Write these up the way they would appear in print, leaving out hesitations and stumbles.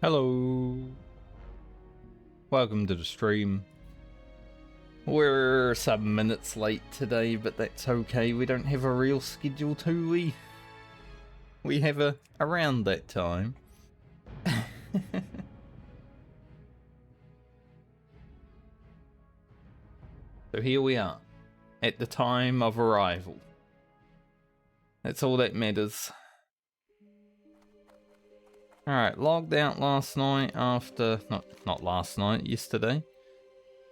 Hello, welcome to the stream. We're some minutes late today, but that's okay. We don't have a real schedule, do we? We have a around that time. So here we are, at the time of arrival. That's all that matters. Alright, logged out last night after, not last night, yesterday.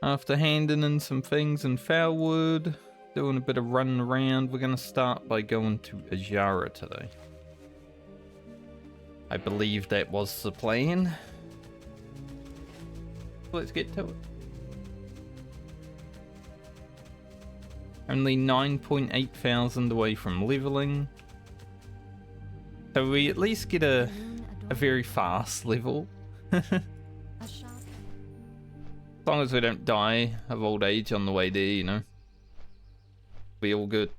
After handing in some things in Foulwood, doing a bit of running around, we're going to start by going to Ajara today. I believe that was the plan. Let's get to it. Only 9.8 thousand away from leveling. So we at least get a very fast level. As long as we don't die of old age on the way there, you know. Be all good.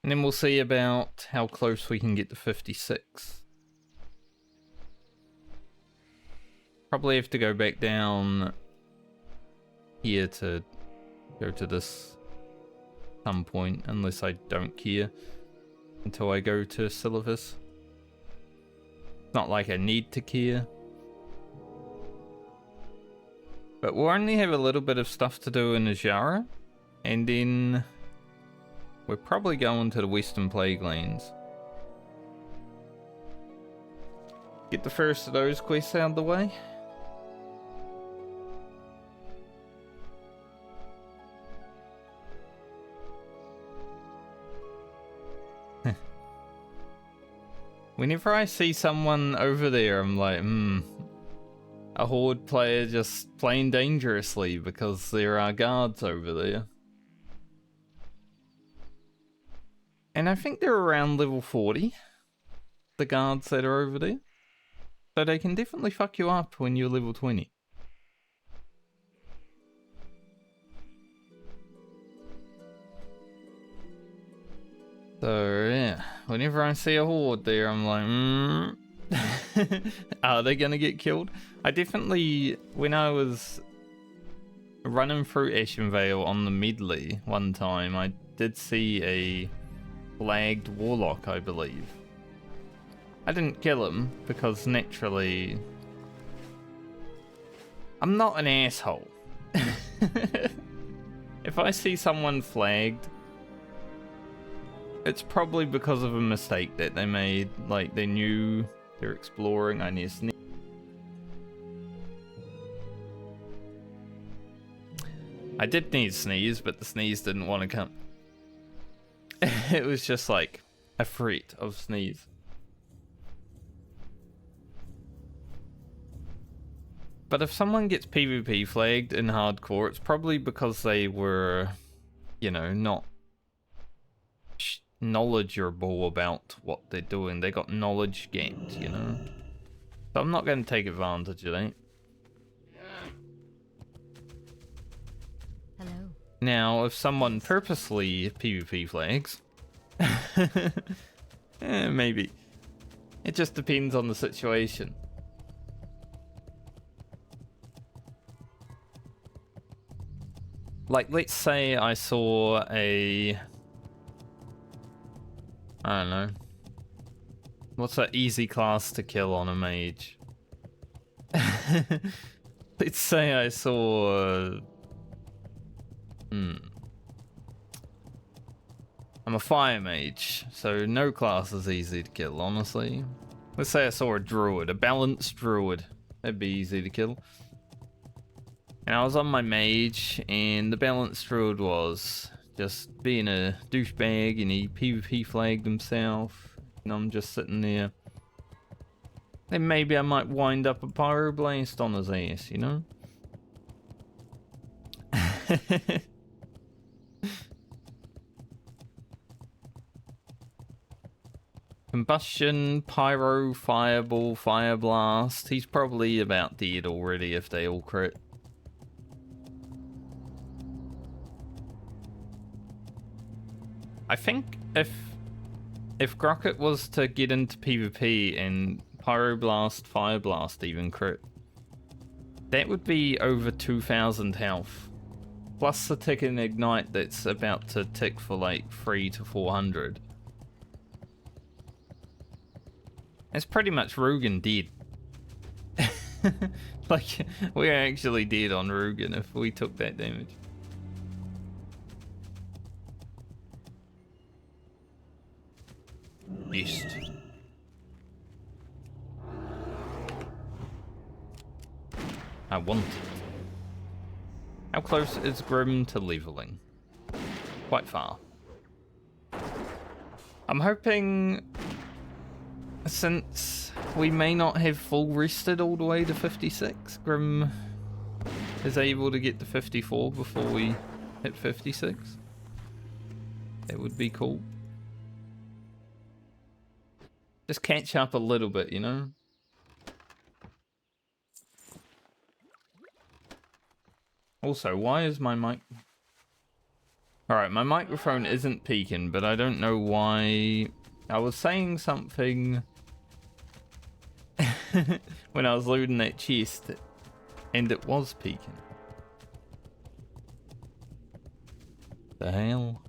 And then we'll see about how close we can get to 56. Probably have to go back down here to go to this some point, unless I don't care until I go to Silivus. Not like I need to care. But we'll only have a little bit of stuff to do in Ajara, and then we're probably going to the Western Plague Lands. Get the first of those quests out of the way. Whenever I see someone over there, I'm like, a horde player just playing dangerously because there are guards over there. And I think they're around level 40, the guards that are over there. So they can definitely fuck you up when you're level 20. So yeah, whenever I see a horde there, I'm like, are they gonna get killed? I definitely, when I was running through Ashenvale on the Medley one time, I did see a flagged warlock, I believe. I didn't kill him because naturally, I'm not an asshole. If I see someone flagged, it's probably because of a mistake that they made. Like, they knew they're exploring. I need a sneeze. I did need a sneeze, but the sneeze didn't want to come. It was just like a threat of sneeze. But if someone gets PvP flagged in hardcore, it's probably because they were, you know, not knowledgeable about what they're doing. They got knowledge gained, you know. So I'm not going to take advantage of that. Hello. Now, if someone purposely PvP flags, maybe. It just depends on the situation. Like, let's say I saw a... I don't know. What's that easy class to kill on a mage? Let's say I saw... I'm a fire mage, so no class is easy to kill, honestly. Let's say I saw a druid, a balanced druid. That'd be easy to kill. And I was on my mage, and the balanced druid was just being a douchebag, and he PvP flagged himself, and I'm just sitting there. Then maybe I might wind up a pyroblast on his ass, you know? Combustion, pyro, fireball, fire blast. He's probably about dead already if they all crit. I think if if Grocket was to get into PvP and Pyroblast, Fireblast even crit, that would be over 2,000 health. Plus the tick and ignite that's about to tick for like 3 to 400. It's pretty much Rugen dead. Like, we're actually dead on Rugen if we took that damage. Beast. I want it. How close is Grim to leveling? Quite far. I'm hoping, since we may not have full rested all the way to 56, Grim is able to get to 54 before we hit 56. That would be cool. Just catch up a little bit, you know? Also, why is my mic... Alright, my microphone isn't peaking, but I don't know why... I was saying something when I was loading that chest, and it was peaking. The hell?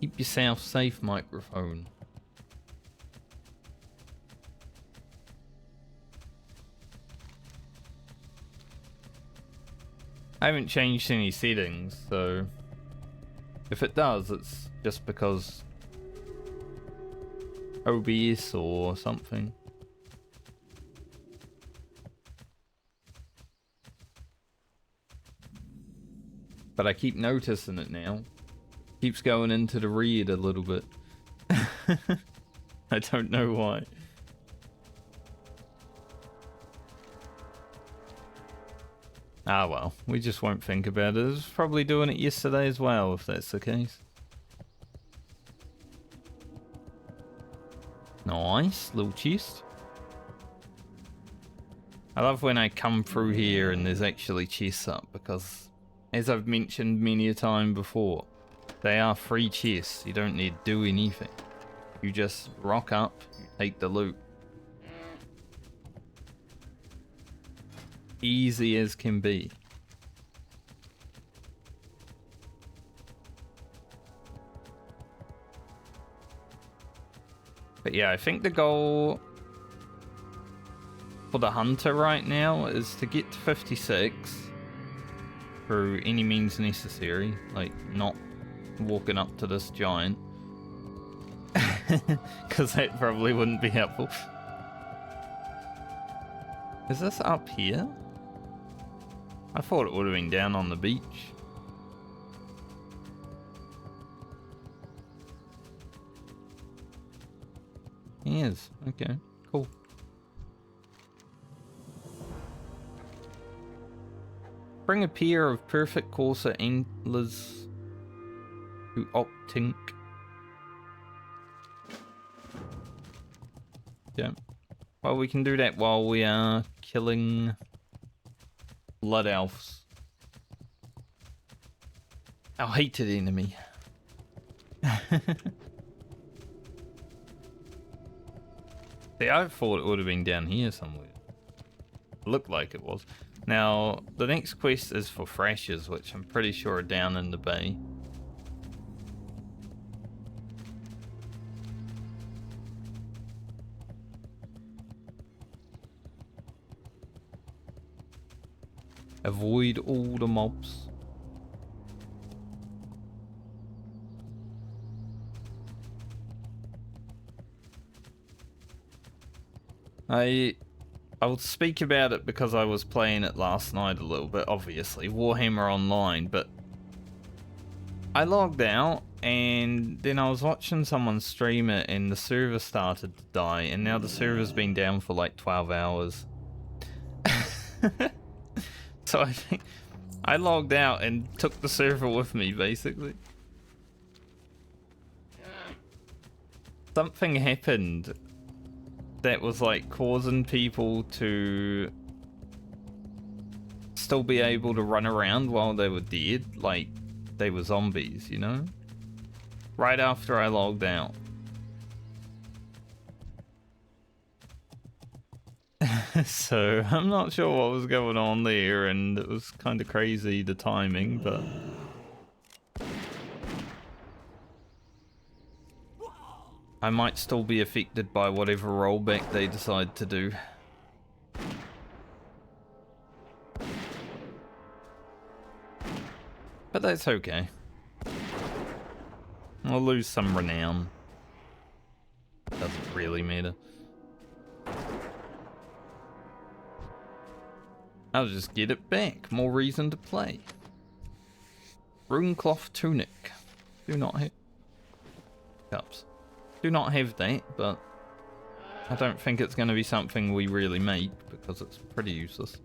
Keep yourself safe, microphone. I haven't changed any settings, so if it does, it's just because OBS or something. But I keep noticing it now. Keeps going into the red a little bit. I don't know why. Ah well, we just won't think about it. I was probably doing it yesterday as well, if that's the case. Nice, little chest. I love when I come through here and there's actually chests up, because as I've mentioned many a time before, they are free chests. You don't need to do anything. You just rock up, you take the loot. Easy as can be. But yeah, I think the goal for the hunter right now is to get to 56 through any means necessary, like not walking up to this giant, because that probably wouldn't be helpful. Is this up here? I thought it would have been down on the beach. He is. Okay, cool. Bring a pair of perfect courser antlers to Optink. Yeah. Well, we can do that while we are killing blood elves. Our hated enemy. See, I thought it would have been down here somewhere. It looked like it was. Now, the next quest is for thrashers, which I'm pretty sure are down in the bay. Avoid all the mobs. I'll speak about it because I was playing it last night a little bit, obviously, Warhammer Online, but I logged out and then I was watching someone stream it and the server started to die, and now the server's been down for like 12 hours. So I think I logged out and took the server with me, basically. Something happened that was like causing people to still be able to run around while they were dead, like they were zombies, you know? right after I logged out. So I'm not sure what was going on there, and it was kind of crazy, the timing, but I might still be affected by whatever rollback they decide to do. But that's okay. I'll lose some renown. Doesn't really matter. I'll just get it back. More reason to play. Runecloth tunic. Do not have cups. Do not have that, but I don't think it's going to be something we really make because it's pretty useless.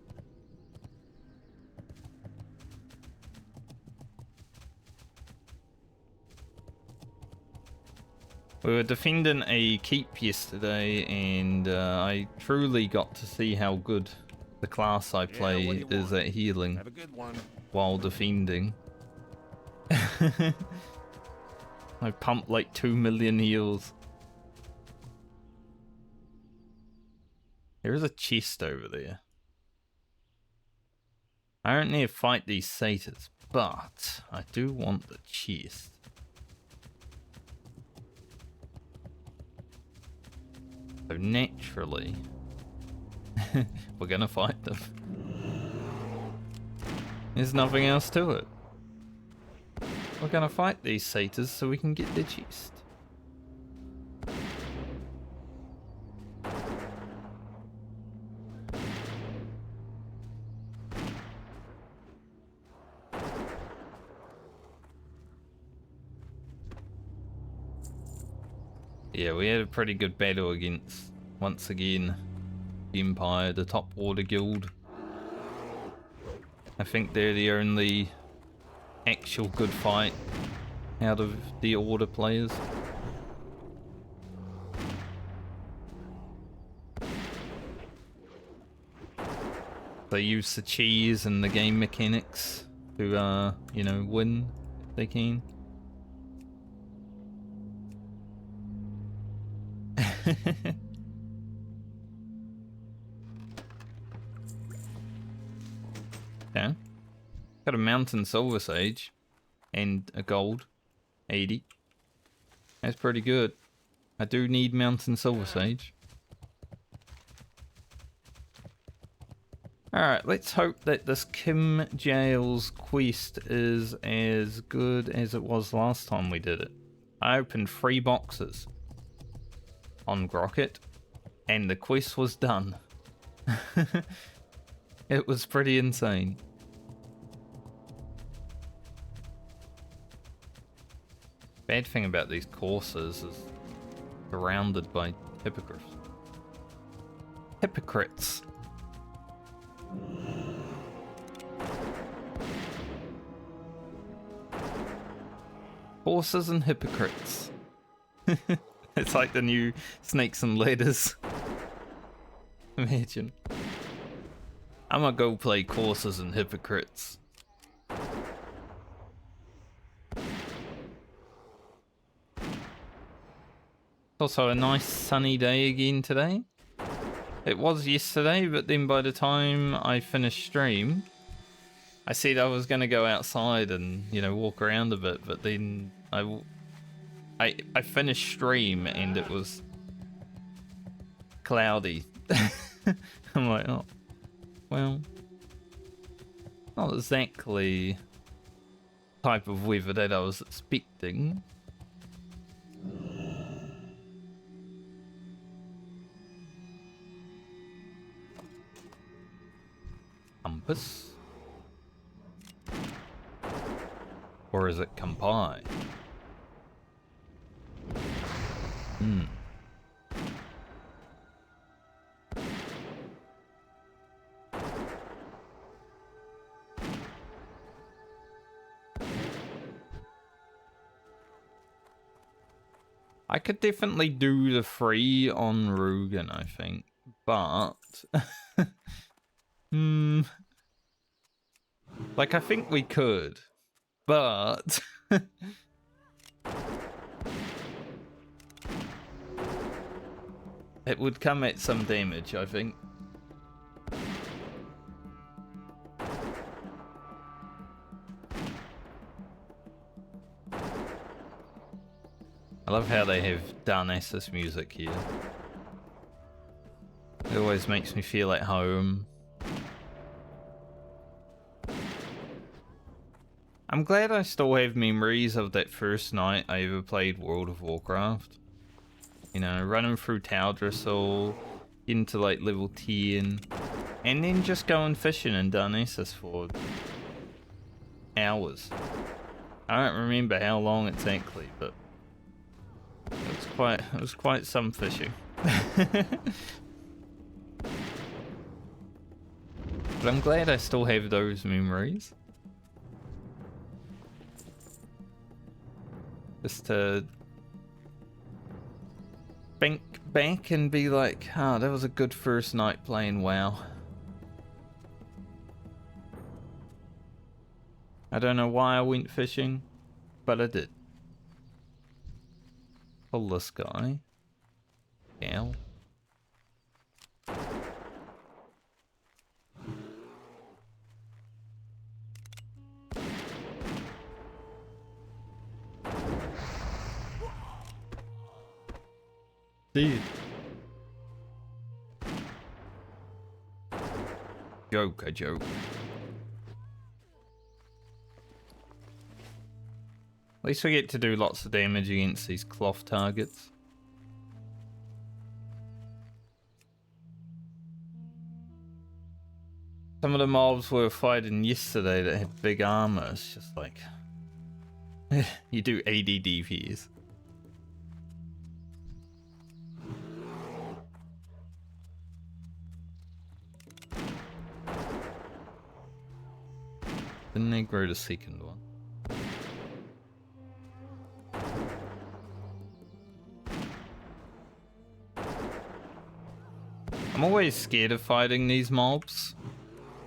We were defending a keep yesterday, and I truly got to see how good the class I play is at healing while defending. I pumped like 2 million heals. There is a chest over there. I don't need to fight these satyrs, but I do want the chest. So naturally, we're gonna fight them. There's nothing else to it. We're gonna fight these satyrs so we can get their chest. Yeah, we had a pretty good battle against, once again, the Empire, the top order guild. I think they're the only actual good fight out of the order players. They use the cheese and the game mechanics to, you know, win if they can. Yeah. Got a mountain silver sage and a gold 80. That's pretty good. I do need mountain silver sage. Alright, let's hope that this Kim Jail's quest is as good as it was last time we did it. I opened 3 boxes on Grocket and the quest was done. It was pretty insane. Bad thing about these courses is surrounded by hypocrites. Hypocrites. Horses and hypocrites. It's like the new Snakes and Ladders. Imagine. I'm gonna go play Courses and Hypocrites. Also a nice sunny day again today. It was yesterday, but then by the time I finished stream, I said I was gonna go outside and, you know, walk around a bit, but then I finished stream and it was cloudy. I'm like, oh, well, not exactly the type of weather that I was expecting. Compass? Or is it Campai? Hmm. I could definitely do the 3 on Rugen, I think, but like I think we could, but It would come at some damage, I think. I love how they have Darnassus music here. It always makes me feel at home. I'm glad I still have memories of that first night I ever played World of Warcraft. You know, running through Taldrassil, getting to like level 10, and then just going fishing in Darnassus for hours. I don't remember how long exactly, but it was quite some fishing. But I'm glad I still have those memories. Just to think back and be like, ah, that was a good first night playing WoW. I don't know why I went fishing, but I did. Pull this guy. Ow. Dude. Joke, a joke. At least we get to do lots of damage against these cloth targets. Some of the mobs we were fighting yesterday that had big armor, it's just like... you do 80 DPs. Didn't they grow the second one? I'm always scared of fighting these mobs.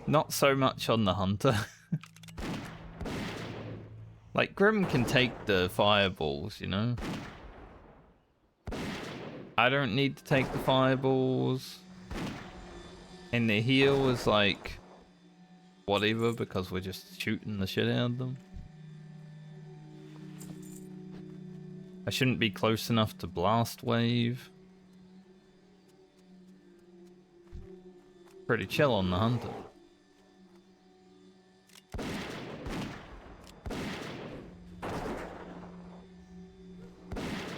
Not so much on the hunter. Like, Grim can take the fireballs, you know? I don't need to take the fireballs. And the heal is like... whatever, because we're just shooting the shit out of them. I shouldn't be close enough to blast wave. Pretty chill on the hunter.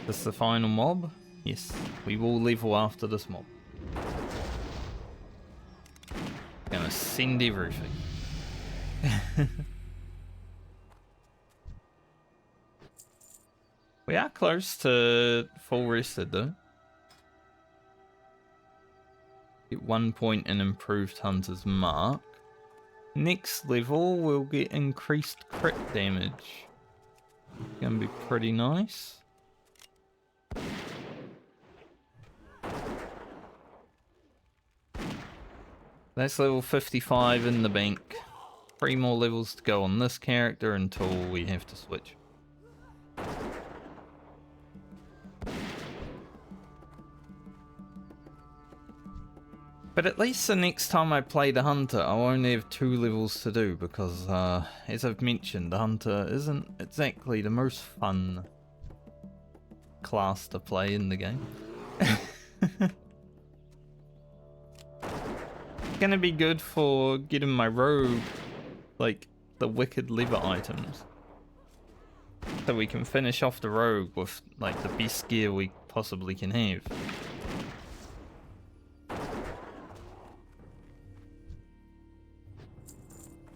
This the final mob? Yes, we will level after this mob. Gonna send everything. We are close to full rested though. Get 1 point in improved hunter's mark. Next level we'll get increased crit damage. Gonna be pretty nice. That's level 55 in the bank. 3 more levels to go on this character until we have to switch. But at least the next time I play the hunter, I'll only have 2 levels to do because, as I've mentioned, the hunter isn't exactly the most fun class to play in the game. Gonna be good for getting my rogue, like, the wicked lever items. So we can finish off the rogue with, like, the best gear we possibly can have.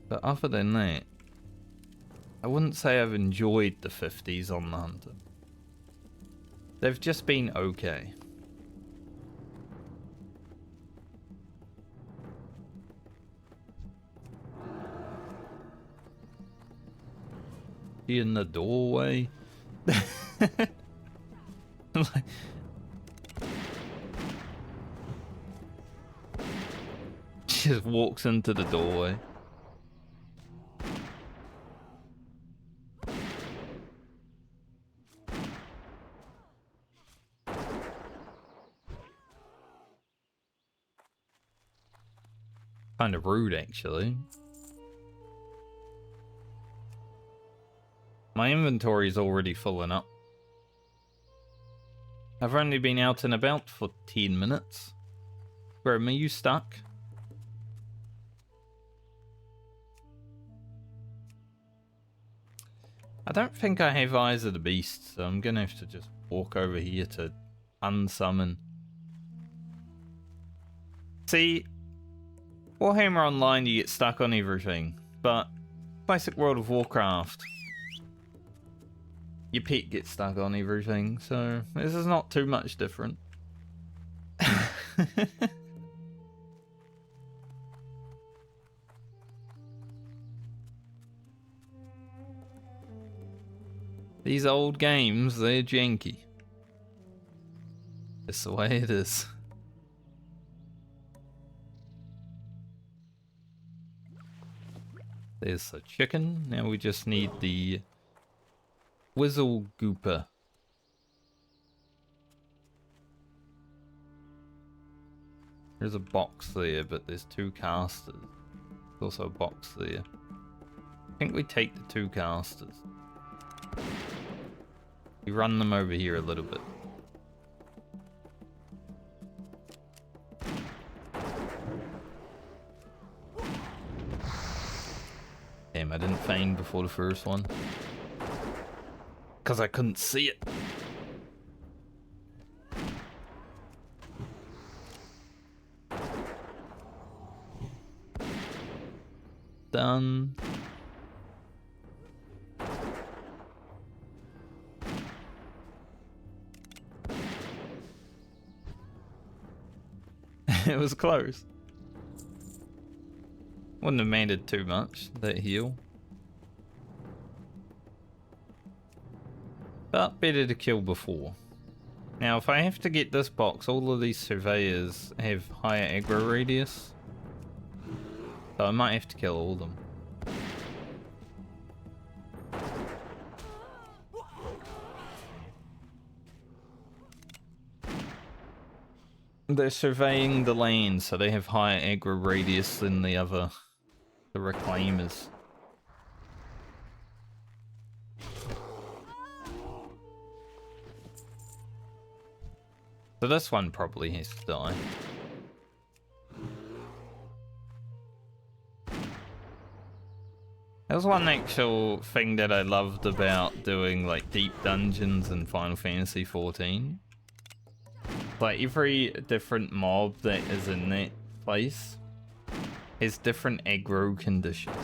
But other than that, I wouldn't say I've enjoyed the 50s on the hunter. They've just been okay. In the doorway. Like, just walks into the doorway. Kind of rude, actually. My inventory is already filling up. I've only been out and about for 10 minutes. Bro, are you stuck? I don't think I have Eyes of the Beast, so I'm gonna have to just walk over here to unsummon. See, Warhammer Online you get stuck on everything, but basic World of Warcraft, your pet gets stuck on everything, so this is not too much different. These old games, they're janky. It's the way it is. There's the chicken. Now we just need the Whizzle Gooper. There's a box there, but there's 2 casters. There's also a box there. I think we take the 2 casters. We run them over here a little bit. Damn, I didn't feign before the first one. Because I couldn't see it. Done. It was close. Wouldn't have made it too much, that heal. But better to kill before. Now, if I have to get this box, all of these surveyors have higher aggro radius. So I might have to kill all of them. They're surveying the land, so they have higher aggro radius than the reclaimers. So this one probably has to die. There's one actual thing that I loved about doing like deep dungeons in Final Fantasy XIV. Like every different mob that is in that place has different aggro conditions.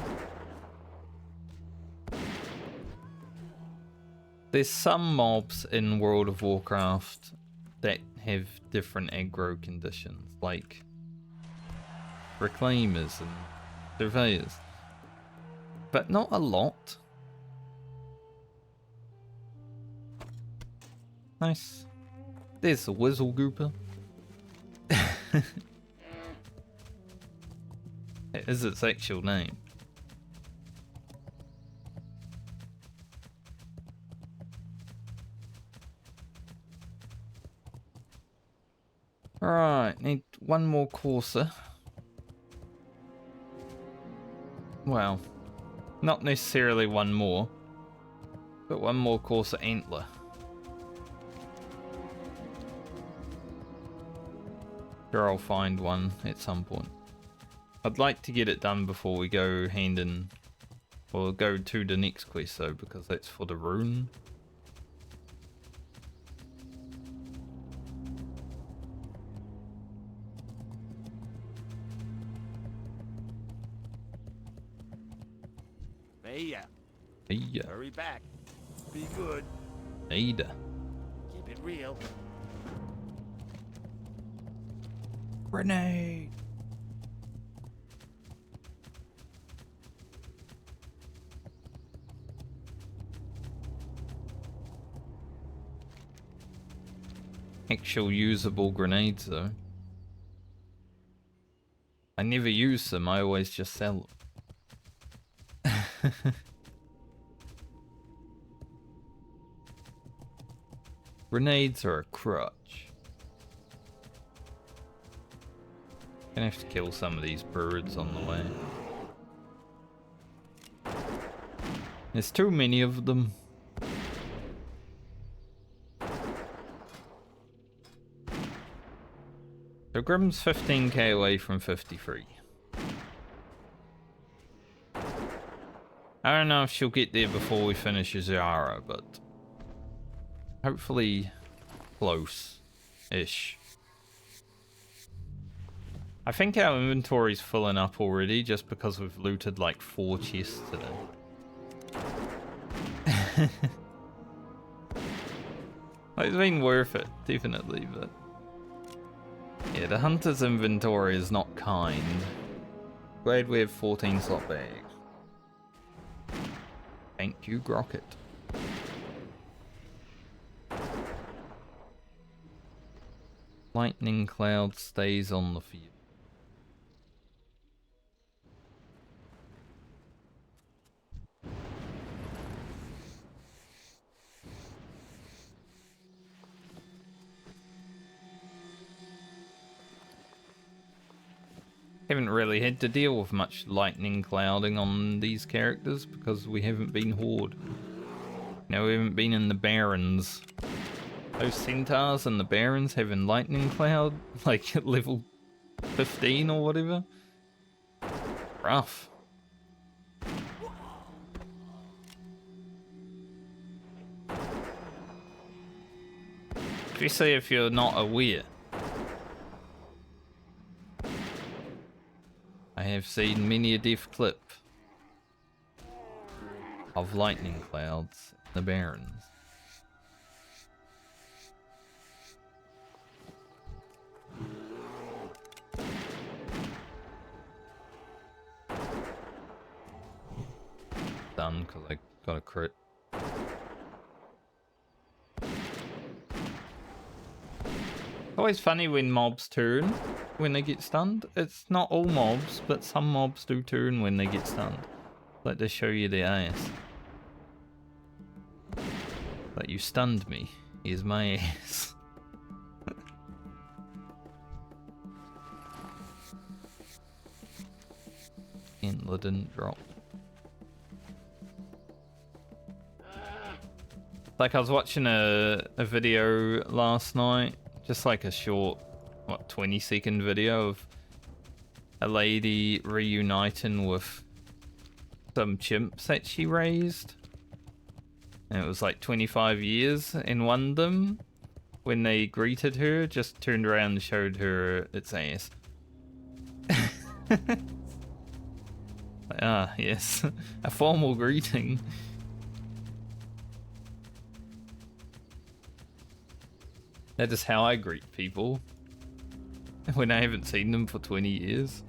There's some mobs in World of Warcraft that have different aggro conditions, like reclaimers and surveyors, but not a lot. Nice. There's the Whizzle Gooper. It is its actual name. Alright, need one more courser. Well, not necessarily one more, but one more courser antler. Sure, I'll find one at some point. I'd like to get it done before we go hand in, or go to the next quest though, because that's for the rune. Hey, hurry back. Be good. Ada. Keep it real. Grenade. Actual usable grenades though. I never use them, I always just sell them. Grenades are a crutch. Gonna have to kill some of these birds on the way. There's too many of them. So Grim's 15k away from 53. I don't know if she'll get there before we finish Azara, but hopefully close-ish. I think our inventory's filling up already just because we've looted like 4 chests today. It's been worth it, definitely, but yeah, the hunter's inventory is not kind. Glad we have 14 slot bags. Thank you, Grocket. Lightning cloud stays on the field. Haven't really had to deal with much lightning clouding on these characters because we haven't been Horde. No, we haven't been in the Barrens. Those centaurs and the Barrens having lightning cloud, like at level 15 or whatever. Rough. Especially if you're not aware. I have seen many a death clip of lightning clouds in the Barrens. Done because I got a crit. Always funny when mobs turn when they get stunned. It's not all mobs, but some mobs do turn when they get stunned. Like to show you their ass. Like, you stunned me. Here's my ass. Antler didn't drop. Like, I was watching a video last night. Just like a short, what, 20-second video of a lady reuniting with some chimps that she raised. And it was like 25 years, and one of them, when they greeted her, just turned around and showed her its ass. Ah, yes. A formal greeting. That is how I greet people when I haven't seen them for 20 years.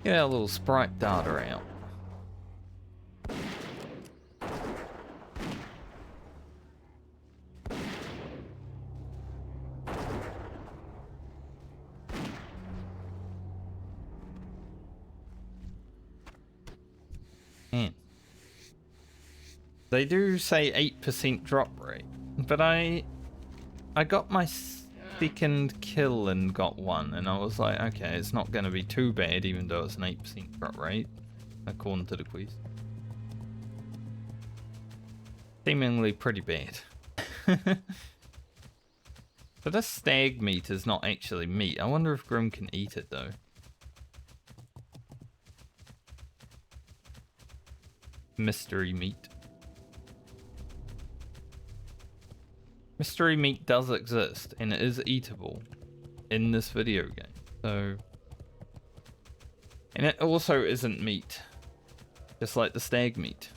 Get our little sprite data out. Man. They do say 8% drop rate, but I got my second kill and got one, and I was like, okay, it's not going to be too bad, even though it's an 8% drop rate, according to the quiz. Seemingly pretty bad. But this stag meat is not actually meat. I wonder if Grim can eat it, though. Mystery meat. Mystery meat does exist, and it is eatable in this video game. So, and it also isn't meat, just like the stag meat.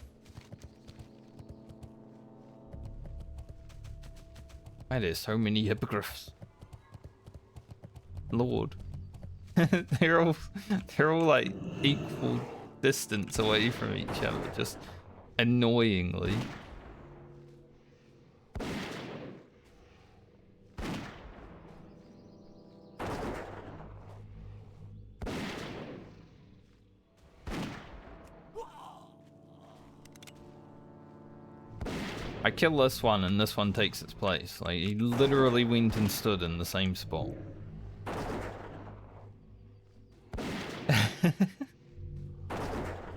Why there's so many hippogriffs? Lord, they're all like equal distance away from each other, just annoyingly. I kill this one and this one takes its place. Like, he literally went and stood in the same spot.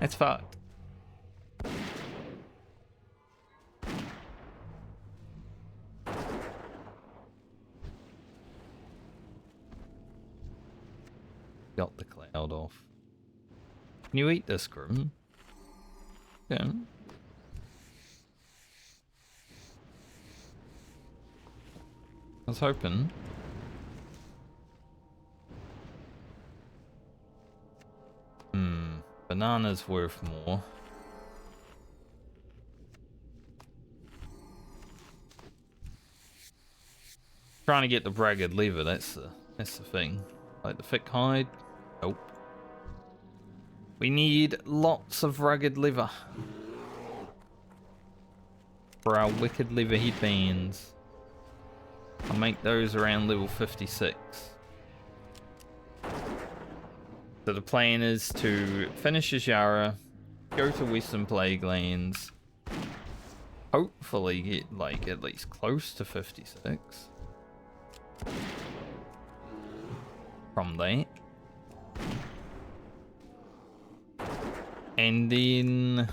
It's fucked. Got the cloud off. Can you eat this, Grim? Yeah. I was hoping. Banana's worth more. Trying to get the ragged leather, that's the thing. Like the thick hide. Nope. We need lots of rugged leather for our wicked leather headbands. I'll make those around level 56. So the plan is to finish Azhara, go to Western Plaguelands, hopefully get like at least close to 56 from that. And then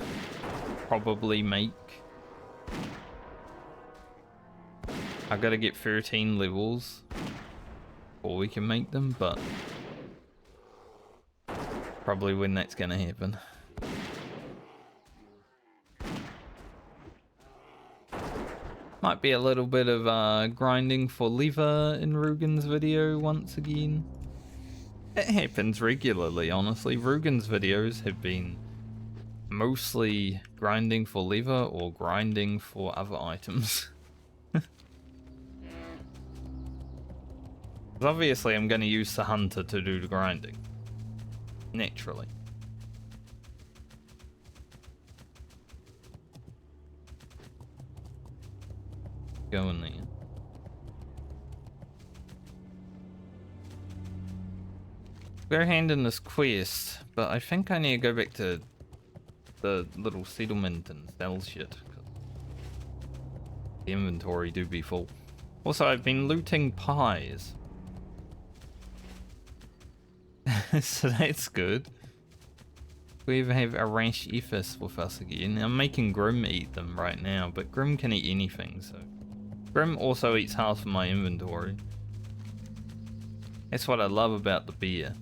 probably make... I gotta get 13 levels before we can make them, but probably when that's gonna happen. Might be a little bit of grinding for leather in Rugen's video once again. It happens regularly, honestly. Rugen's videos have been mostly grinding for leather or grinding for other items. Obviously I'm going to use the hunter to do the grinding. Naturally. Go in there. We're handing this quest, but I think I need to go back to the little settlement and sell shit. The inventory do be full. Also, I've been looting pies. So that's good. We even have a rash Ephes with us again. I'm making Grim eat them right now, but Grim can eat anything, so... Grim also eats half of my inventory. That's what I love about the beer.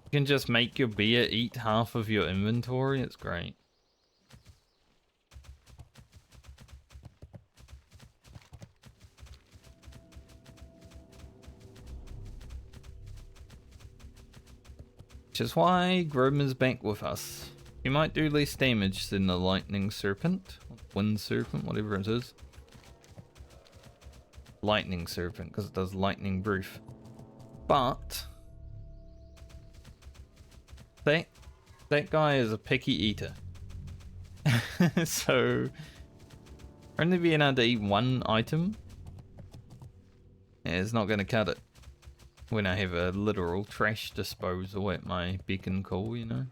You can just make your beer eat half of your inventory, it's great. Which is why Grim is back with us. You might do less damage than the lightning serpent, wind serpent, whatever it is. Lightning serpent, because it does lightning breath. But that guy is a picky eater. So only being able to eat one item is not going to cut it. When I have a literal trash disposal at my beck and call, you know.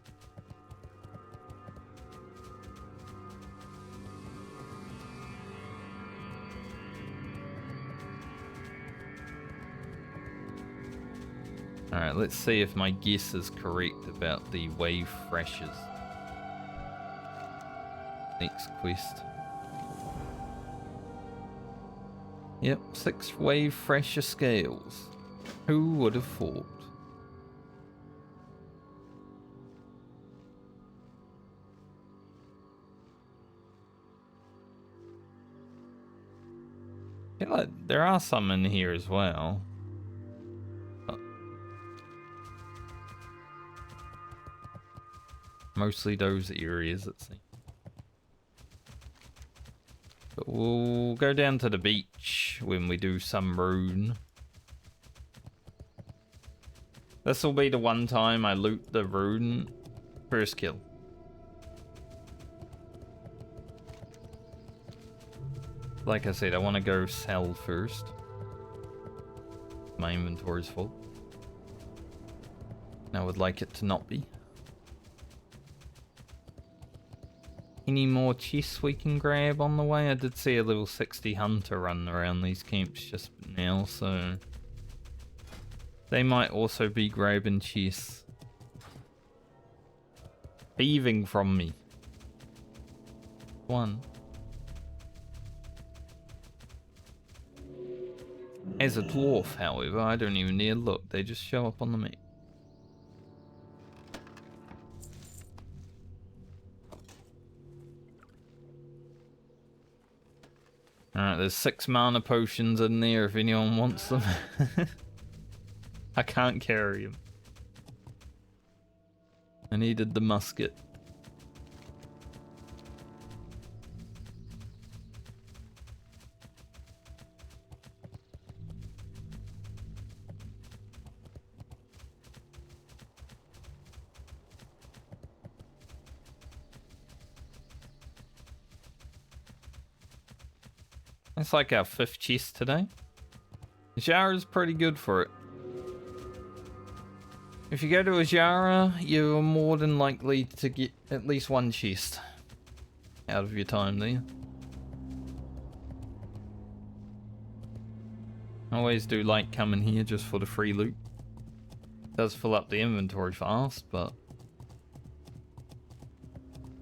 Alright, let's see if my guess is correct about the wave thrashers. Next quest. Yep, 6 wave thrasher scales. Who would have thought? I feel like there are some in here as well. But mostly those areas, it seems. But we'll go down to the beach when we do some rune. This will be the one time I loot the rune. First kill. Like I said, I want to go sell first. My inventory's full. I would like it to not be. any more chests we can grab on the way? I did see a level 60 hunter run around these camps just now, so they might also be grabbing chests. Thieving from me. One. As a dwarf, however, I don't even need to look. They just show up on the map. Alright, there's 6 mana potions in there if anyone wants them. I can't carry them. I needed the musket. It's like our 5th chest today. Ajara's pretty good for it. If you go to Ajara, you're more than likely to get at least 1 chest out of your time there. I always do like coming here just for the free loot. Does fill up the inventory fast, but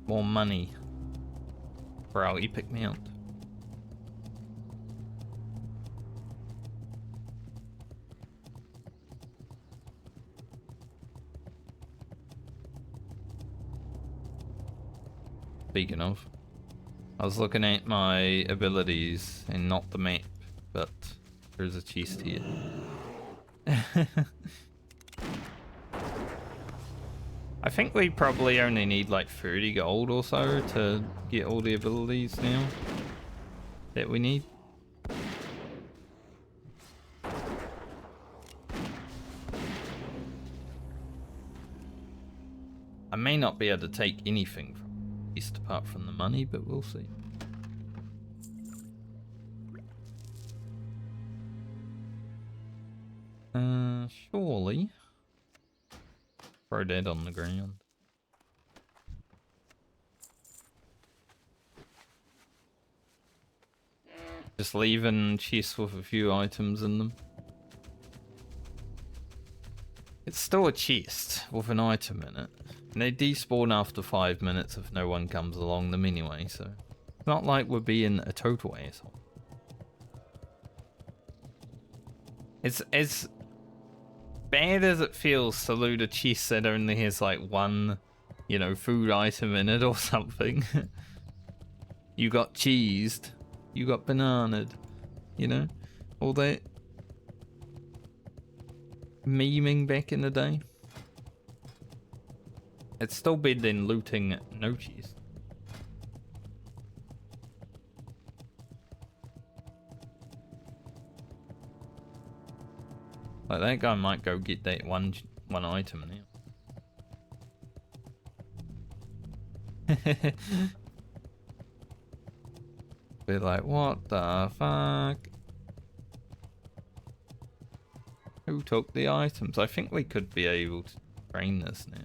more money for our epic mount. Speaking of, I was looking at my abilities and not the map, but there's a chest here. I think we probably only need like 30 gold or so to get all the abilities now that we need. I may not be able to take anything from East apart from the money, but we'll see. Surely. Throw that on the ground. Just leaving chests with a few items in them. It's still a chest with an item in it. And they despawn after 5 minutes if no one comes along them anyway, so it's not like we're being a total asshole. It's as bad as it feels to loot a chest that only has like 1, you know, food item in it or something. You got cheesed, you got bananaed, you know, all that memeing back in the day. It's still better than looting no cheese. Like that guy might go get that one item now. Be like, what the fuck? Who took the items? I think we could be able to train this now.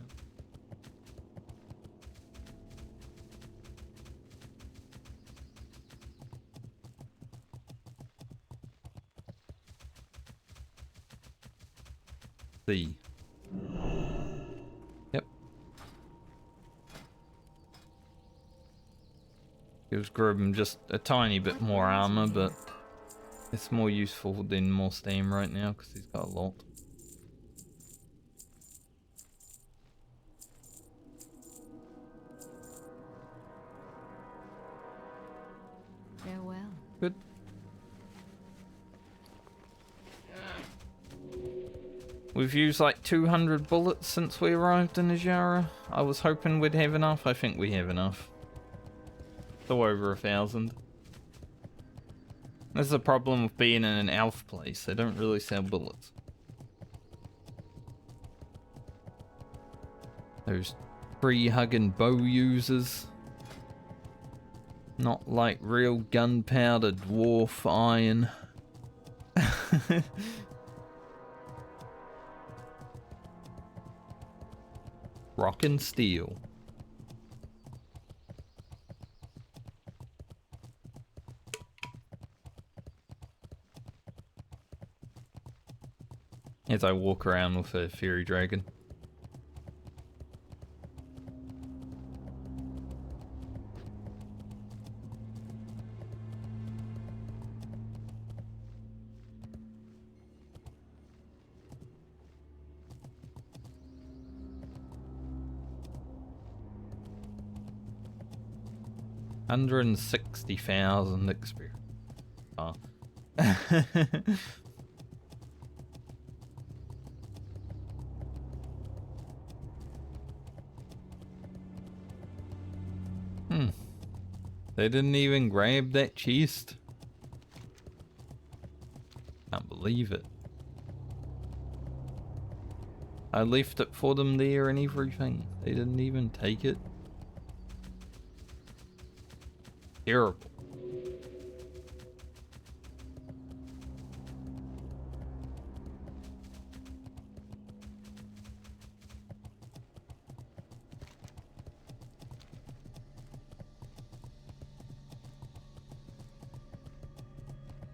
Yep. Gives Grim just a tiny bit more armor, but it's more useful than more steam right now because he's got a lot. Farewell. Good. We've used like 200 bullets since we arrived in Ajara. I was hoping we'd have enough. I think we have enough. Still over 1,000. This is the problem with being in an elf place. They don't really sell bullets. Those tree-hugging bow users. Not like real gunpowder dwarf iron. Rock and steel. As I walk around with a fairy dragon. $160,000 experience. Oh. They didn't even grab that chest. Can't believe it. I left it for them there and everything. They didn't even take it. Terrible.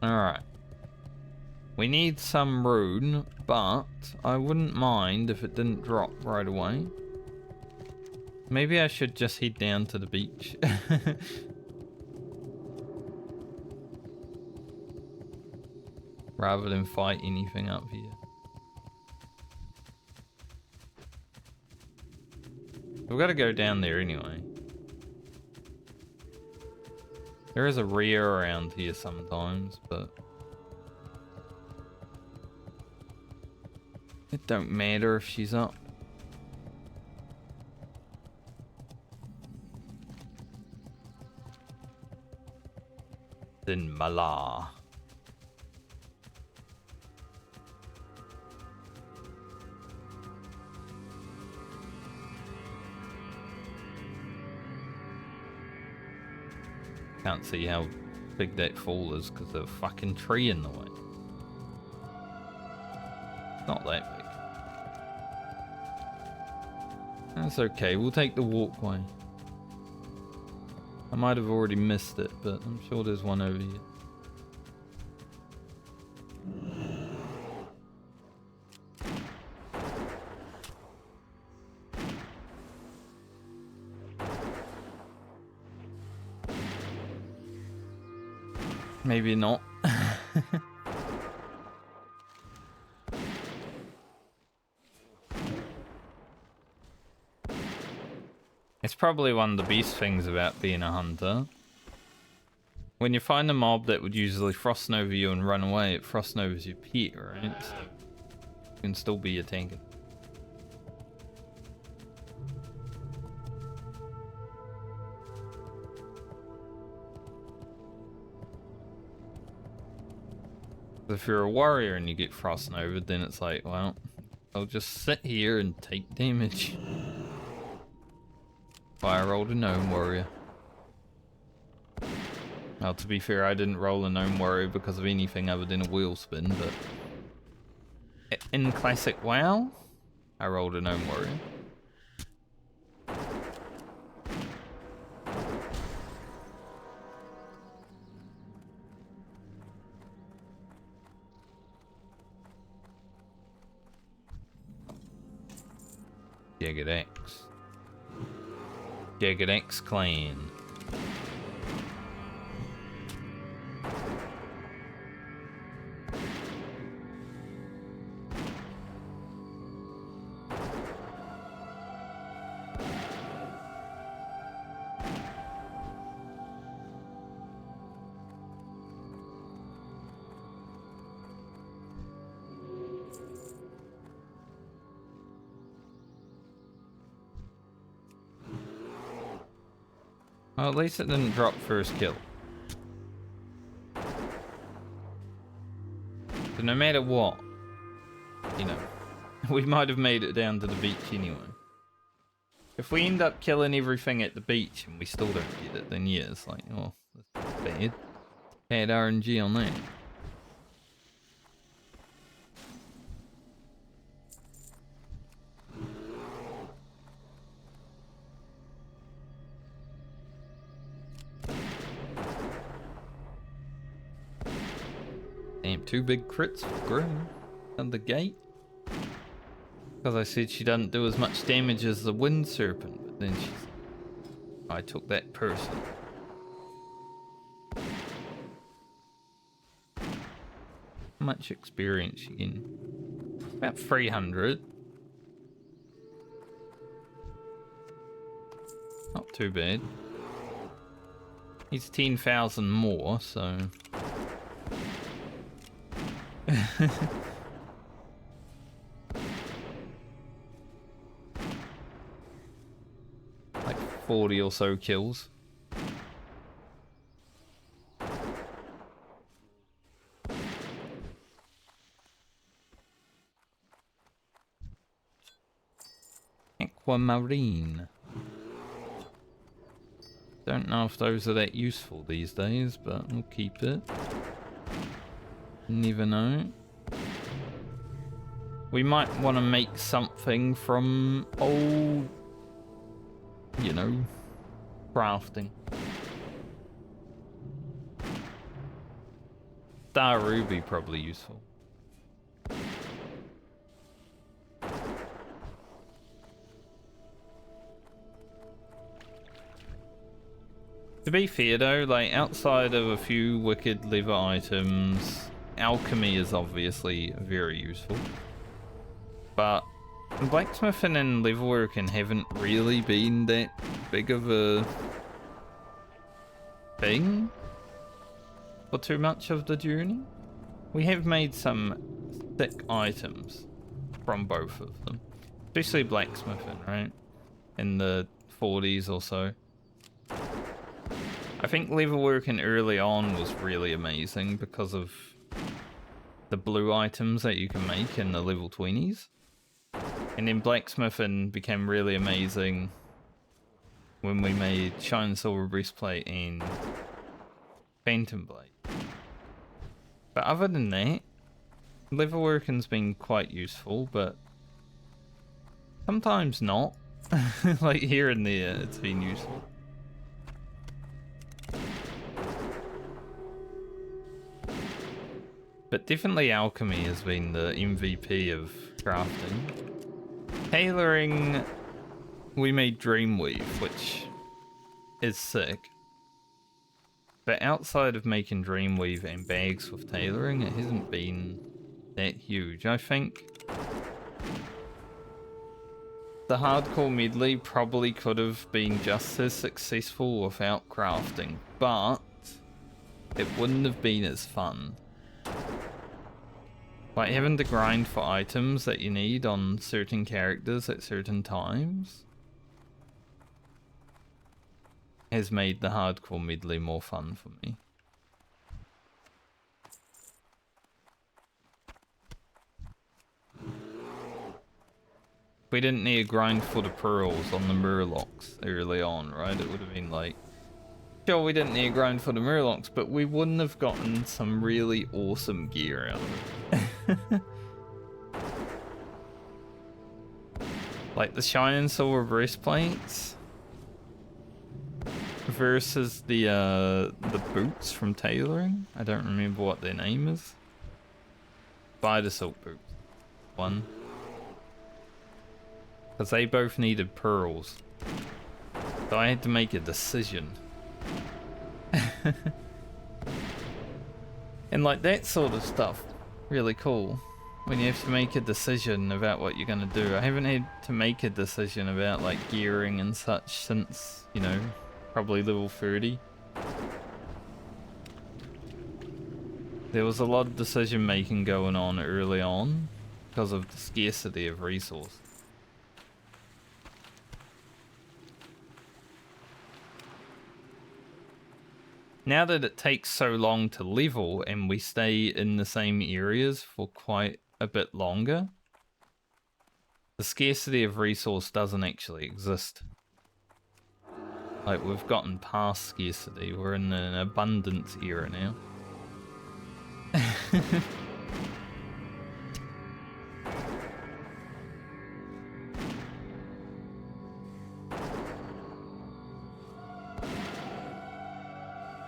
Alright. We need some rune, but I wouldn't mind if it didn't drop right away. Maybe I should just head down to the beach. Rather than fight anything up here. We've got to go down there anyway. There is a Rhea around here sometimes, but it don't matter if she's up. Then Mala. Can't see how big that fall is because there's a fucking tree in the way. Not that big. That's okay, we'll take the walkway. I might have already missed it, but I'm sure there's one over here. Maybe not. It's probably one of the best things about being a hunter. When you find a mob that would usually frost nova you and run away, it frost novas your pet, right? So you can still be a tanker. If you're a warrior and you get frost nova, then it's like, well, I'll just sit here and take damage. I rolled a gnome warrior. Well, to be fair, I didn't roll a gnome warrior because of anything other than a wheel spin, but in classic WoW, I rolled a gnome warrior. Jagged X. Jagged X clan. Well, at least it didn't drop first kill. So no matter what, you know, we might have made it down to the beach anyway. If we end up killing everything at the beach and we still don't get it, then yeah, it's like, oh, that's bad. Bad RNG on that. Damn, 2 big crits for Grim. And the gate. Because I said she doesn't do as much damage as the wind serpent, but then I took that person. How much experience you getting? About 300. Not too bad. He's 10,000 more, so... like 40 or so kills. Aquamarine. Don't know if those are that useful these days, but we'll keep it. Never know. We might want to make something from old, you know, crafting. Star Ruby probably useful. To be fair though, like outside of a few wicked leather items, alchemy is obviously very useful. But blacksmithing and leatherworking haven't really been that big of a thing for too much of the journey. We have made some thick items from both of them, especially blacksmithing, right? In the 40s or so. I think leatherworking early on was really amazing because of the blue items that you can make in the level 20s. And then blacksmithing became really amazing when we made Shine Silver Breastplate and Phantom Blade. But other than that, leatherworking's been quite useful, but sometimes not. Like here and there, it's been useful. But definitely alchemy has been the MVP of crafting. Tailoring, we made Dreamweave, which is sick. But outside of making Dreamweave and bags with tailoring, it hasn't been that huge. I think the hardcore medley probably could have been just as successful without crafting, but it wouldn't have been as fun. Like having to grind for items that you need on certain characters at certain times has made the hardcore medley more fun for me. We didn't need to grind for the pearls on the Murlocs early on, right? It would have been like, sure, we didn't need to grind for the Murlocs, but we wouldn't have gotten some really awesome gear out of it. Like the Shining Silver Breastplates versus the boots from tailoring. I don't remember what their name is. Spider Silk boots. One. Because they both needed pearls. So I had to make a decision. And like that sort of stuff, really cool. When you have to make a decision about what you're gonna do. I haven't had to make a decision about like gearing and such since, you know, probably level 30. There was a lot of decision making going on early on because of the scarcity of resources. Now that it takes so long to level and we stay in the same areas for quite a bit longer, the scarcity of resource doesn't actually exist. Like we've gotten past scarcity, we're in an abundance era now.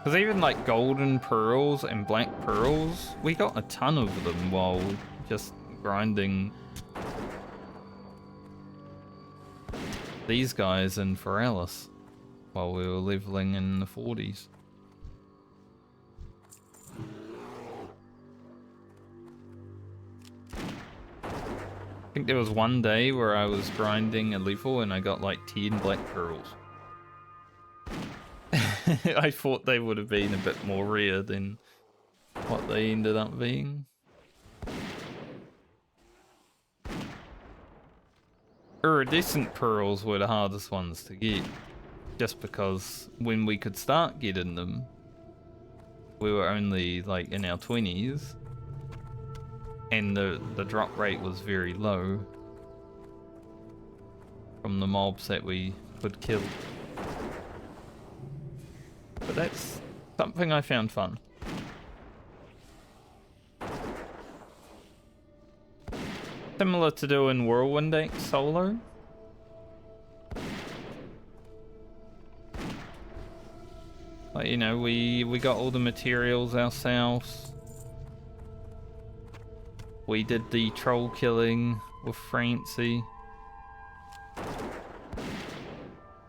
Because even like golden pearls and black pearls, we got a ton of them while just grinding these guys in Foralis while we were leveling in the 40s. I think there was one day where I was grinding a level and I got like 10 black pearls. I thought they would have been a bit more rare than what they ended up being. Iridescent pearls were the hardest ones to get, just because when we could start getting them, we were only like in our 20s, and the drop rate was very low from the mobs that we could kill. But that's something I found fun. Similar to doing Whirlwind Axe solo. Like, you know, we got all the materials ourselves. We did the troll killing with Francie.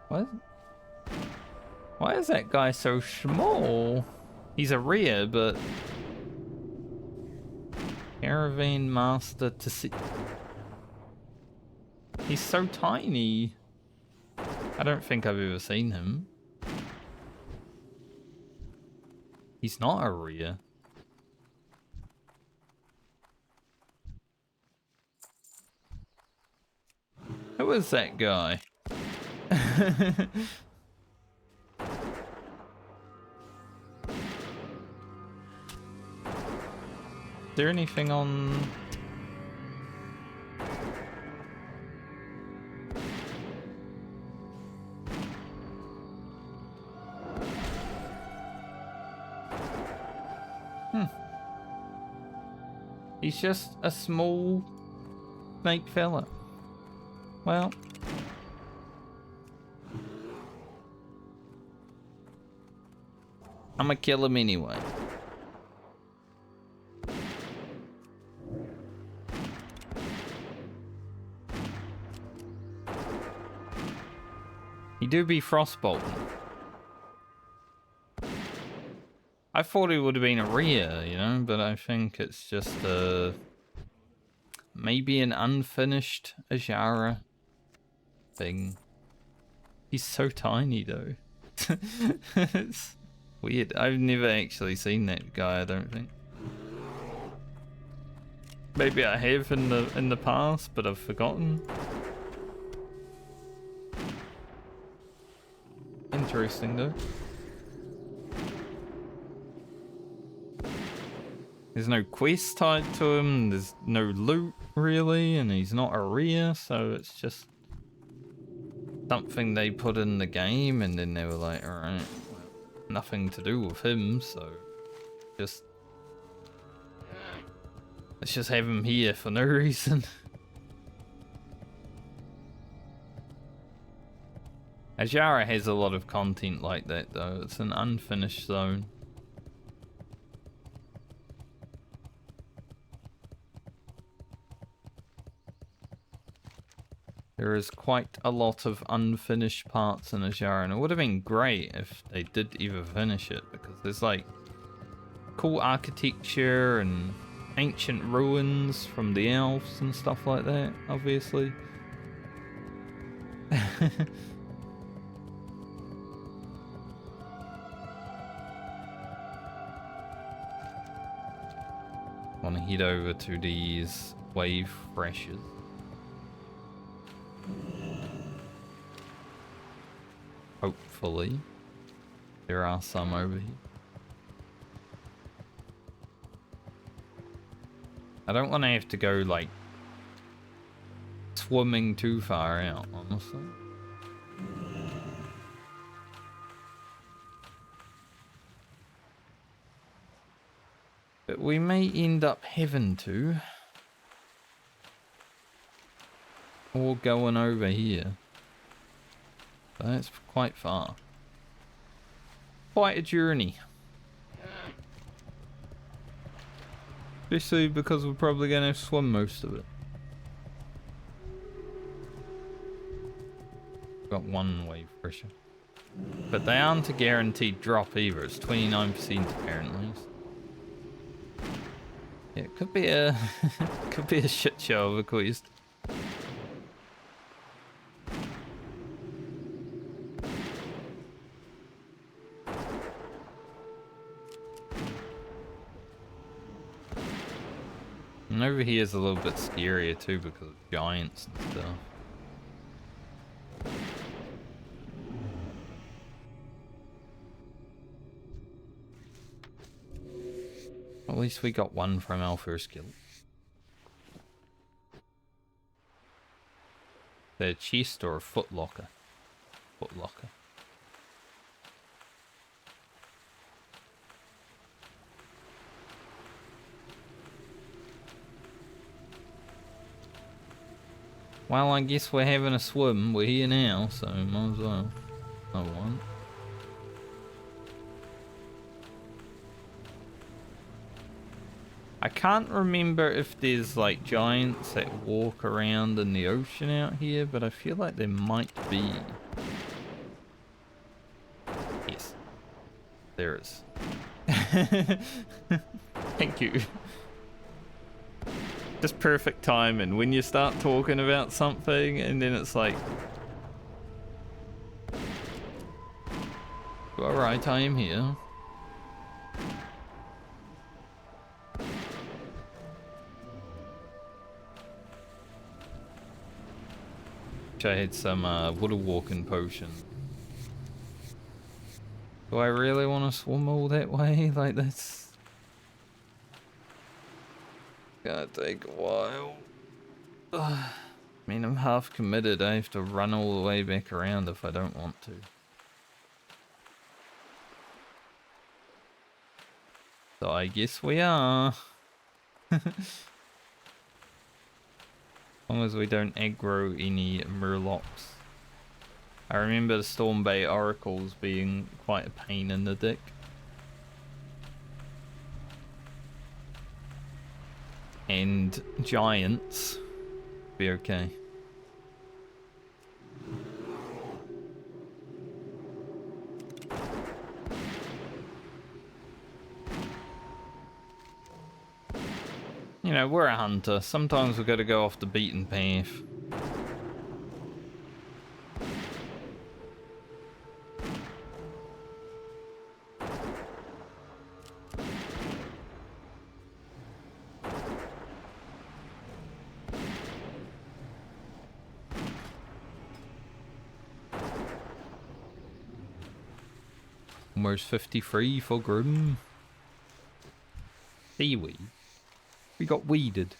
What? Why is that guy so small? He's a rare, but... Caravan Master to see. He's so tiny. I don't think I've ever seen him. He's not a rare. Who is that guy? Is there anything on... He's just a small snake fella. Well... I'ma kill him anyway. He do be frostbolting. I thought it would have been a rare, you know, but I think it's just maybe an unfinished Ajara thing. He's so tiny though. It's weird. I've never actually seen that guy, I don't think. Maybe I have in the past, but I've forgotten. Interesting though. There's no quest tied to him, there's no loot really, and he's not a rare, so it's just something they put in the game and then they were like, alright, nothing to do with him, so just let's just have him here for no reason. Ajara has a lot of content like that though, it's an unfinished zone. There is quite a lot of unfinished parts in Ajara, and it would have been great if they did ever finish it, because there's like cool architecture and ancient ruins from the elves and stuff like that, obviously. Want to head over to these wave thrashers. Hopefully there are some over here. I don't want to have to go like swimming too far out, honestly. But we may end up having to, or going over here. That's quite far. Quite a journey. Especially because we're probably going to swim most of it. Got one wave pressure. But they aren't a guaranteed drop either. It's 29% apparently. Yeah, it could be a could be a shit show of a quest. And over here is a little bit scarier too because of giants and stuff. At least we got one from our first kill. A chest or a footlocker? Footlocker. Well, I guess we're having a swim. We're here now, so might as well. I want. I can't remember if there's like giants that walk around in the ocean out here, but I feel like there might be. Yes. There is. Thank you. Just perfect timing when you start talking about something and then it's like, alright, I am here. I had some water walking potion. Do I really want to swim all that way? Like that's gonna take a while. Ugh. I mean, I'm half committed. I have to run all the way back around if I don't want to. So I guess we are. As long as we don't aggro any murlocs. I remember the Storm Bay oracles being quite a pain in the dick. And giants be okay. You know, we're a hunter. Sometimes we've got to go off the beaten path. Almost 53 for Grim. Seaweed. We got weeded.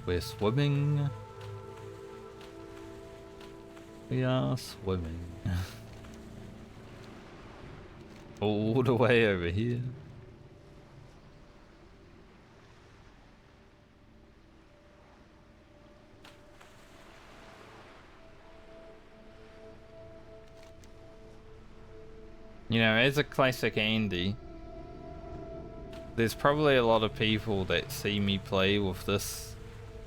We're swimming. We are swimming. All the way over here. You know, as a classic Andy, there's probably a lot of people that see me play with this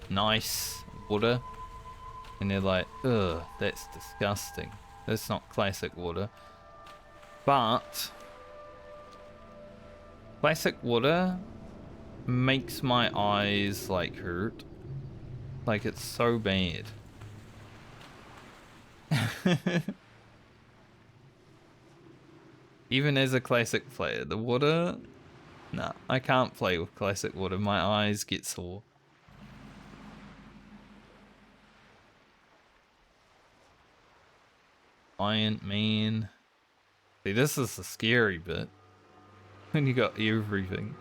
nice water and they're like, ugh, that's disgusting. That's not classic water. But classic water makes my eyes like hurt. Like it's so bad. Even as a classic player, the water, nah, I can't play with classic water. My eyes get sore. Giant man. See, this is the scary bit. When you got everything.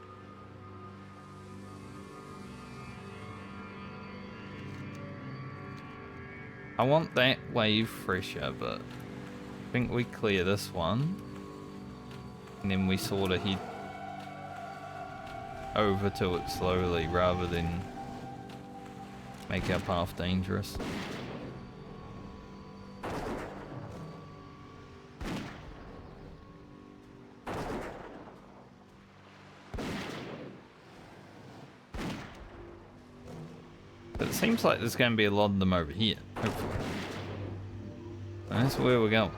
I want that wave fresher, but I think we clear this one. And then we sort of head over to it slowly rather than make our path dangerous. But it seems like there's going to be a lot of them over here, hopefully. That's where we're going.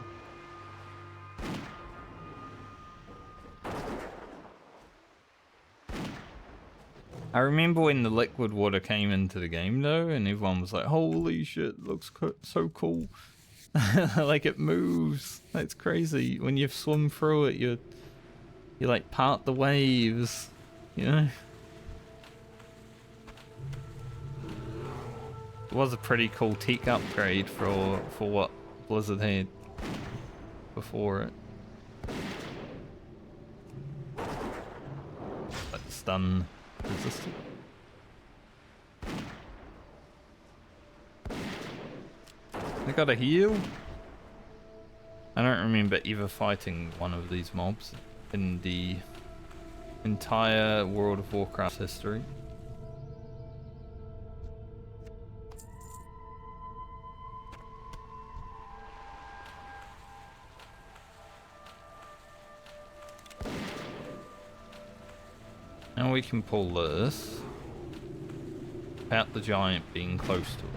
I remember when the liquid water came into the game though, and everyone was like, holy shit, looks so cool. Like it moves. That's crazy. When you swim through it, you like part the waves, you know? It was a pretty cool tech upgrade for what Blizzard had before it. Like stun resistant. I got a heal? I don't remember ever fighting one of these mobs in the entire World of Warcraft history. Now we can pull this without the giant being close to it.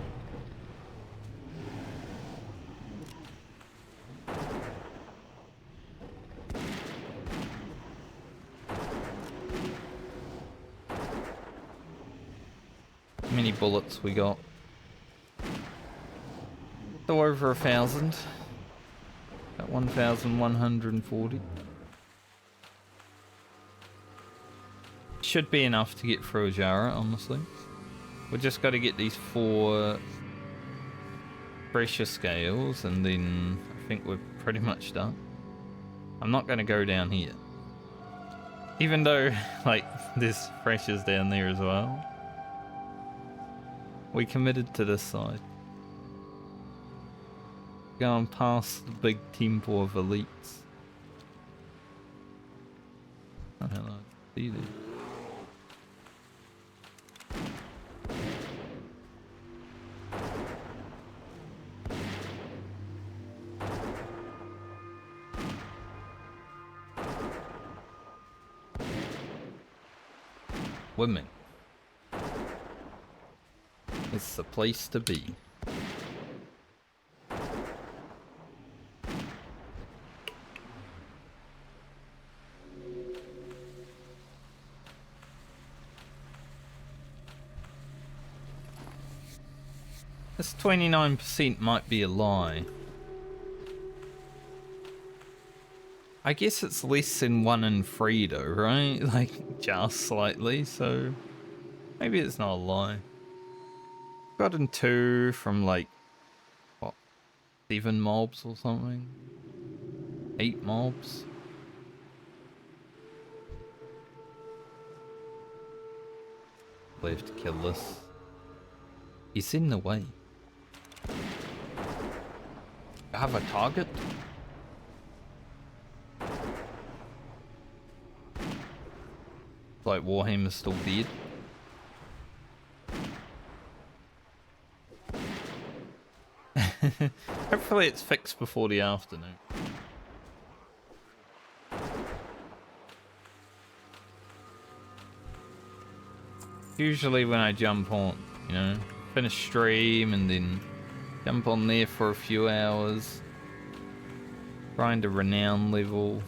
How many bullets we got? So over 1,000. About 1,140. Should be enough to get through a Jara, honestly. We just got to get these 4 pressure scales, and then I think we're pretty much done. I'm not going to go down here. Even though, like, there's pressures down there as well. We committed to this side. Going past the big temple of elites. I don't know. See there. Women. It's the place to be. This 29% might be a lie. I guess it's less than 1 in 3 though, right? Like, just slightly, so maybe it's not a lie. Gotten 2 from like, what, 7 mobs or something? 8 mobs? We have to kill this. He's in the way. I have a target? Like Warhammer's still dead. Hopefully it's fixed before the afternoon. Usually when I jump on, you know, finish stream and then jump on there for a few hours. Grind a renown level.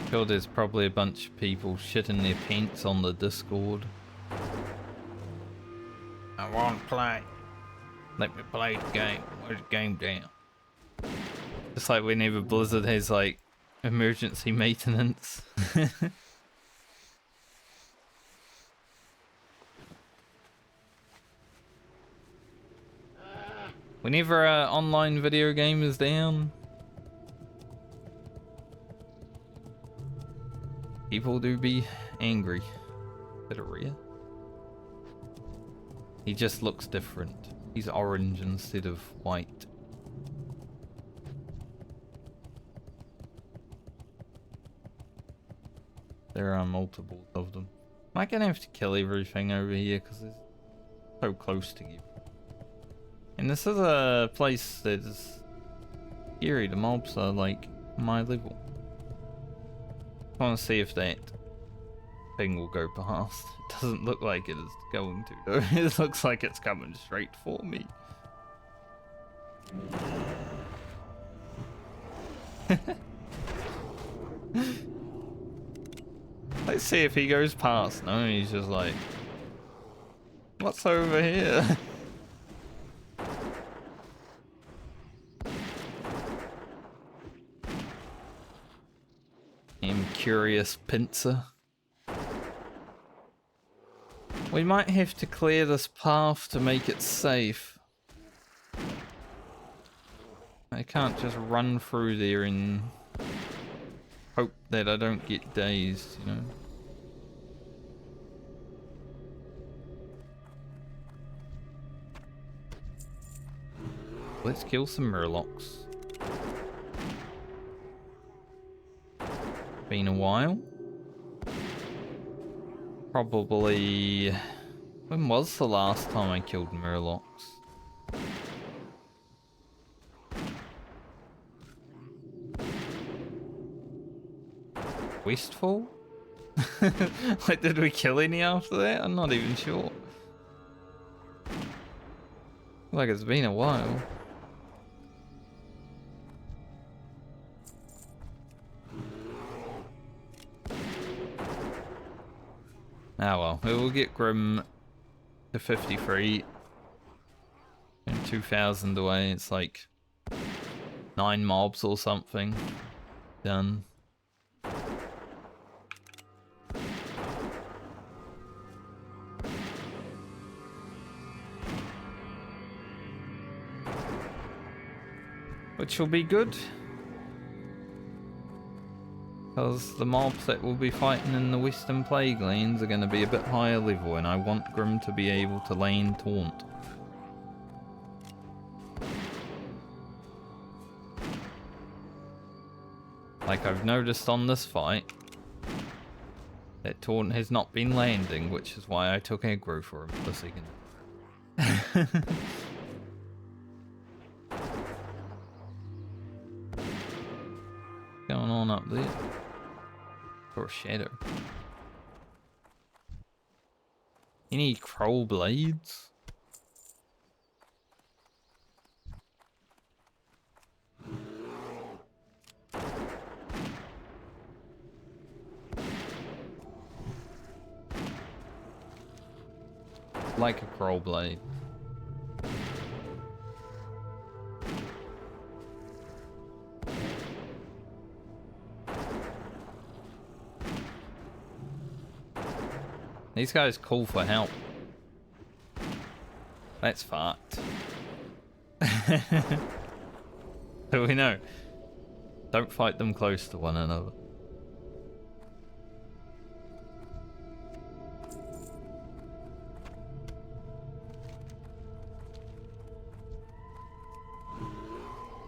Sure, there's probably a bunch of people shitting their pants on the Discord. I won't play. Let me play the game. Where's the game down? Just like whenever Blizzard has like emergency maintenance. Whenever an online video game is down. People do be angry. Bit of rare. He just looks different. He's orange instead of white. There are multiples of them. Am I gonna have to kill everything over here because it's so close to you? And this is a place that's scary. The mobs are like my level. I want to see if that thing will go past. It doesn't look like it is going to though. It looks like it's coming straight for me. Let's see if he goes past. No, he's just like, what's over here? I'm curious pincer. We might have to clear this path to make it safe. I can't just run through there and hope that I don't get dazed, you know? Let's kill some murlocs. Been a while. Probably... When was the last time I killed murlocs? Westfall? Like, did we kill any after that? I'm not even sure. Like, it's been a while. Ah well, we will get Grim to 53 and 2,000 away. It's like 9 mobs or something. Done. Which will be good. Because the mobs that we'll be fighting in the Western Plague lanes are going to be a bit higher level, and I want Grim to be able to lane taunt. Like I've noticed on this fight, that taunt has not been landing, which is why I took aggro for him for a second. Going on up there? Or shadow. Any crow blades? Like a crow blade. These guys call for help. That's fucked. So we know. Don't fight them close to one another.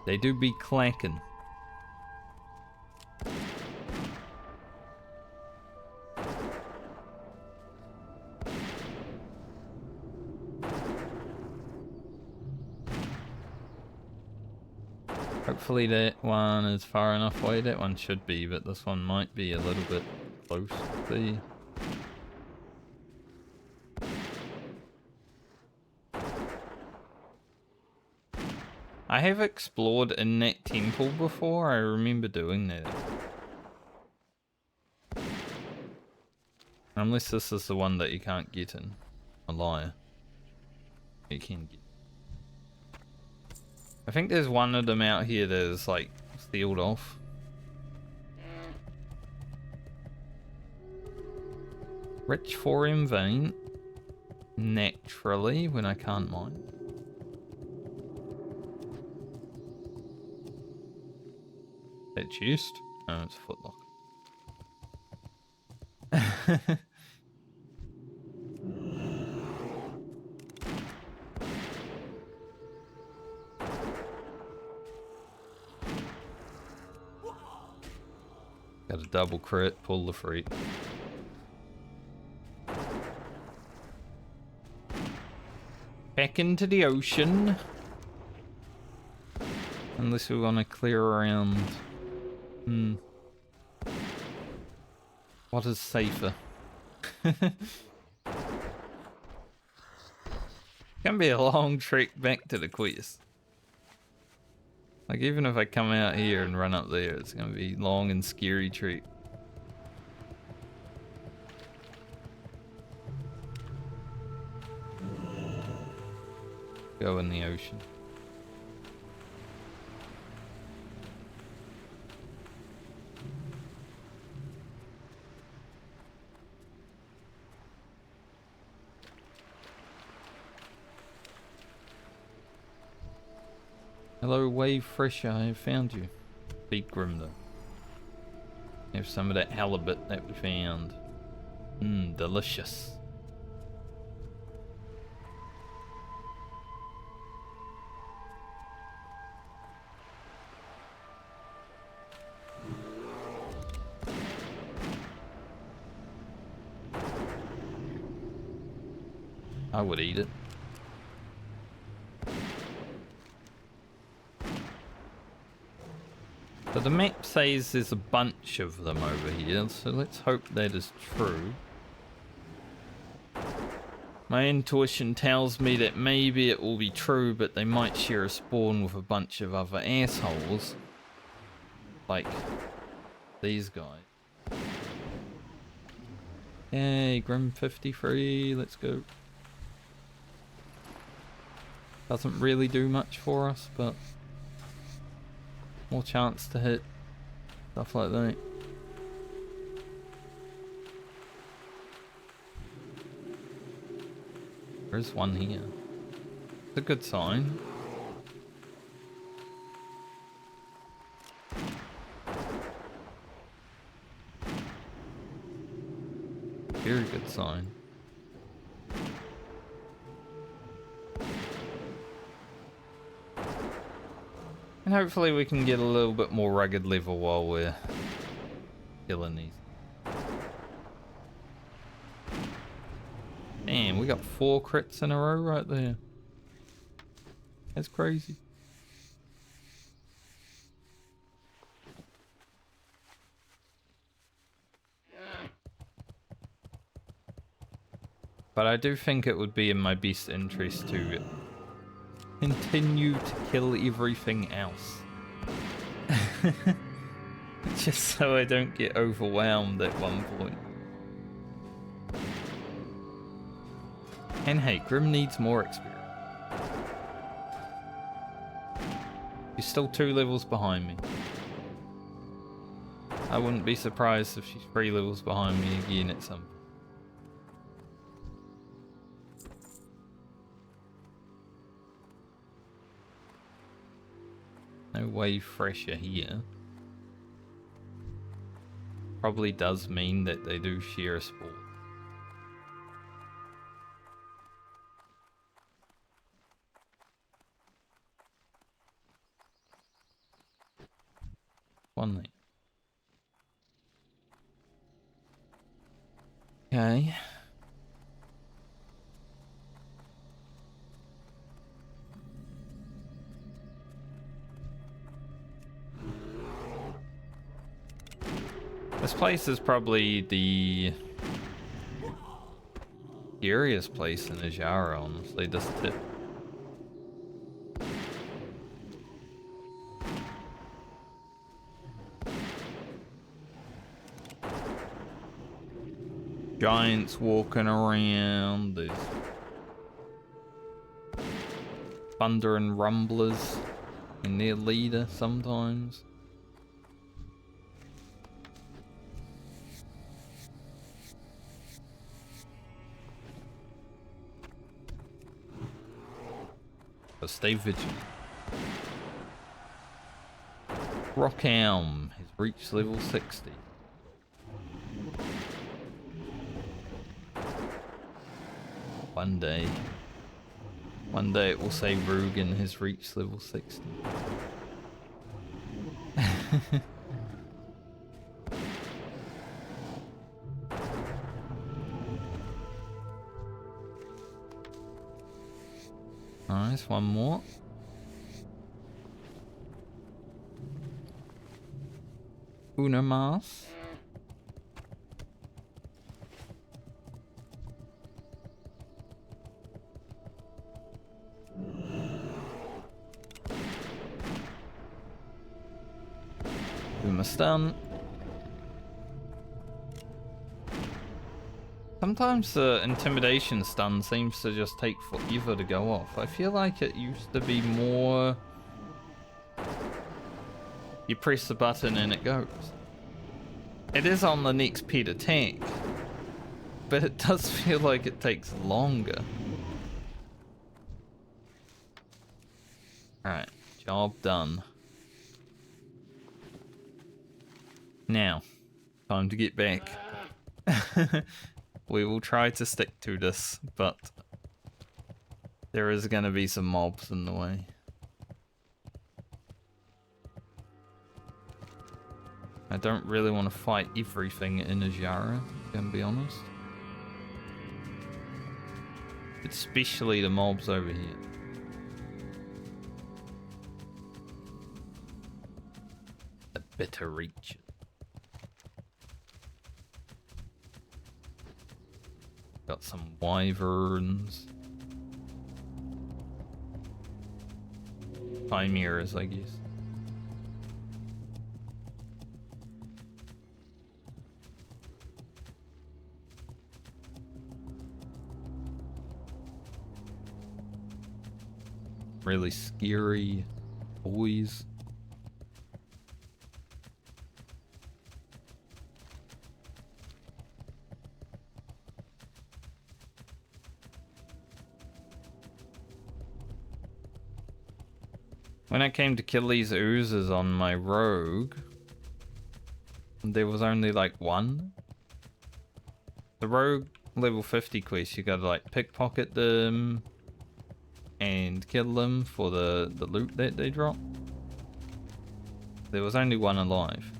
They do be clacking. Hopefully that one is far enough away. That one should be, but this one might be a little bit close to the... I have explored in that temple before. I remember doing that. Unless this is the one that you can't get in. A liar. You can get. I think there's one of them out here that is like sealed off. Rich thorium vein. Naturally, when I can't mine. That chest? Oh, it's a footlock. Got a double crit, pull the freak. Back into the ocean. Unless we want to clear around. What is safer? Can be a long trek back to the quest. Like, even if I come out here and run up there, it's gonna be long and scary trek. Go in the ocean. Hello, Wave Fresher, I have found you. Beat Grim though. Have some of that halibut that we found. Delicious. I would eat it. But the map says there's a bunch of them over here, so let's hope that is true. My intuition tells me that maybe it will be true, but they might share a spawn with a bunch of other assholes. Like these guys. Yay, Grim 53, let's go. Doesn't really do much for us, but more chance to hit. Stuff like that. There's one here. It's a good sign. Very good sign. And hopefully we can get a little bit more rugged level while we're killing these. Damn, we got 4 crits in a row right there. That's crazy. But I do think it would be in my best interest to continue to kill everything else. Just so I don't get overwhelmed at one point. And hey, Grim needs more experience. She's still 2 levels behind me. I wouldn't be surprised if she's 3 levels behind me again at some point. No Wave Fresher here. Probably does mean that they do share a spawn. One there. Okay. This place is probably the scariest place in Ajara, honestly, this tip. Giants walking around, there's thunder and rumblers and their leader sometimes. So stay vigilant. Rockhelm has reached level 60. One day. One day it will say Rugen has reached level 60. Nice, one more. Una más. Uma stun. Sometimes the intimidation stun seems to just take forever to go off. I feel like it used to be more... You press the button and it goes. It is on the next pet attack, but it does feel like it takes longer. Alright, job done. Now, time to get back. We will try to stick to this, but there is going to be some mobs in the way. I don't really want to fight everything in Azara, gonna be honest. Especially the mobs over here. The bitter reach. Got some wyverns. Chimeras, I guess. Really scary boys. When I came to kill these oozes on my rogue, there was only like one. The rogue level 50 quest, you gotta like pickpocket them and kill them for the loot that they drop. There was only one alive.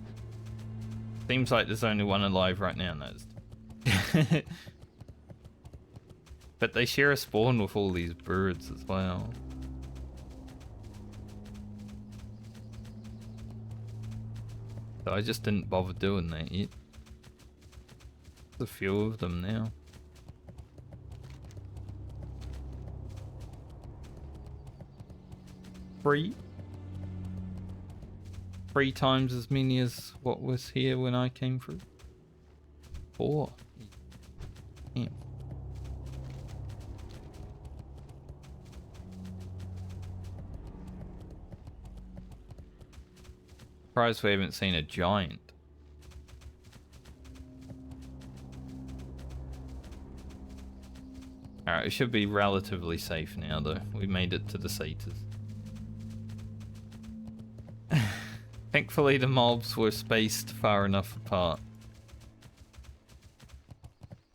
Seems like there's only one alive right now, noticed. But they share a spawn with all these birds as well. So I just didn't bother doing that yet. There's a few of them now. Three times as many as what was here when I came through. 4. Damn. Surprised we haven't seen a giant. Alright, it should be relatively safe now though. We made it to the satyrs. Thankfully the mobs were spaced far enough apart.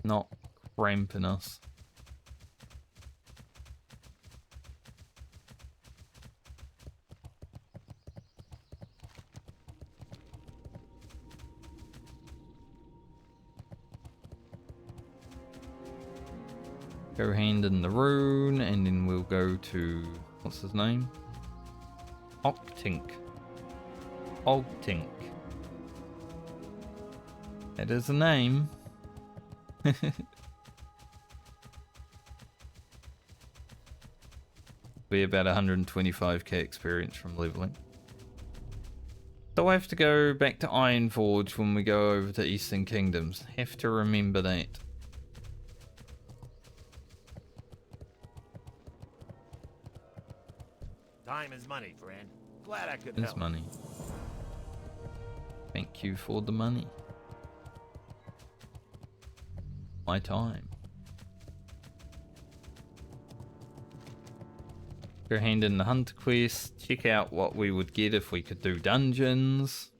Not cramping us. Go hand in the rune, and then we'll go to, what's his name? Octink. Ogtink. That is a name. Be about 125k experience from leveling. So I have to go back to Ironforge when we go over to Eastern Kingdoms. Have to remember that. Time is money, friend. Glad I could It's help. money. Thank you for the money. My time. Go hand in the hunter quest. Check out what we would get if we could do dungeons.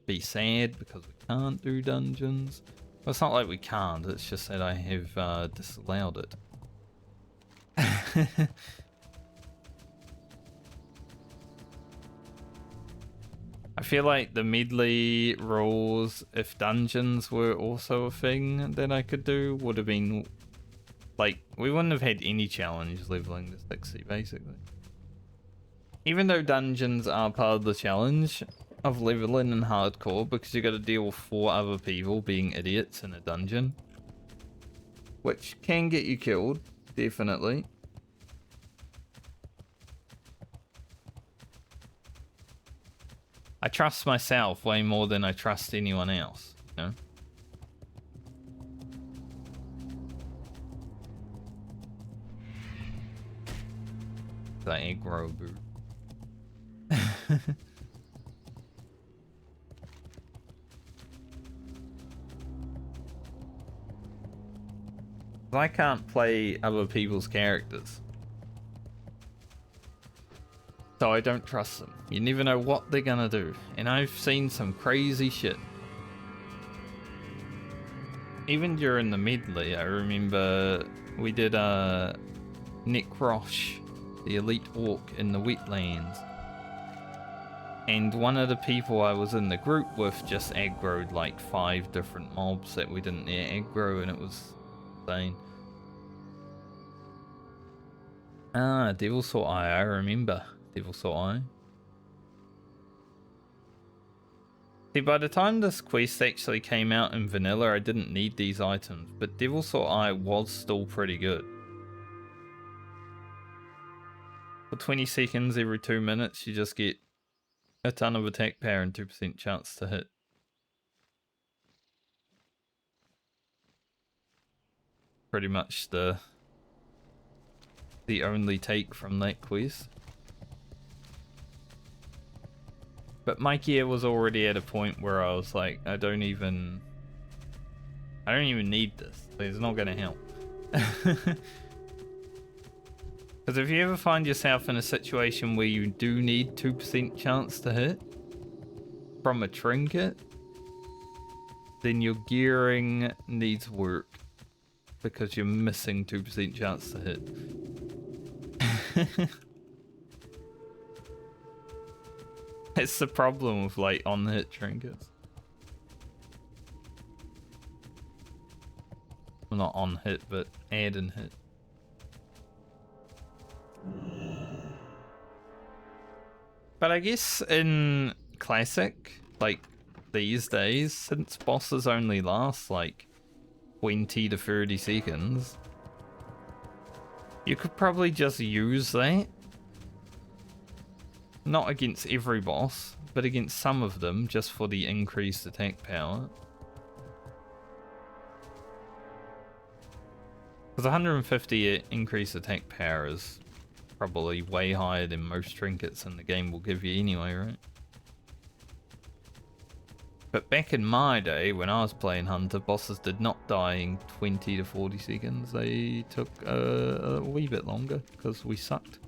Be sad because we can't do dungeons. Well, it's not like we can't. It's just that I have disallowed it. I feel like the Medley rules, if dungeons were also a thing that I could do, would have been like, we wouldn't have had any challenge leveling to 60 basically. Even though dungeons are part of the challenge of leveling in hardcore, because you got to deal with 4 other people being idiots in a dungeon, which can get you killed, definitely. I trust myself way more than I trust anyone else, you know? The aggro boot. I can't play other people's characters, so I don't trust them. You never know what they're gonna do, and I've seen some crazy shit. Even during the medley, I remember we did a Necrosh, the elite orc in the wetlands, and one of the people I was in the group with just aggroed like 5 different mobs that we didn't aggro, and it was insane. Ah, Devil Saw Eye, I remember Devil Saw Eye. See, by the time this quest actually came out in vanilla, I didn't need these items, but Devil Saw Eye was still pretty good. For 20 seconds every 2 minutes, you just get a ton of attack power and 2% chance to hit. Pretty much the only take from that quest. But my gear was already at a point where I was like, I don't even need this. It's not gonna help. Because if you ever find yourself in a situation where you do need 2% chance to hit from a trinket, then your gearing needs work, because you're missing 2% chance to hit. It's the problem with like on-hit trinkets. Well, not on-hit, but add and hit. But I guess in Classic, like these days, since bosses only last like 20 to 30 seconds, you could probably just use that. Not against every boss, but against some of them, just for the increased attack power. Because 150 increased attack power is probably way higher than most trinkets in the game will give you anyway, right? But back in my day, when I was playing Hunter, bosses did not die in 20 to 40 seconds. They took a wee bit longer, because we sucked.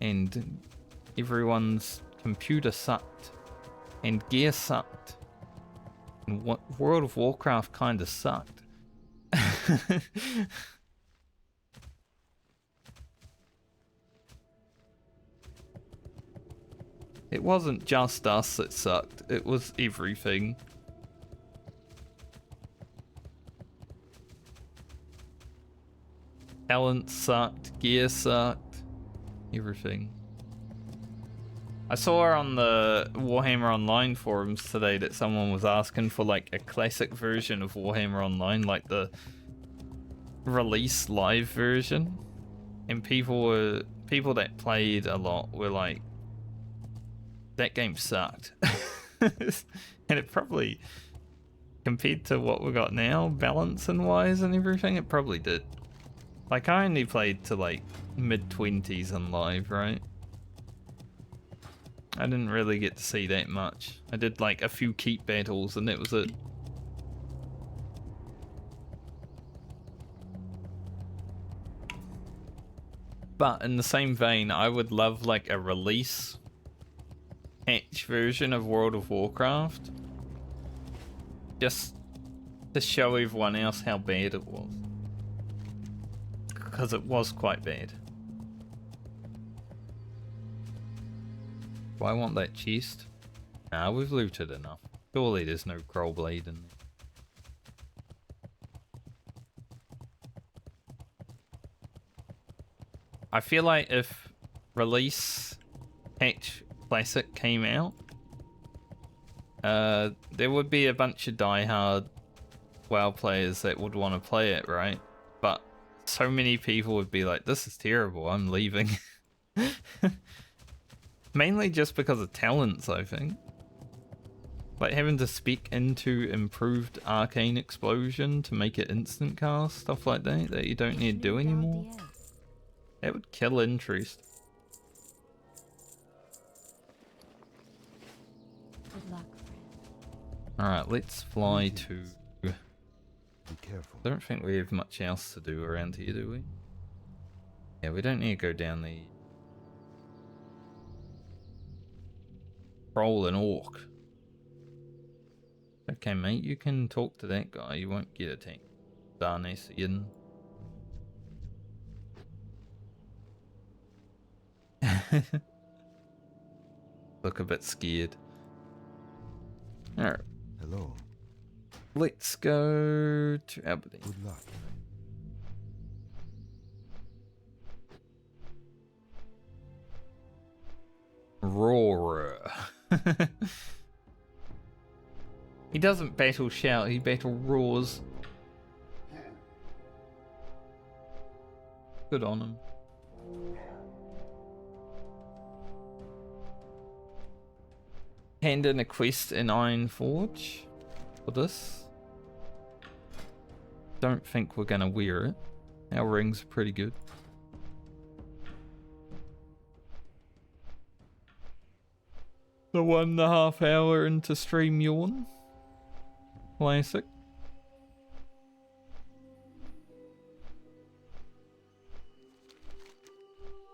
And everyone's computer sucked. And gear sucked. And World of Warcraft kinda sucked. It wasn't just us that sucked, it was everything. Talent sucked, gear sucked, everything. I saw on the Warhammer Online forums today that someone was asking for like a classic version of Warhammer Online, like the release live version. And people that played a lot were like, that game sucked. And it probably, compared to what we got now, balance and wise and everything, it probably did. Like, I only played to like mid-20s on live, right? I didn't really get to see that much. I did like a few keep battles and that was it. But in the same vein, I would love like a release patch version of World of Warcraft, just to show everyone else how bad it was. because it was quite bad. Do I want that chest? Nah, we've looted enough. Surely there's no Kroll Blade in there. I feel like if Release Patch Classic came out, there would be a bunch of diehard WoW players that would want to play it, right? But so many people would be like, this is terrible, I'm leaving. Mainly just because of talents, I think. Like having to spec into improved arcane explosion to make it instant cast, stuff like that you don't need to do anymore. That would kill interest. Good luck, friend. Alright, let's fly to... Be careful. I don't think we have much else to do around here, do we? Yeah, we don't need to go down the... Troll and Orc. Okay, mate, you can talk to that guy. You won't get attacked. Darnasian. Look a bit scared. Alright. Hello. Let's go to Aberdeen. Good luck. Roar. He doesn't battle shout, he battle roars. Good on him. Hand in a quest in Iron Forge for this. Don't think we're gonna wear it. Our rings are pretty good. The 1.5 hour into stream yawn. Classic.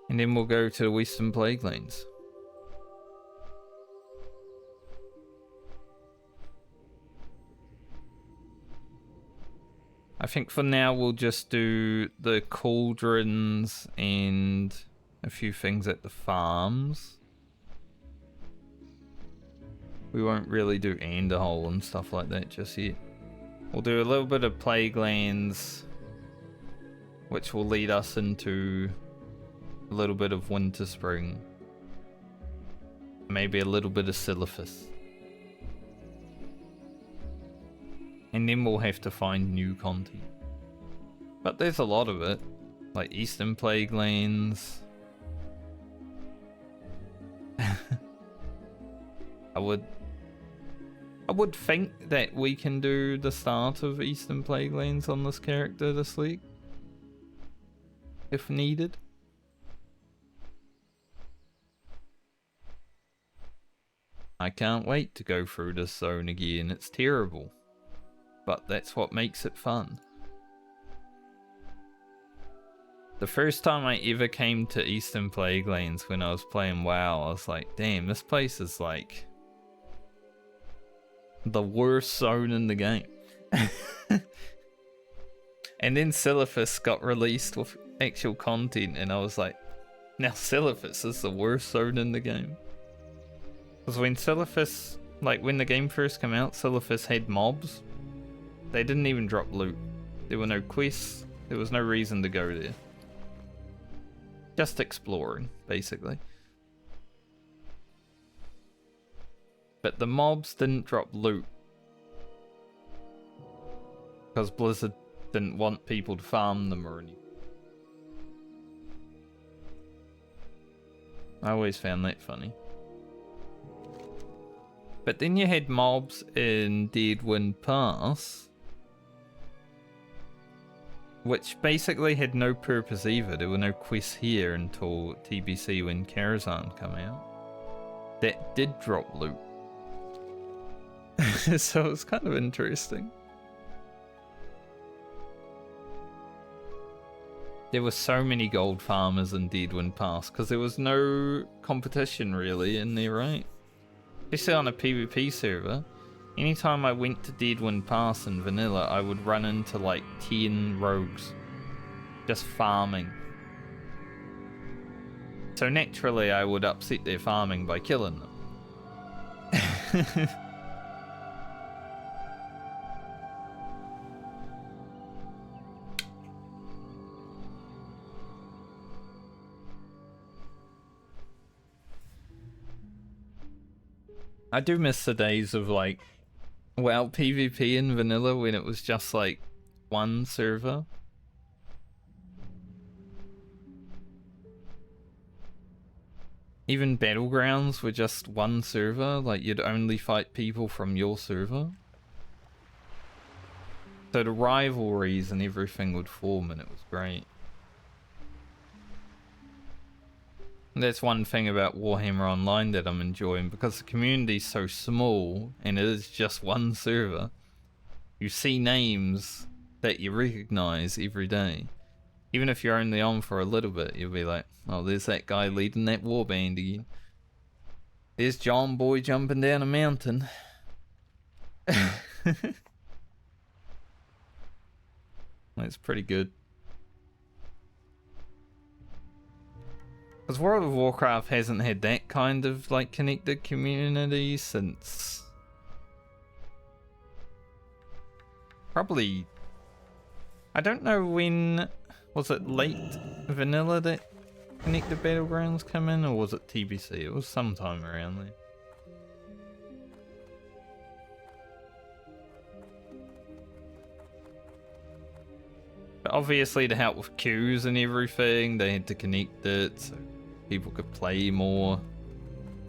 And then we'll go to the Western Plague Lands. I think for now we'll just do the cauldrons and a few things at the farms. We won't really do Anderhole and stuff like that just yet. We'll do a little bit of Plague Lands, which will lead us into a little bit of Winter Spring. Maybe a little bit of Silithus. And then we'll have to find new content. But there's a lot of it. Like Eastern Plague Lands. I would think that we can do the start of Eastern Plague Lands on this character this week. If needed. I can't wait to go through this zone again, it's terrible. But that's what makes it fun. The first time I ever came to Eastern Plague Lands when I was playing WoW, I was like, damn, this place is like the worst zone in the game. And then Silithus got released with actual content and I was like, now Silithus is the worst zone in the game. Because when Silithus, like when the game first came out, Silithus had mobs. They didn't even drop loot. There were no quests. There was no reason to go there. Just exploring, basically. But the mobs didn't drop loot. Because Blizzard didn't want people to farm them or anything. I always found that funny. But then you had mobs in Deadwind Pass, which basically had no purpose either. There were no quests here until TBC when Karazhan come out. That did drop loot. So it's kind of interesting. There were so many gold farmers in Deadwind Pass because there was no competition really in there, right? Especially on a PvP server. Anytime I went to Deadwind Pass in vanilla, I would run into like 10 rogues. just farming. So naturally I would upset their farming by killing them. I do miss the days of like, well, PvP in vanilla when it was just like one server. Even battlegrounds were just one server, like you'd only fight people from your server. So the rivalries and everything would form and it was great. And that's one thing about Warhammer Online that I'm enjoying, because the community's so small and it is just one server. You see names that you recognize every day. Even if you're only on for a little bit, you'll be like, oh, there's that guy leading that warband again. There's John Boy jumping down a mountain. That's pretty good. Because World of Warcraft hasn't had that kind of like connected community since probably, I don't know when, was it late vanilla that connected battlegrounds come in, or was it TBC? It was sometime around there. But obviously to help with queues and everything, they had to connect it so people could play more.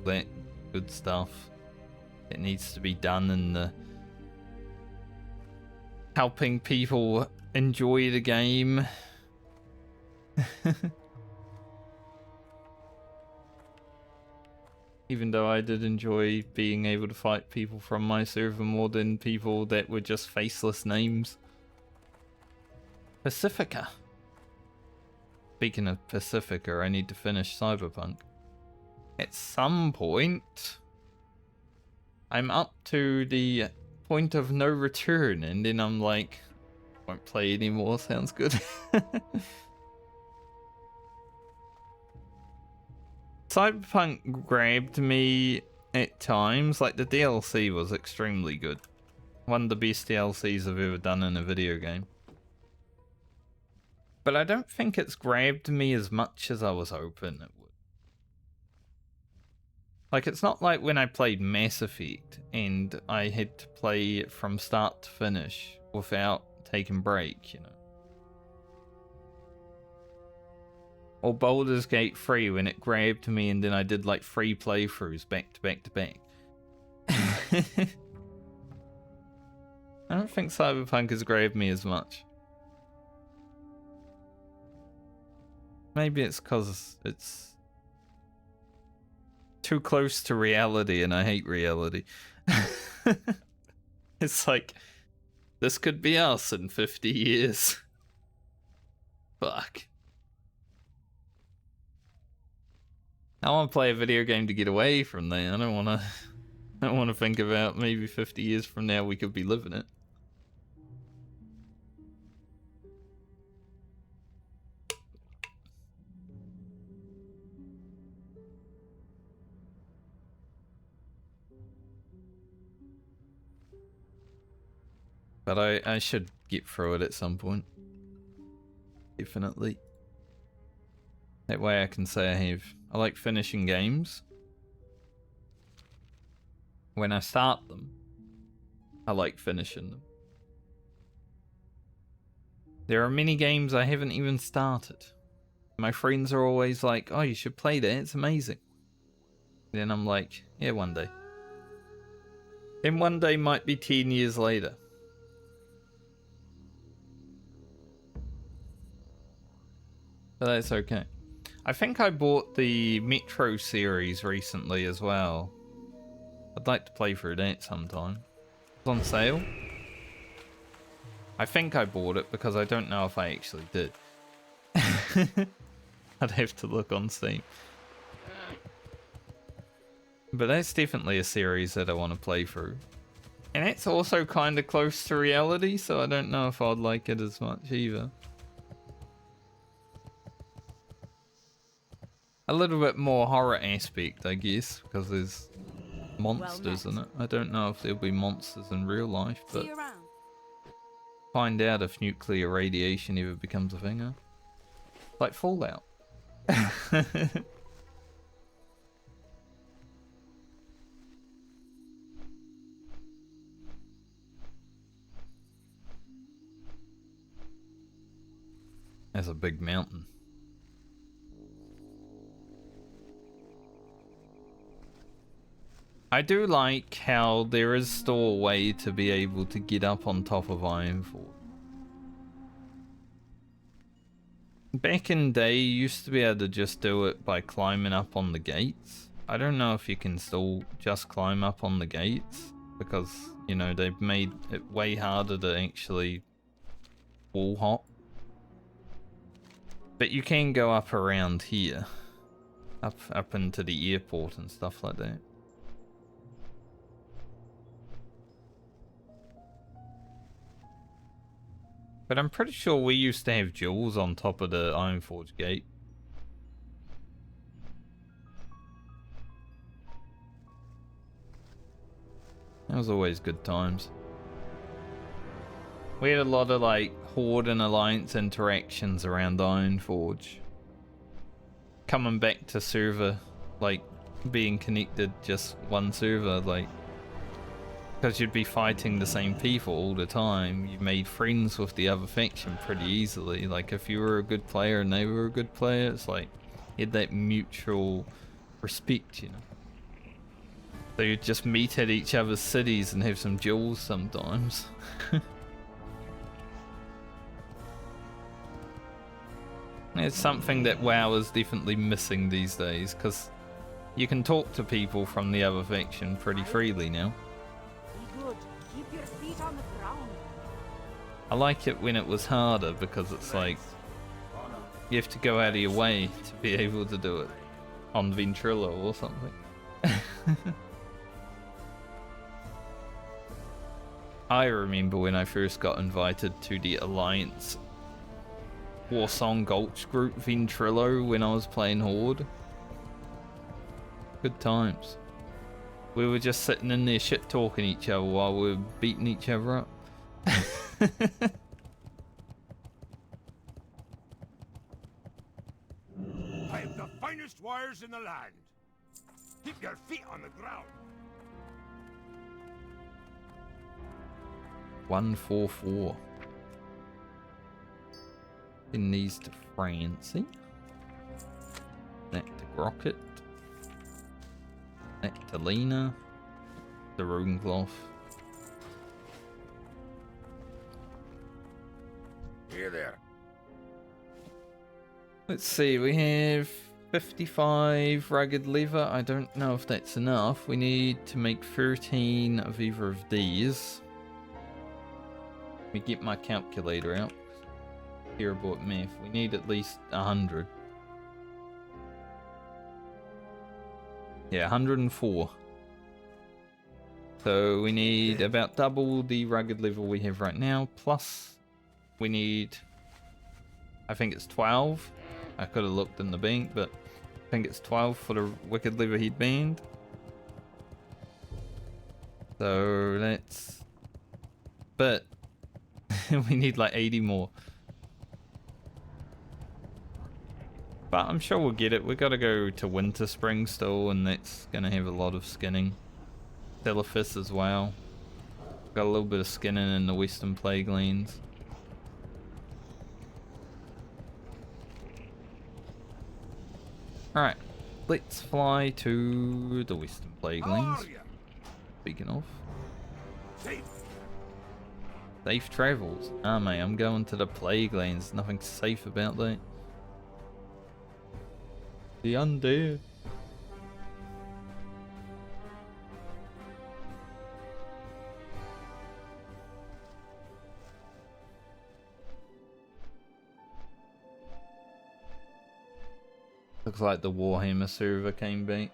That good stuff. It needs to be done in the helping people enjoy the game. Even though I did enjoy being able to fight people from my server more than people that were just faceless names. Pacifica. Speaking of Pacifica, I need to finish Cyberpunk. At some point, I'm up to the point of no return, and then I'm like, won't play anymore, sounds good. Cyberpunk grabbed me at times, like the DLC was extremely good. One of the best DLCs I've ever done in a video game. But I don't think it's grabbed me as much as I was hoping it would. Like, it's not like when I played Mass Effect and I had to play it from start to finish without taking break, you know. Or Baldur's Gate 3 when it grabbed me and then I did like 3 playthroughs back to back to back. I don't think Cyberpunk has grabbed me as much. Maybe it's because it's too close to reality and I hate reality. It's like, this could be us in 50 years. Fuck. I want to play a video game to get away from that. I don't want to think about maybe 50 years from now we could be living it. But I should get through it at some point. Definitely. That way I can say I have. I like finishing games. When I start them, I like finishing them. There are many games I haven't even started. My friends are always like, oh, you should play that, it's amazing. Then I'm like, yeah, one day. Then one day might be 10 years later. But that's okay. I think I bought the Metro series recently as well. I'd like to play through that sometime. It's on sale. I think I bought it because I don't know if I actually did. I'd have to look on Steam. But that's definitely a series that I want to play through. And it's also kind of close to reality, so I don't know if I'd like it as much either. a little bit more horror aspect, I guess, because there's monsters met. in it. I don't know if there'll be monsters in real life, but See you around. find out if nuclear radiation ever becomes a thing, huh? Like Fallout. There's a big mountain. I do like how there is still a way to be able to get up on top of Ironforge. Back in day, you used to be able to just do it by climbing up on the gates. I don't know if you can still just climb up on the gates, because, you know, they've made it way harder to actually wall hop. But you can go up around here. Up into the airport and stuff like that. But I'm pretty sure we used to have jewels on top of the Ironforge gate. That was always good times. We had a lot of like Horde and Alliance interactions around Ironforge. Coming back to server, like being connected just one server, like, because you'd be fighting the same people all the time. You made friends with the other faction pretty easily. Like if you were a good player and they were a good player, it's like you had that mutual respect, you know. So you'd just meet at each other's cities and have some duels sometimes. It's something that WoW is definitely missing these days, because you can talk to people from the other faction pretty freely now. Be good. Keep your feet on the ground. I like it when it was harder, because it's like you have to go out of your way to be able to do it on Ventrilo or something. I remember when I first got invited to the Alliance Warsong Gulch group Ventrilo when I was playing Horde. Good times. We were just sitting in there shit talking each other while we were beating each other up. I have the finest wires in the land. Keep your feet on the ground. 144. In these to Francie. That to Rocket. That to Lena. The Runencloth. Here there. Let's see, we have 55 rugged leather. I don't know if that's enough. We need to make 13 of either of these. Let me get my calculator out. Terrible at math. We need at least 100. Yeah, 104. So we need about double the rugged level we have right now. Plus, we need, I think it's 12. I could have looked in the bank, but I think it's 12 for the wicked leather headband. So that's, but we need like 80 more. But I'm sure we'll get it. We've got to go to Winter Spring still, and that's going to have a lot of skinning. Telephis as well. Got a little bit of skinning in the Western Plague Lands. Alright, let's fly to the Western Plague How Lands. are you? Speaking of. Safe. Safe travels. Ah, mate, I'm going to the Plague Lands. Nothing safe about that. The undead. Looks like the Warhammer server came back.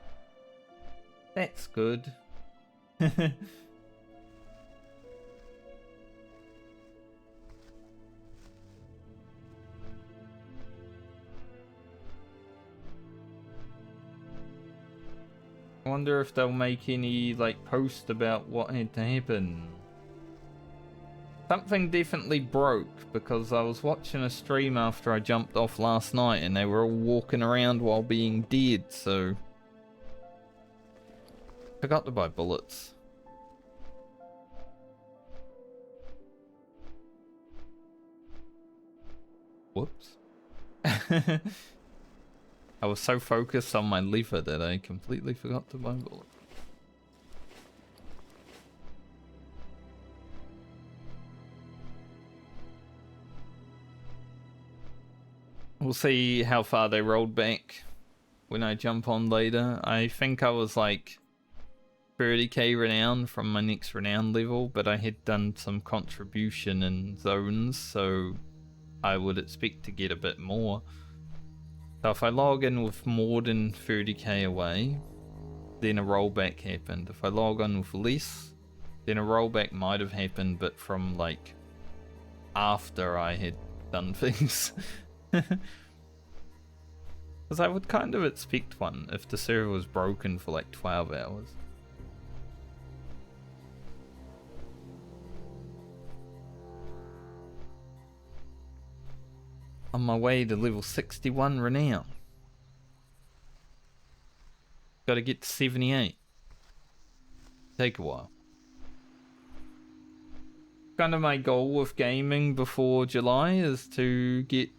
That's good. I wonder if they'll make any, like, post about what had to happen. Something definitely broke, because I was watching a stream after I jumped off last night and they were all walking around while being dead, so... Forgot to buy bullets. Whoops. I was so focused on my lever that I completely forgot to buy bullets. We'll see how far they rolled back when I jump on later. I think I was like 30k renown from my next renown level, but I had done some contribution in zones, so I would expect to get a bit more. So if I log in with more than 30k away, then a rollback happened. If I log on with less, then a rollback might have happened, but from like after I had done things. Because I would kind of expect one if the server was broken for like 12 hours. On my way to level 61 renown. Gotta get to 78. Take a while. Kind of my goal with gaming before July is to get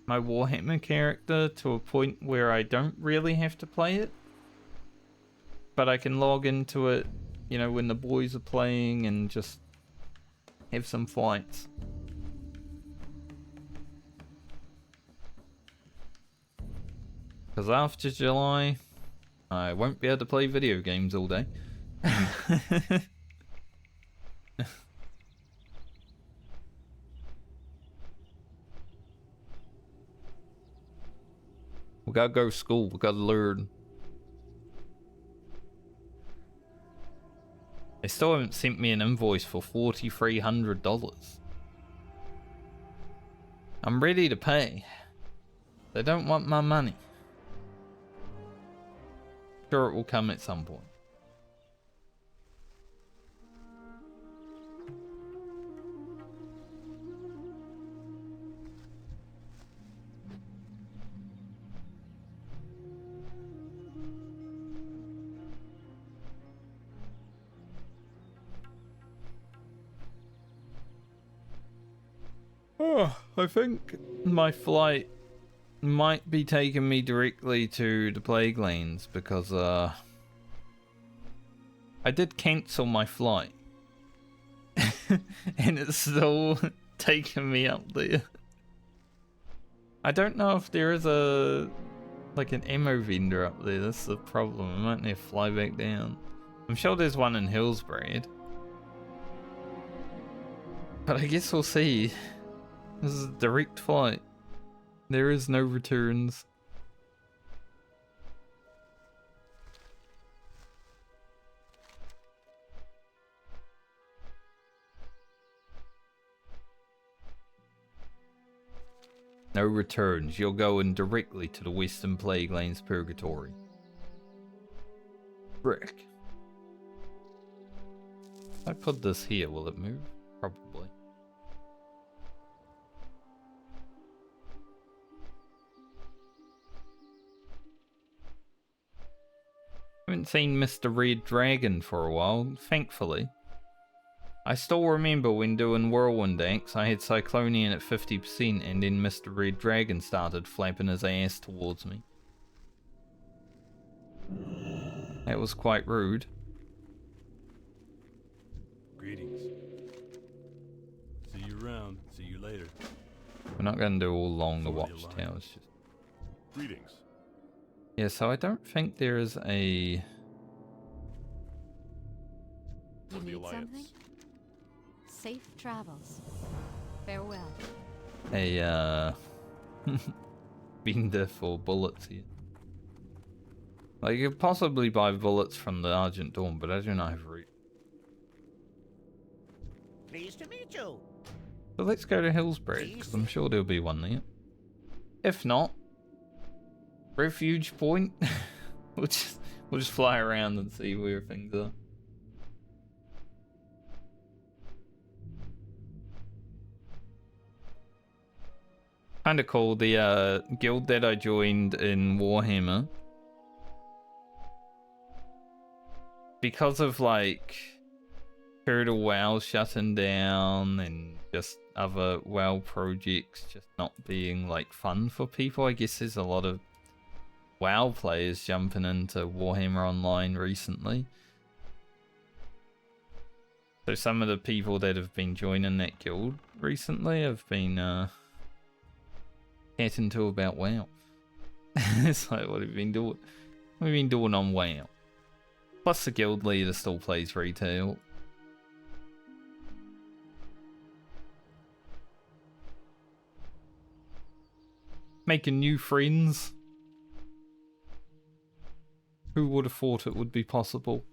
my Warhammer character to a point where I don't really have to play it, but I can log into it, you know, when the boys are playing and just have some fights. Because after July, I won't be able to play video games all day. We gotta go to school, we gotta learn. They still haven't sent me an invoice for $4,300. I'm ready to pay. They don't want my money. Sure, it will come at some point. Oh, I think my flight might be taking me directly to the Plague Lanes because I did cancel my flight and it's still taking me up there. I don't know if there is an ammo vendor up there. That's the problem. I might need to fly back down. I'm sure there's one in Hillsbrad, but I guess we'll see. This is a direct flight. There is no returns. No returns. You're going directly to the Western Plague Lanes Purgatory. Frick. If I put this here, will it move? Probably. Haven't seen Mr. Red Dragon for a while, thankfully. I still remember when doing Whirlwind Axe, I had Cyclonian at 50% and then Mr. Red Dragon started flapping his ass towards me. That was quite rude. Greetings. See you around. See you later. We're not going to do all along the watchtowers. Just... Greetings. Yeah, so I don't think there is a... You need something? Safe travels. Farewell. A, vendor for bullets here. Like, you could possibly buy bullets from the Argent Dawn, but I do not have route. Pleased to meet you. So let's go to Hillsbrad, because I'm sure there'll be one there. If not, Refuge Point, We'll just fly around and see where things are. Kind of cool. The guild that I joined in Warhammer, because of like Turtle WoW shutting down and just other WoW projects just not being like fun for people, I guess there's a lot of WoW players jumping into Warhammer Online recently. So some of the people that have been joining that guild recently have been chatting to about WoW. It's like, what have you been doing? What have you been doing on WoW? Plus the guild leader still plays retail. Making new friends. Who would have thought it would be possible?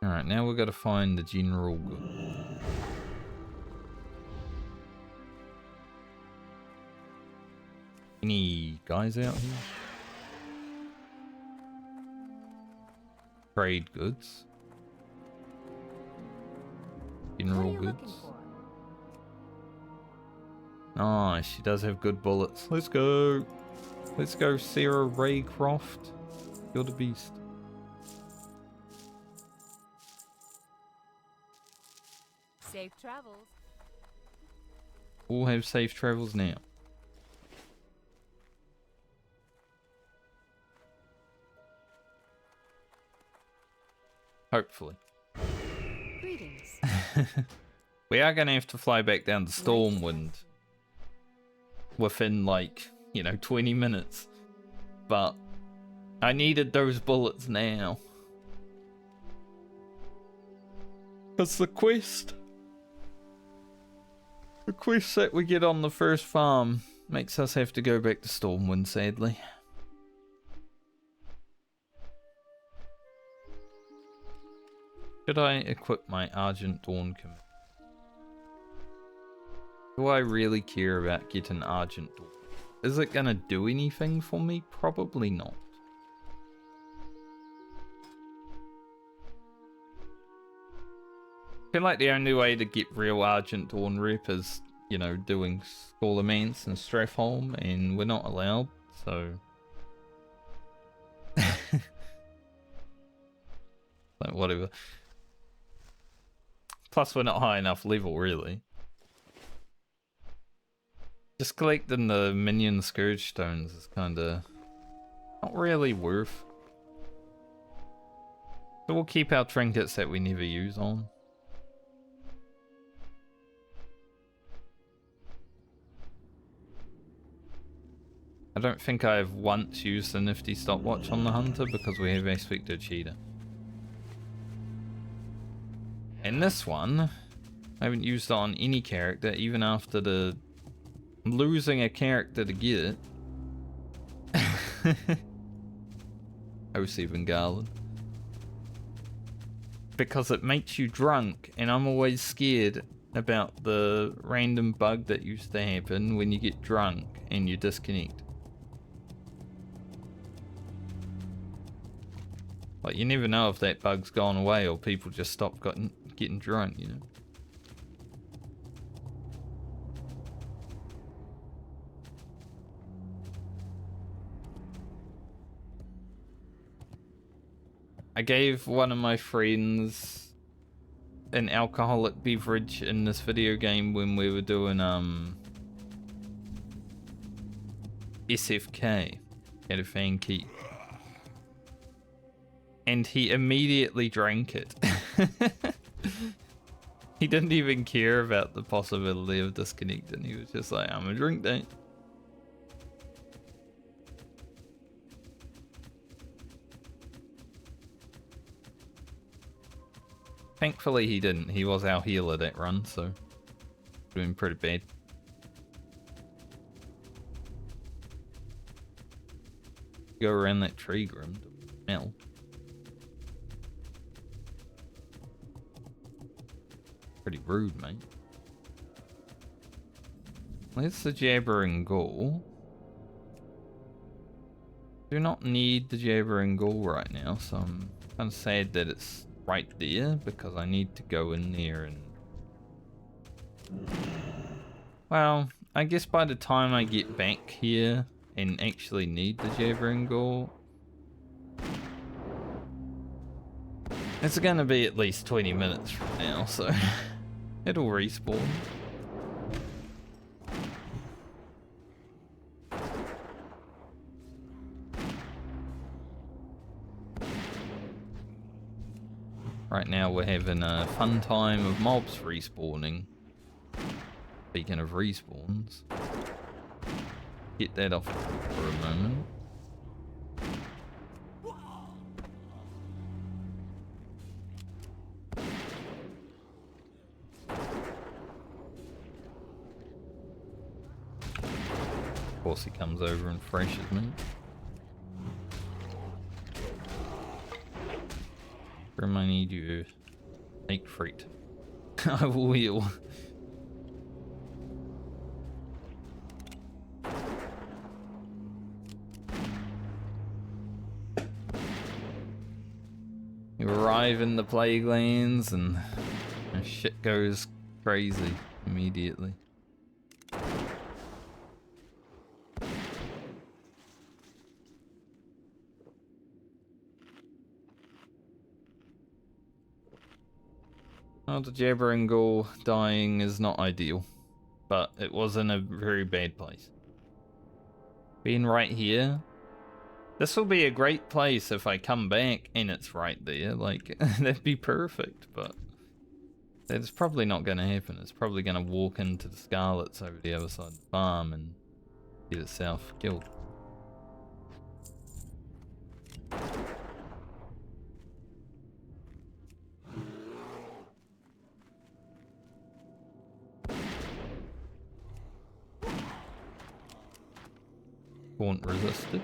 Alright, now we've got to find the general good. Any guys out here? Trade goods. General goods. Nice, she does have good bullets. Let's go. Let's go, Sarah Raycroft. You're the beast. Safe travels. All have safe travels now. Hopefully. Greetings. We are going to have to fly back down to Stormwind within, like, 20 minutes. But I needed those bullets now. Because the quest that we get on the first farm makes us have to go back to Stormwind, sadly. Should I equip my Argent Dawn commit? Do I really care about getting Argent Dawn? Is it gonna do anything for me? Probably not. I feel like the only way to get real Argent Dawn rep is, doing Scholomance and Strathholm, and we're not allowed, so... like, whatever. Plus, we're not high enough level, really. Just collecting the minion Scourge Stones is kinda... not really worth. So we'll keep our trinkets that we never use on. I don't think I've once used the nifty stopwatch on the hunter because we have Aspected Cheetah. And this one, I haven't used it on any character, even after the losing a character to get it. 07 Garland. Because it makes you drunk, and I'm always scared about the random bug that used to happen when you get drunk and you disconnect. Like, you never know if that bug's gone away or people just stop getting drunk, I gave one of my friends an alcoholic beverage in this video game when we were doing SFK at a fan keep. And he immediately drank it. He didn't even care about the possibility of disconnecting. He was just like, I'm gonna drink that. Thankfully he didn't. He was our healer that run, so doing pretty bad. Go around that tree, Grim. Mel. Pretty rude, mate. Where's the jabbering ghoul? Do not need the jabbering ghoul right now, so I'm kind of sad that it's right there because I need to go in there and... Well, I guess by the time I get back here and actually need the jabbering ghoul, it's gonna be at least 20 minutes from now, so it'll respawn. Right now we're having a fun time of mobs respawning. Speaking of respawns, get that off for a moment. Of course he comes over and freshes me. Grim, I need you. Take freight. I will heal. You arrive in the plague lands and shit goes crazy immediately. Well, the jabbering ghoul dying is not ideal, but it was in a very bad place. Being right here, this will be a great place if I come back and it's right there, like, that'd be perfect, but that's probably not going to happen. It's probably going to walk into the Scarlets over the other side of the farm and get itself killed. Taunt resisted.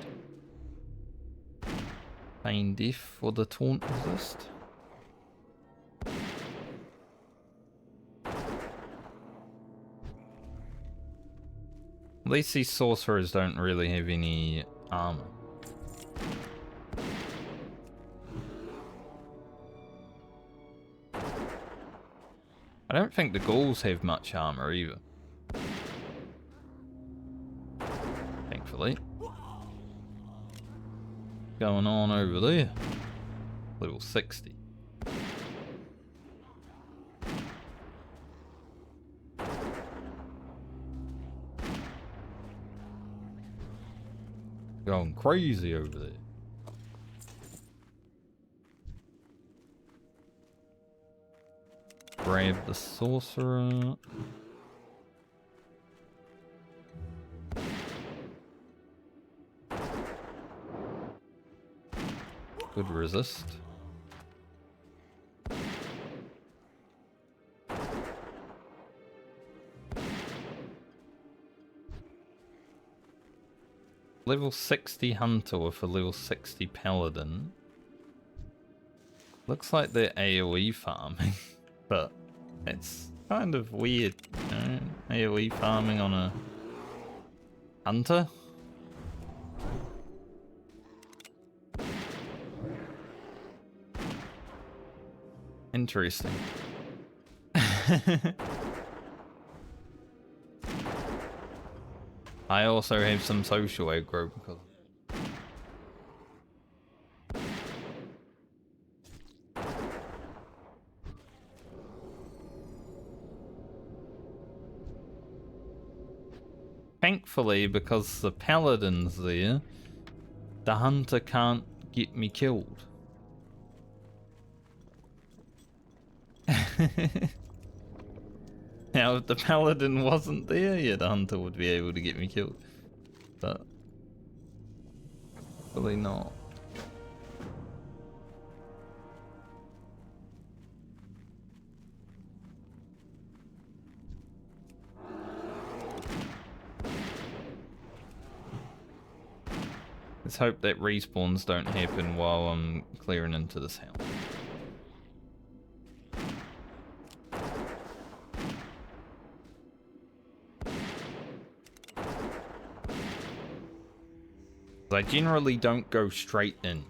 Pain deaf for the taunt resist. At least these sorcerers don't really have any armor. I don't think the ghouls have much armor either. Thankfully. Going on over there? Level 60. Going crazy over there. Grab the sorcerer. Good resist. Level 60 hunter with a level 60 paladin. Looks like they're AoE farming, but it's kind of weird, you know? AoE farming on a hunter? Interesting. I also have some social aggro because thankfully, because the paladin's there, the hunter can't get me killed. Now, if the paladin wasn't there, yeah, the hunter would be able to get me killed. But probably not. Let's hope that respawns don't happen while I'm clearing into this house. I generally don't go straight in.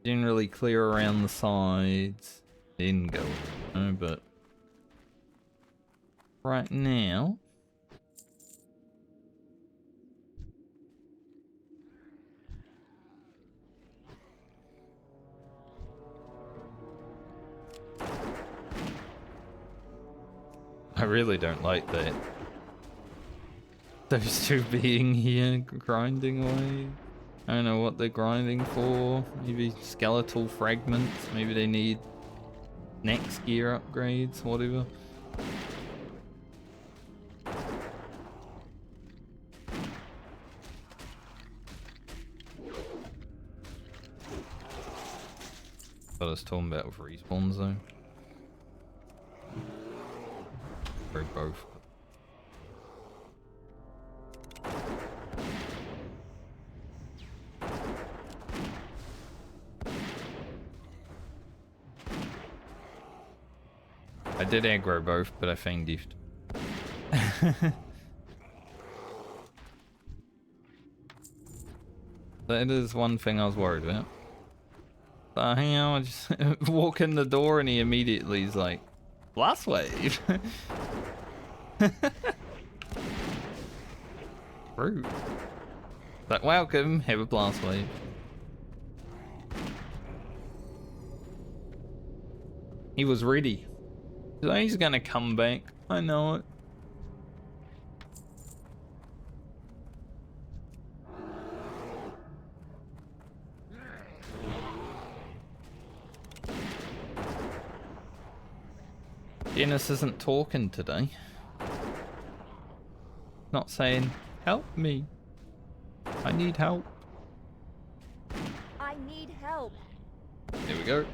Generally clear around the sides, then go in, no, but right now I really don't like that. Those two being here grinding away. I don't know what they're grinding for. Maybe skeletal fragments. Maybe they need next gear upgrades, whatever. What I was talking about with respawns though. Or both. I did aggro both, but I fang diffed. That is one thing I was worried about. So hang on, I just walk in the door and he immediately is like, blast wave. Rude. Like, welcome, have a blast wave. He was ready. He's gonna come back. I know it. Dennis isn't talking today. Not saying, help me. I need help. I need help. There we go.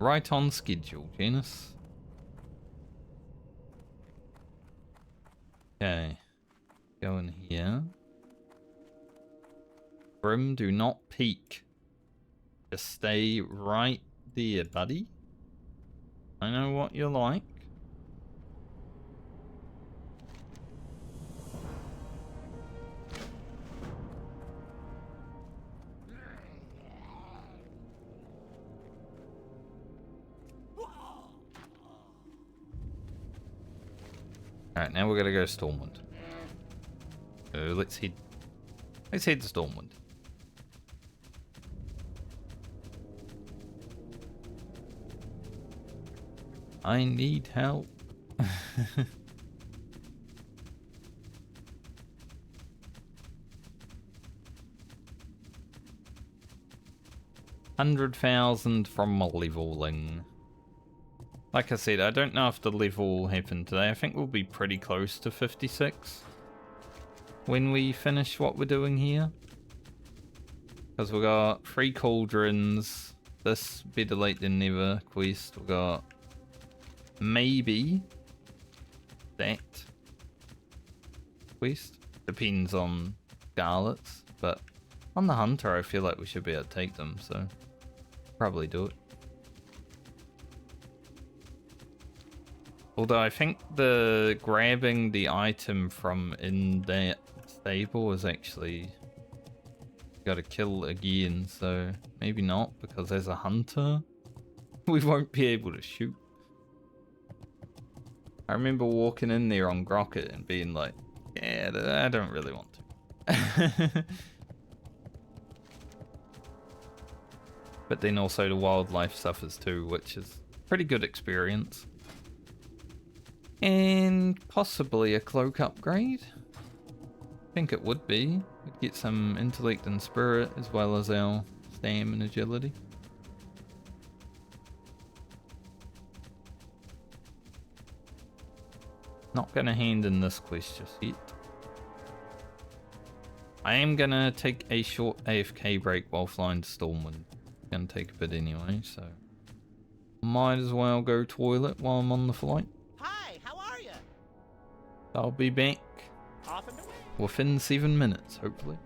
Right on schedule, Janus. Okay. Go in here. Brim, do not peek. Just stay right there, buddy. I know what you're like. Alright, now we're gonna go Stormwind. Let's head to Stormwind. I need help. 100,000 from leveling. Like I said, I don't know if the level will happen today. I think we'll be pretty close to 56 when we finish what we're doing here. Because we got 3 cauldrons, this better late than never quest. We got maybe that quest. Depends on Scarlets, but on the Hunter I feel like we should be able to take them, so probably do it. Although I think the grabbing the item from in that stable is actually got to kill again, so maybe not, because as a hunter we won't be able to shoot. I remember walking in there on Grocket and being like, yeah, I don't really want to. But then also the wildlife suffers too, which is pretty good experience. And possibly a cloak upgrade. I think it would be. We'd get some intellect and spirit as well as our stam and agility. Not gonna hand in this quest just yet. I am gonna take a short AFK break while flying to Stormwind. Gonna take a bit anyway, so might as well go toilet while I'm on the flight. Hi, how are you? I'll be back Off and away. within 7 minutes, hopefully.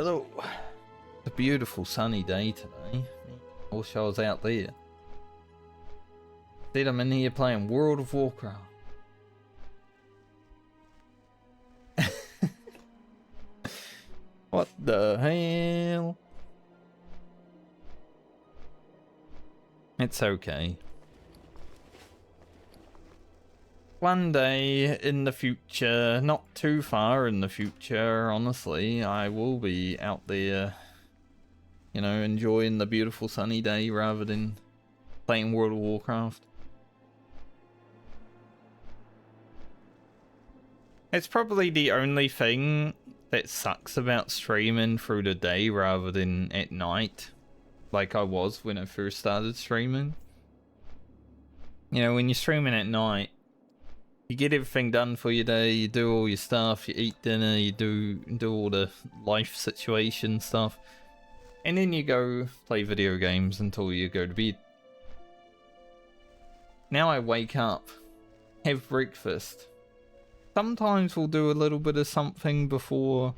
Hello. It's a beautiful sunny day today. I wish I was out there. Instead, I'm in here playing World of Warcraft. What the hell? It's okay. One day in the future, not too far in the future, honestly, I will be out there, you know, enjoying the beautiful sunny day rather than playing World of Warcraft. It's probably the only thing that sucks about streaming through the day rather than at night, like I was when I first started streaming. You know, when you're streaming at night, you get everything done for your day, you do all your stuff, you eat dinner, you do all the life situation stuff, and then you go play video games until you go to bed. Now I wake up, have breakfast. Sometimes we'll do a little bit of something before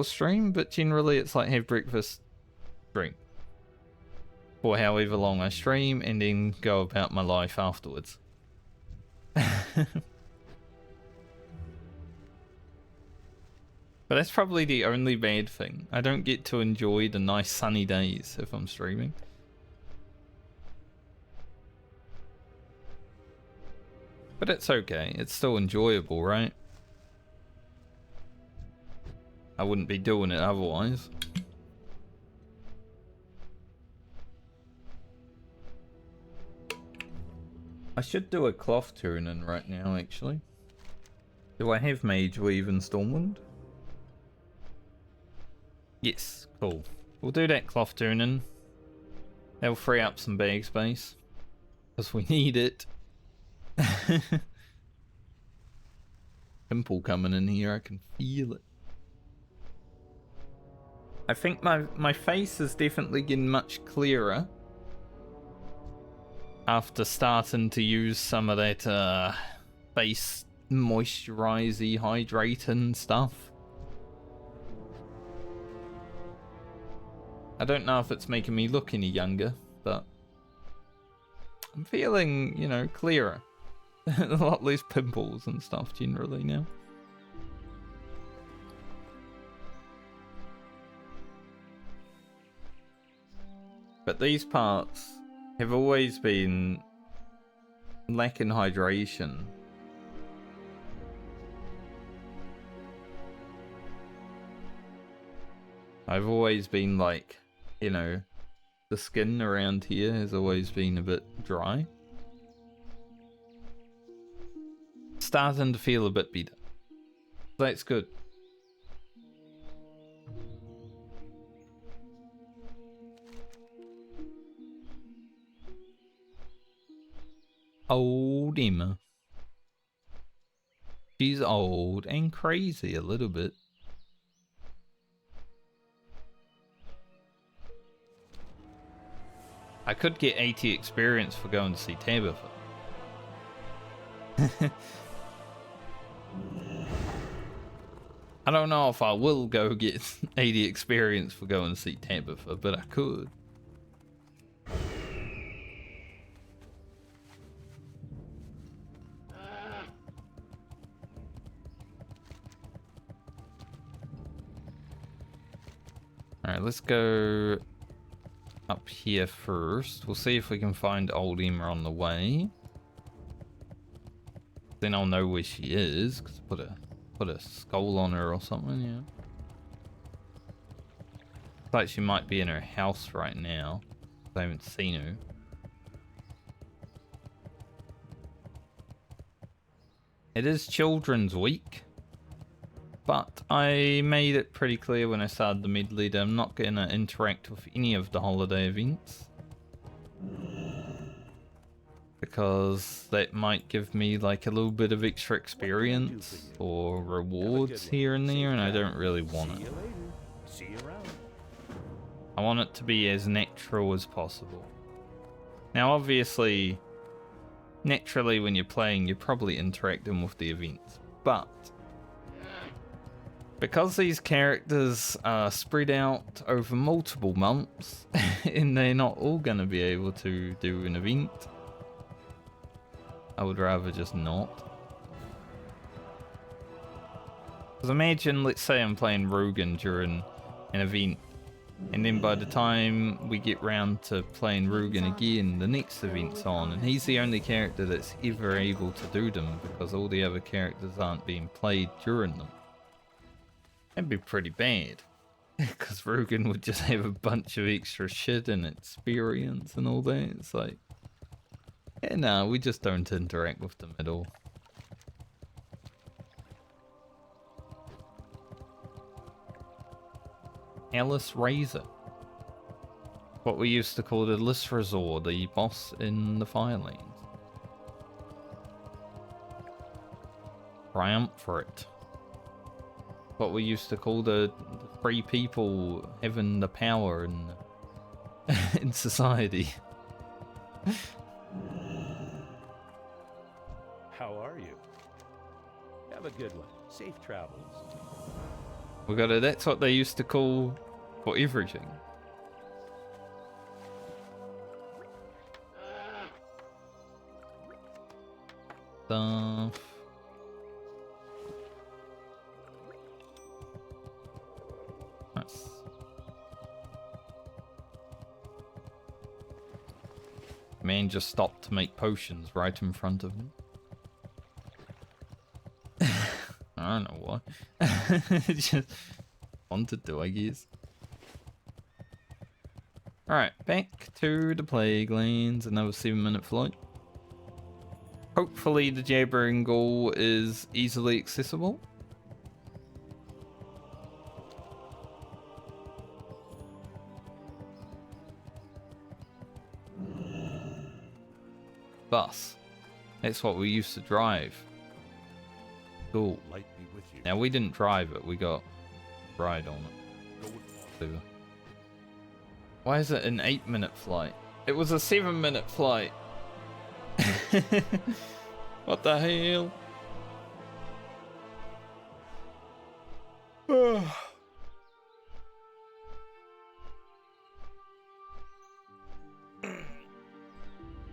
stream, but generally it's like have breakfast, drink, for however long I stream, and then go about my life afterwards. But that's probably the only bad thing. I don't get to enjoy the nice sunny days if I'm streaming. But it's okay, it's still enjoyable, right? I wouldn't be doing it otherwise. I should do a cloth turning right now, actually. Do I have Mage Weave and Stormwind? Yes, cool. We'll do that cloth turning. That'll free up some bag space, because we need it. Pimple coming in here, I can feel it. I think my face is definitely getting much clearer after starting to use some of that face moisturizing, hydrating stuff. I don't know if it's making me look any younger, but I'm feeling, you know, clearer. A lot less pimples and stuff generally now. But these parts have always been lacking hydration. I've always been like, you know, the skin around here has always been a bit dry. Starting to feel a bit better. That's good. Old Emma. She's old and crazy a little bit. I could get 80 experience for going to see Tabitha. I don't know if I will go get 80 experience for going to see Tabitha, but I could. Alright, let's go up here first. We'll see if we can find old Emma on the way. Then I'll know where she is, because put a skull on her or something, yeah. Looks like she might be in her house right now. I haven't seen her. It is Children's Week, but I made it pretty clear when I started the Medley that I'm not going to interact with any of the holiday events, because that might give me like a little bit of extra experience or rewards here and there, and I don't really want it. See you around. I want it to be as natural as possible. Now obviously, naturally when you're playing, you're probably interacting with the events, but Because these characters are spread out over multiple months, and they're not all gonna be able to do an event, I would rather just not. Because imagine, let's say I'm playing Rogan during an event, and then by the time we get round to playing Rogan again, the next event's on, and he's the only character that's ever able to do them because all the other characters aren't being played during them. That'd be pretty bad. Because Rogan would just have a bunch of extra shit and experience and all that. It's like, yeah, no, we just don't interact with them at all. Alice Razor. What we used to call the List Resort, the boss in the Firelands. Triumvirate. What we used to call the free people having the power in society. How are you? Have a good one. Safe travels. We got it. That's what they used to call for everything. Stuff. Nice. Man just stopped to make potions right in front of him. I don't know why. Just wanted to, I guess. Alright, back to the Plague Lands. Another 7-minute flight. Hopefully the Jabbering Ghoul is easily accessible. Bus. That's what we used to drive. Cool. Light be with you. Now we didn't drive it, we got a ride on it. So, why is it an 8-minute flight? It was a 7-minute flight. What the hell?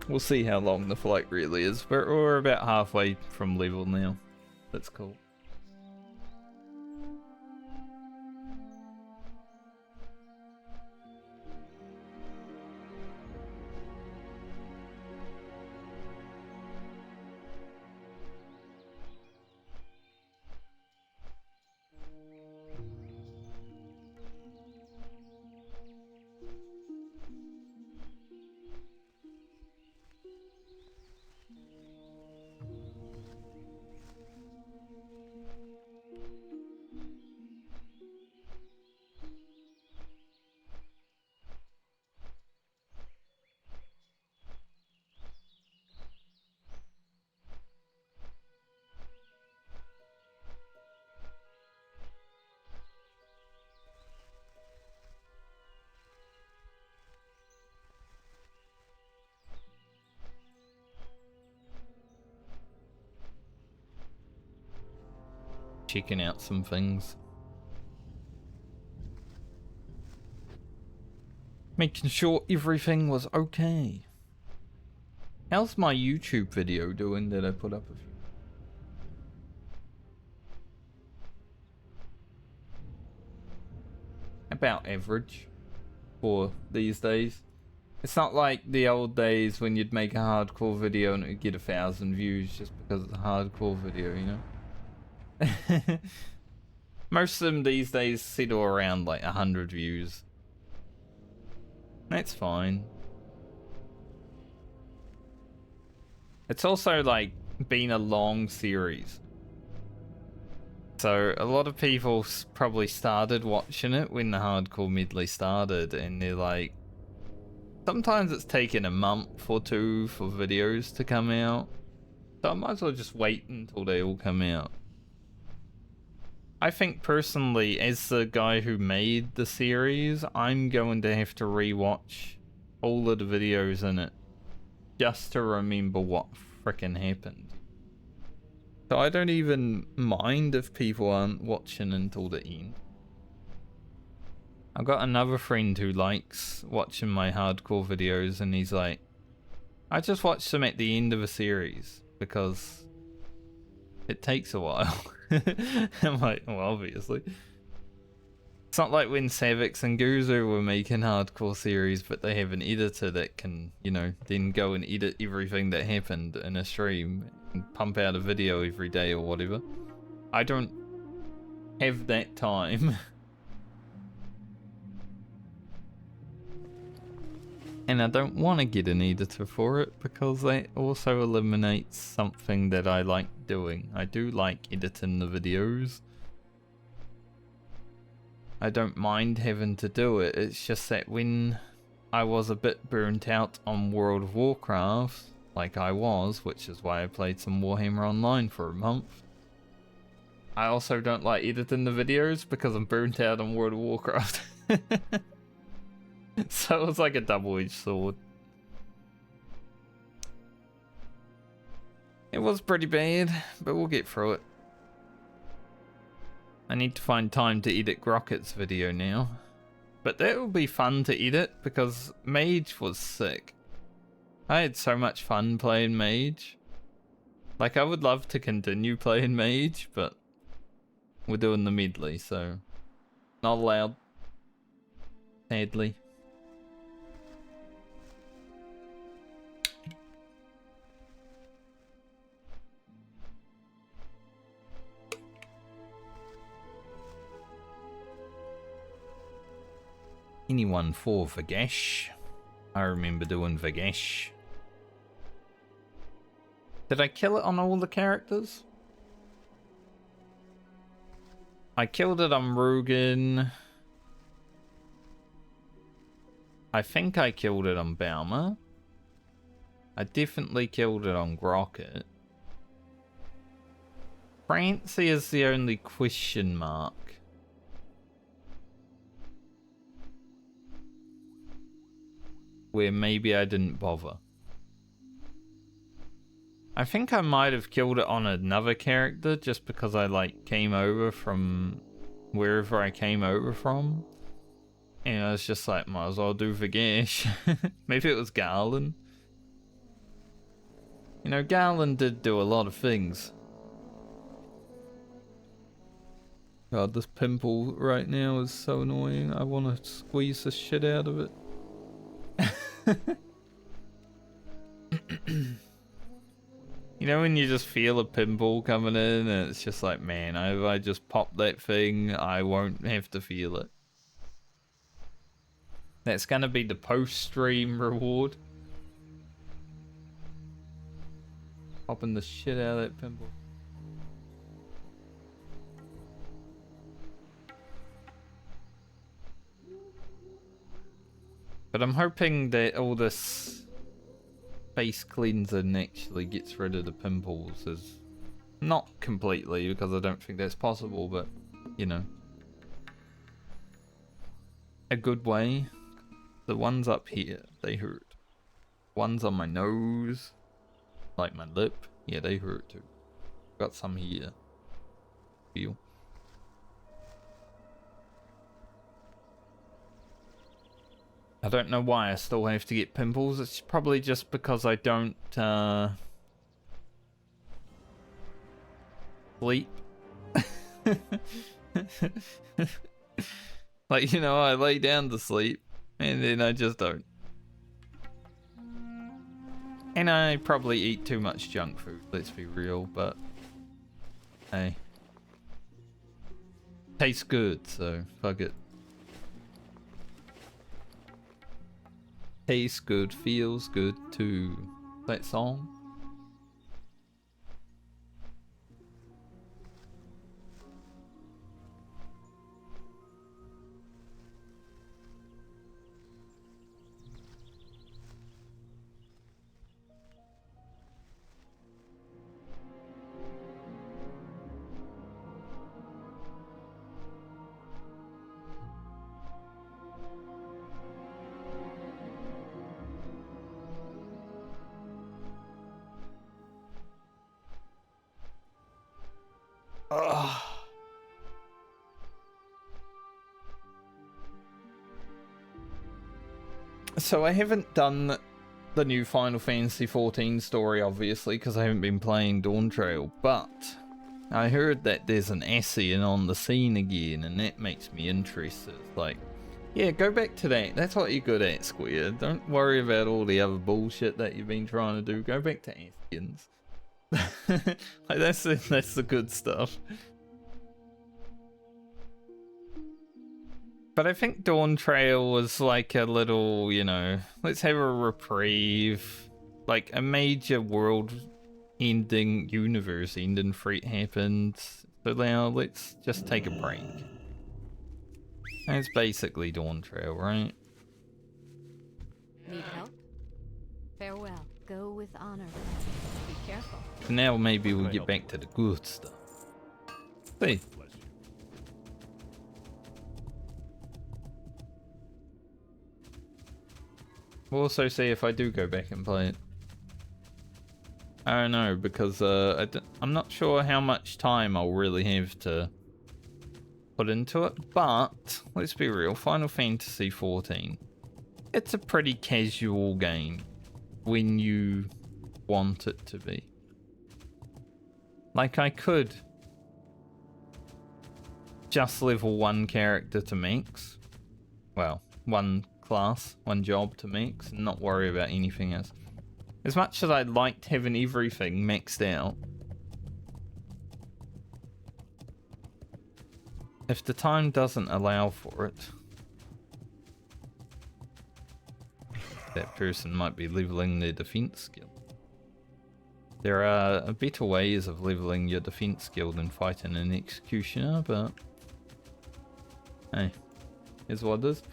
We'll see how long the flight really is. We're about halfway from level now. That's cool. Checking out some things. Making sure everything was okay. How's my YouTube video doing that I put up a few? About average for these days. It's not like the old days when you'd make a hardcore video and it'd get 1,000 views just because it's a hardcore video, you know? Most of them these days settle around like 100 views. That's fine. It's also like been a long series. So a lot of people probably started watching it when the hardcore medley started, and they're like, sometimes it's taken a month or two for videos to come out. So I might as well just wait until they all come out. I think personally, as the guy who made the series, I'm going to have to rewatch all of the videos in it just to remember what frickin' happened. So I don't even mind if people aren't watching until the end. I've got another friend who likes watching my hardcore videos, and he's like, I just watch them at the end of a series because it takes a while. I'm like, well, obviously. It's not like when Savix and Guzu were making hardcore series, but they have an editor that can, you know, then go and edit everything that happened in a stream and pump out a video every day or whatever. I don't have that time. And I don't want to get an editor for it because that also eliminates something that I like doing. I do like editing the videos. I don't mind having to do it. It's just that when I was a bit burnt out on World of Warcraft, like I was, which is why I played some Warhammer Online for a month, I also don't like editing the videos because I'm burnt out on World of Warcraft. So it was like a double-edged sword. It was pretty bad, but we'll get through it. I need to find time to edit Grocket's video now. But that will be fun to edit because Mage was sick. I had so much fun playing Mage. Like, I would love to continue playing Mage, but we're doing the Medley, so not allowed. Sadly. Anyone for Vagash? I remember doing Vagash. Did I kill it on all the characters? I killed it on Rugen. I think I killed it on Balmer. I definitely killed it on Grocket. Francie is the only question mark. Where maybe I didn't bother. I think I might have killed it on another character just because I like came over from wherever I came over from. And I was just like, might as well do Vagash. Maybe it was Garland. You know, Garland did do a lot of things. God, this pimple right now is so annoying. I want to squeeze the shit out of it. You know when you just feel a pimple coming in and it's just like, man, if I just pop that thing, I won't have to feel it. That's gonna be the post-stream reward. Popping the shit out of that pimple. But I'm hoping that all this face cleansing actually gets rid of the pimples. Is not completely, because I don't think that's possible, but you know, a good way. The ones up here, they hurt. Ones on my nose, like my lip, yeah, they hurt too. Got some here. Feel. I don't know why I still have to get pimples. It's probably just because I don't sleep. Like, you know, I lay down to sleep and then I just don't. And I probably eat too much junk food, let's be real, but hey. Tastes good, so fuck it. Tastes good, feels good too. That song? Ugh. So I haven't done the new Final Fantasy XIV story, obviously, because I haven't been playing Dawn Trail, but I heard that there's an Ascian on the scene again, and that makes me interested. Like, yeah, go back to that. That's what you're good at, Square. Don't worry about all the other bullshit that you've been trying to do. Go back to Ascians. Like, that's the good stuff. But I think Dawn Trail was like a little, you know, let's have a reprieve. Like a major world ending, universe ending freak happened. So now let's just take a break. That's basically Dawn Trail, right? Need help? Farewell. Go with honor. Be careful. So now maybe we'll get back to the good stuff. See. Bless you. We'll also see if I do go back and play it. I don't know, because I'm not sure how much time I'll really have to put into it, but let's be real, Final Fantasy XIV, it's a pretty casual game when you want it to be. Like, I could just level one character to max. Well, one class, one job to max, and not worry about anything else. As much as I liked having everything maxed out, if the time doesn't allow for it, that person might be leveling their defense skill. There are better ways of leveling your defense skill than fighting an executioner, but hey, is what it is.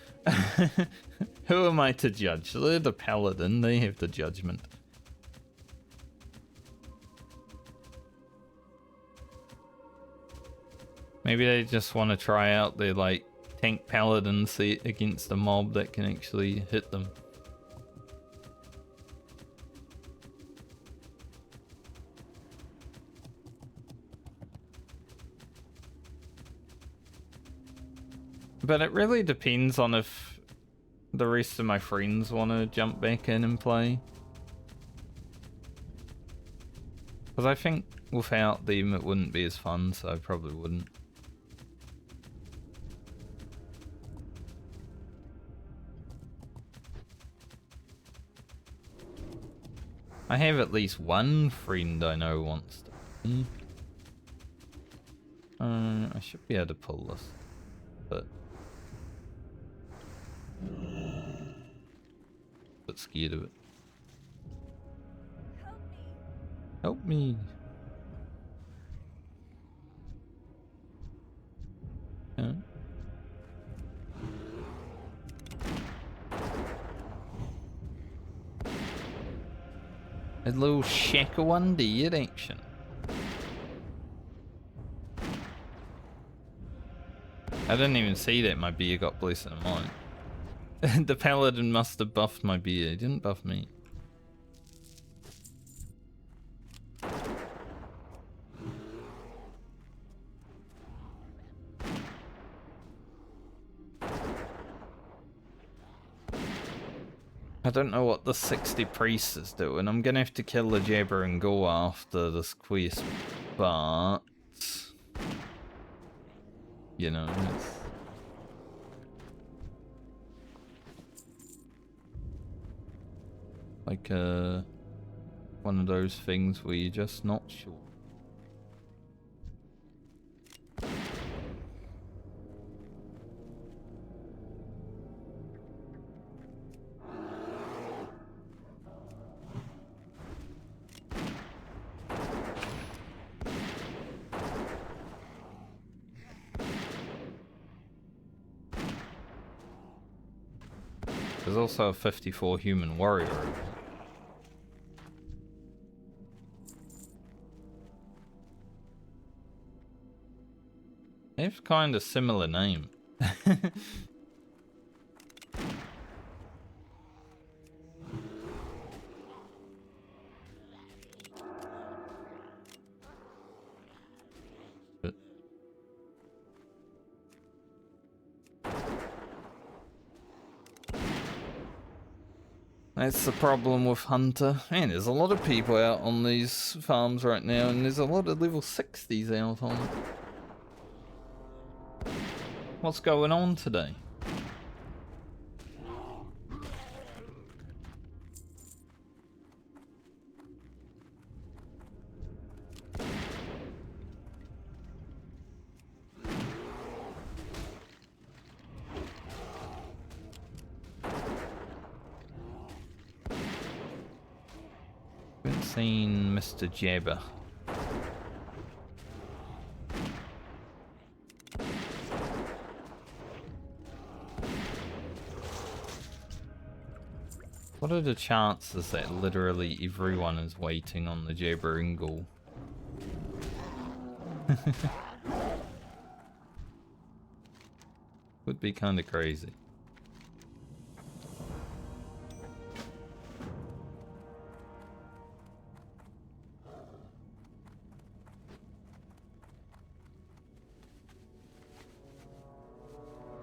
Who am I to judge? They're the paladin, they have the judgment. Maybe they just want to try out their like tank paladin set against a mob that can actually hit them. But it really depends on if the rest of my friends want to jump back in and play. Because I think without them it wouldn't be as fun, so I probably wouldn't. I have at least one friend I know wants to. I should be able to pull this, but bit scared of it. Help me. Yeah. A little shaker one dead action. I didn't even see that my beer got blessed in mine. The paladin must have buffed my beer, he didn't buff me. I don't know what the 60 priest is doing. I'm gonna have to kill the Jabber and go after this quest, but you know, it's like one of those things where you're just not sure. There's also a 54 human warrior over here. They have kind of similar name. But That's the problem with Hunter. Man, there's a lot of people out on these farms right now, and there's a lot of level 60s out on it. What's going on today? Haven't seen Mr. Jabber. What are the chances that literally everyone is waiting on the Jabber Ingle? Would be kind of crazy.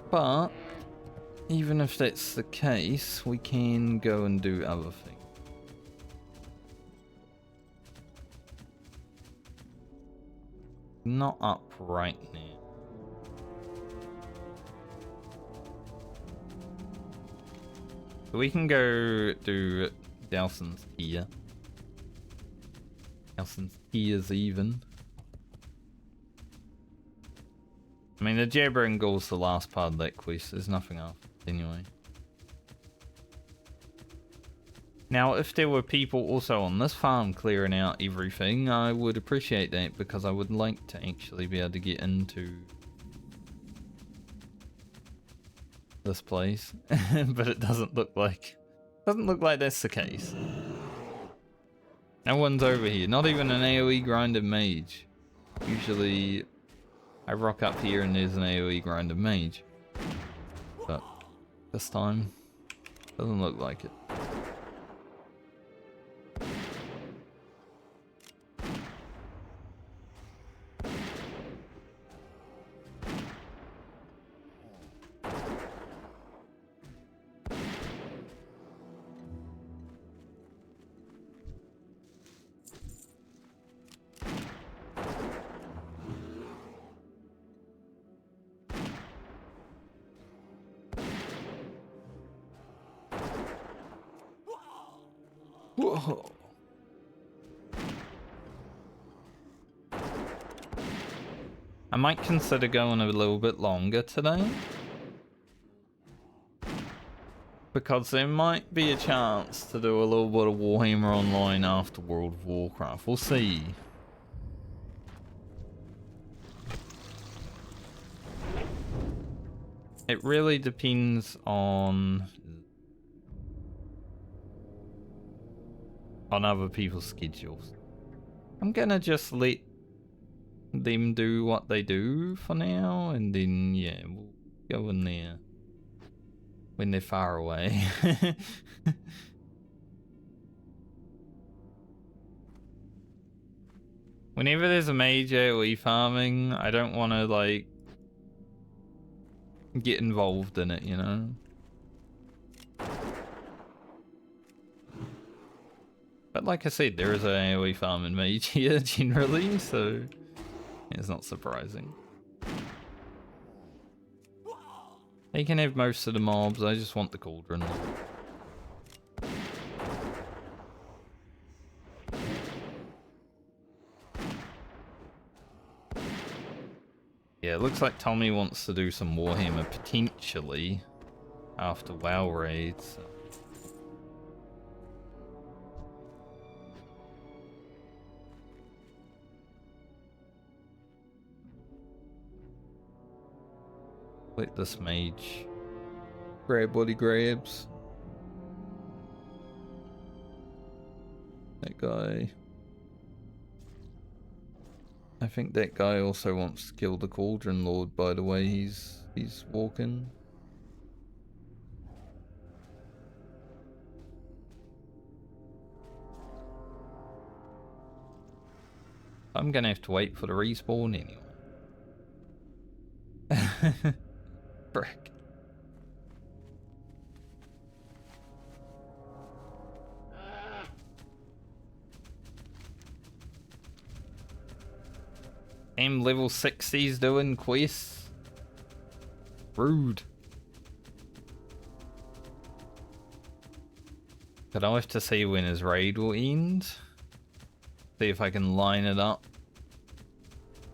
But even if that's the case, we can go and do other things. Not up right now. So we can go do Delson's Tear. Delson's Tears even. I mean, the Jabber and Ghoul's the last part of that quest. There's nothing else anyway. Now, if there were people also on this farm clearing out everything, I would appreciate that because I would like to actually be able to get into this place, but it doesn't look like that's the case. No one's over here. Not even an AoE grinded mage. Usually, I rock up here and there's an AoE grinded mage, but this time doesn't look like it. Whoa. I might consider going a little bit longer today, because there might be a chance to do a little bit of Warhammer Online after World of Warcraft. We'll see. It really depends on other people's schedules. I'm gonna just let them do what they do for now, and then yeah, we'll go in there when they're far away. Whenever there's a mage AoE farming, I don't want to like get involved in it, you know? But like I said, there is an AoE farming mage here generally, so it's not surprising. They can have most of the mobs, I just want the cauldron lord. Yeah, it looks like Tommy wants to do some Warhammer potentially after WoW raids. So. Let this mage grab what he grabs. That guy. I think that guy also wants to kill the Cauldron Lord by the way he's walking. I'm gonna have to wait for the respawn anyway. Frick. Aim level 60s doing quests. Rude. But I'll have to see when his raid will end. See if I can line it up.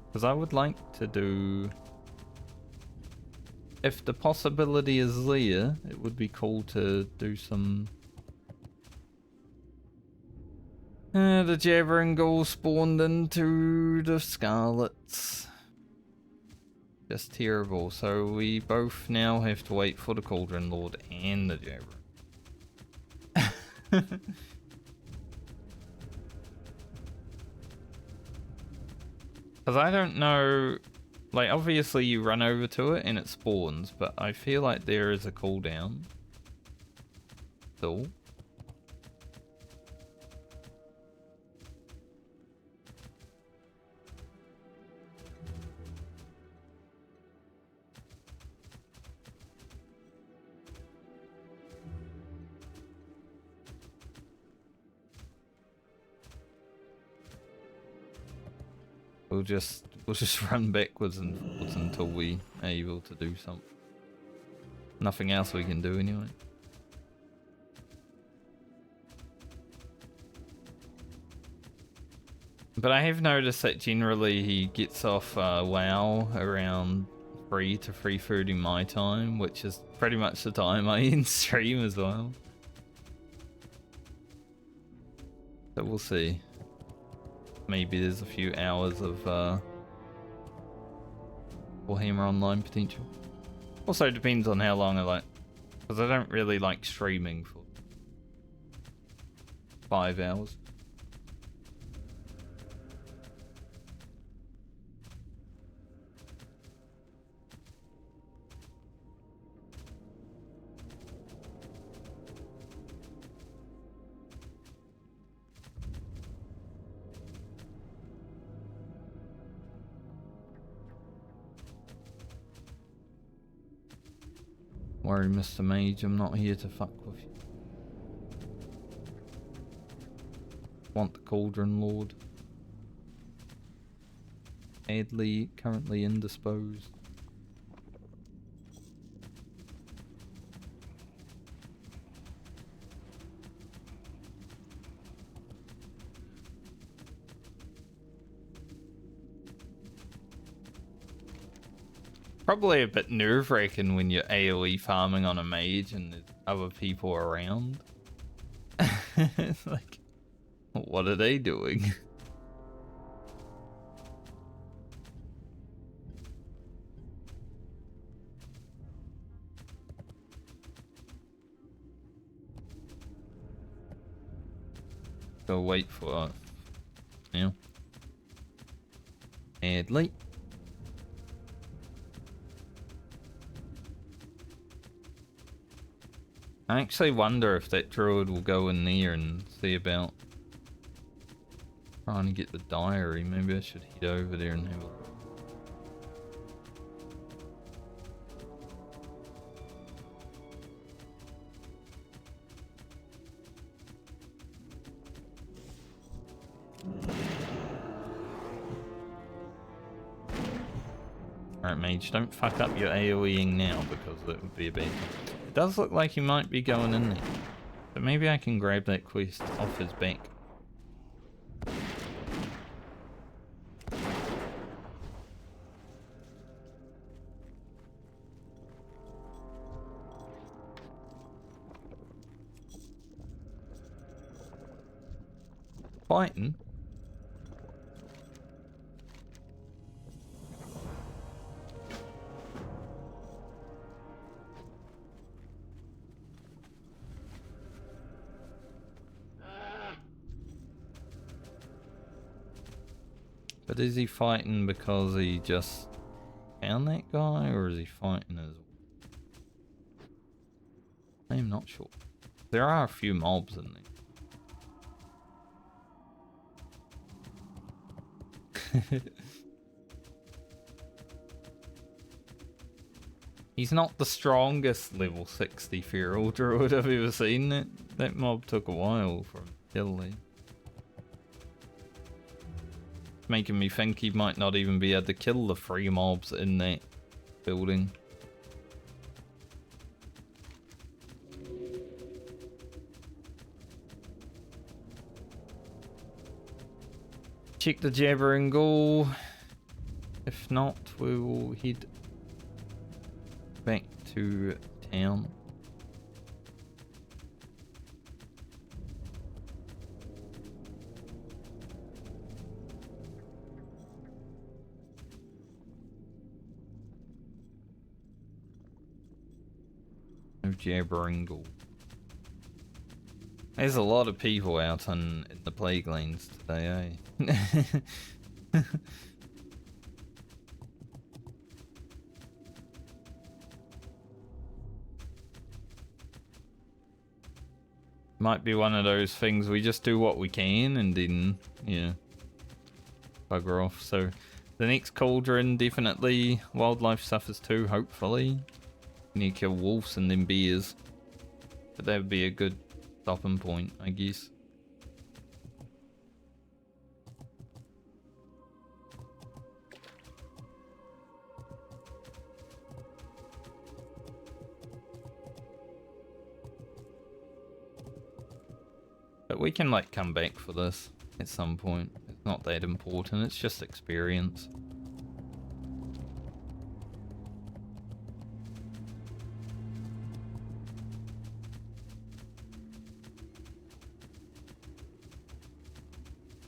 Because I would like to do... If the possibility is there, it would be cool to do some... the Jabbering Ghoul spawned into the Scarlets. Just terrible. So we both now have to wait for the Cauldron Lord and the Jabbering. Because I don't know, like obviously you run over to it and it spawns, but I feel like there is a cooldown. Still. We'll just run backwards and forwards until we are able to do something. Nothing else we can do anyway. But I have noticed that generally he gets off WoW around 3 to 3:30 my time, which is pretty much the time I end stream as well. So we'll see. Maybe there's a few hours of Warhammer Online potential. Also depends on how long I like, because I don't really like streaming for 5 hours. Worry, Mr. Mage, I'm not here to fuck with you. Want the Cauldron Lord. Medley currently indisposed. Probably a bit nerve-wracking when you're AoE farming on a mage and there's other people around. It's like, what are they doing? Go wait for now. Medley. I actually wonder if that druid will go in there and see about trying to get the diary. Maybe I should head over there and have a look. Alright, mage, don't fuck up your AoEing now because that would be a bad thing. It does look like he might be going in there. But maybe I can grab that quest off his back. Fighting? But is he fighting because he just found that guy, or is he fighting as... I am not sure. There are a few mobs in there. He's not the strongest level 60 feral druid I've ever seen. That mob took a while from Medley. It's making me think he might not even be able to kill the 3 mobs in that building. Check the jabbering ghoul. If not, we will head back to town. No jabbering ghoul. There's a lot of people out in the plague lanes today, eh? Might be one of those things we just do what we can and then, yeah, bugger off. So the next cauldron, definitely wildlife suffers too, hopefully. We need to kill wolves and then bears. But that would be a good stopping point, I guess. But we can like come back for this at some point. It's not that important, it's just experience.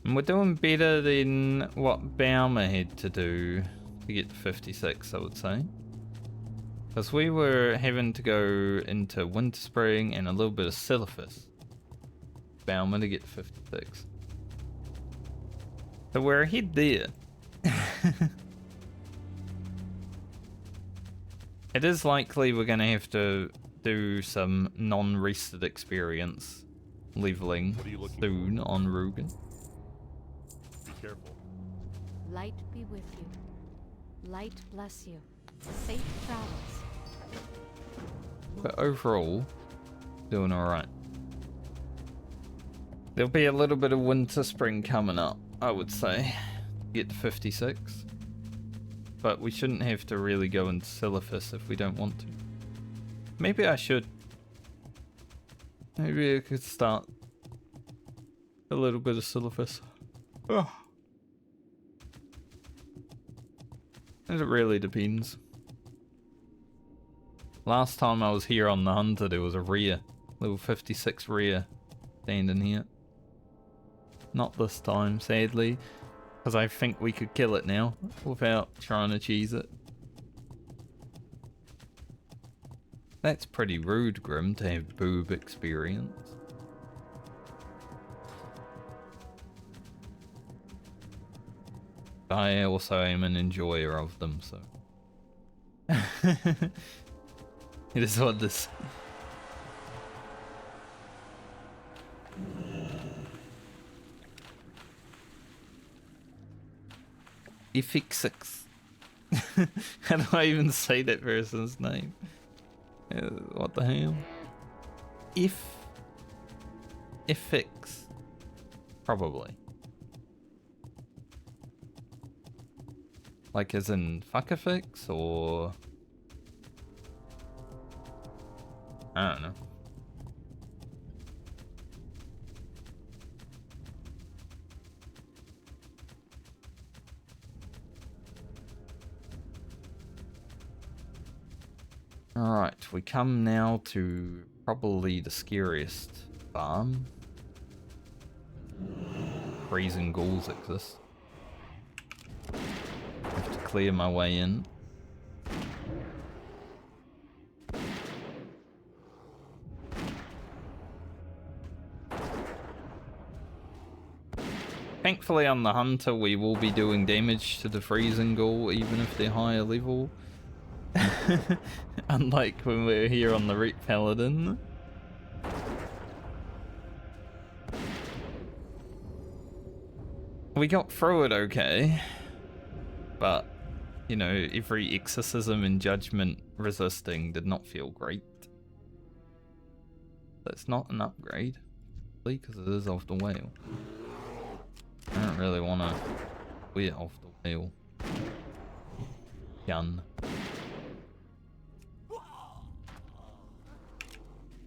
And we're doing better than what Baumer had to do to get to 56, I would say. Because we were having to go into Winter Spring and a little bit of Silphus. Baumer to get to 56. So we're ahead there. It is likely we're going to have to do some non-rested experience leveling soon on Rugen. Be careful. Light be with you. Light bless you. Safe travels. But overall, doing alright. There'll be a little bit of Winter Spring coming up, I would say. Get to 56. But we shouldn't have to really go into Silphus if we don't want to. Maybe I should. Maybe I could start a little bit of Silphus. Oh. It really depends. Last time I was here on the Hunter, there was a rear. Level 56 rear standing here. Not this time, sadly. Because I think we could kill it now without trying to cheese it. That's pretty rude, Grim, to have boob experience. I also am an enjoyer of them, so. It is what this. Ifixix. How do I even say that person's name? What the hell? Ifix. Probably. Like as in fuckafix or... I don't know. Alright, we come now to probably the scariest farm. Freezing ghouls exist. Have to clear my way in. Thankfully on the Hunter we will be doing damage to the freezing ghoul even if they're higher level. Unlike when we were here on the Ret Paladin. We got through it okay. But, you know, every exorcism and judgment resisting did not feel great. That's not an upgrade. Because it is of the whale. I don't really want to We're off the wheel. Gun.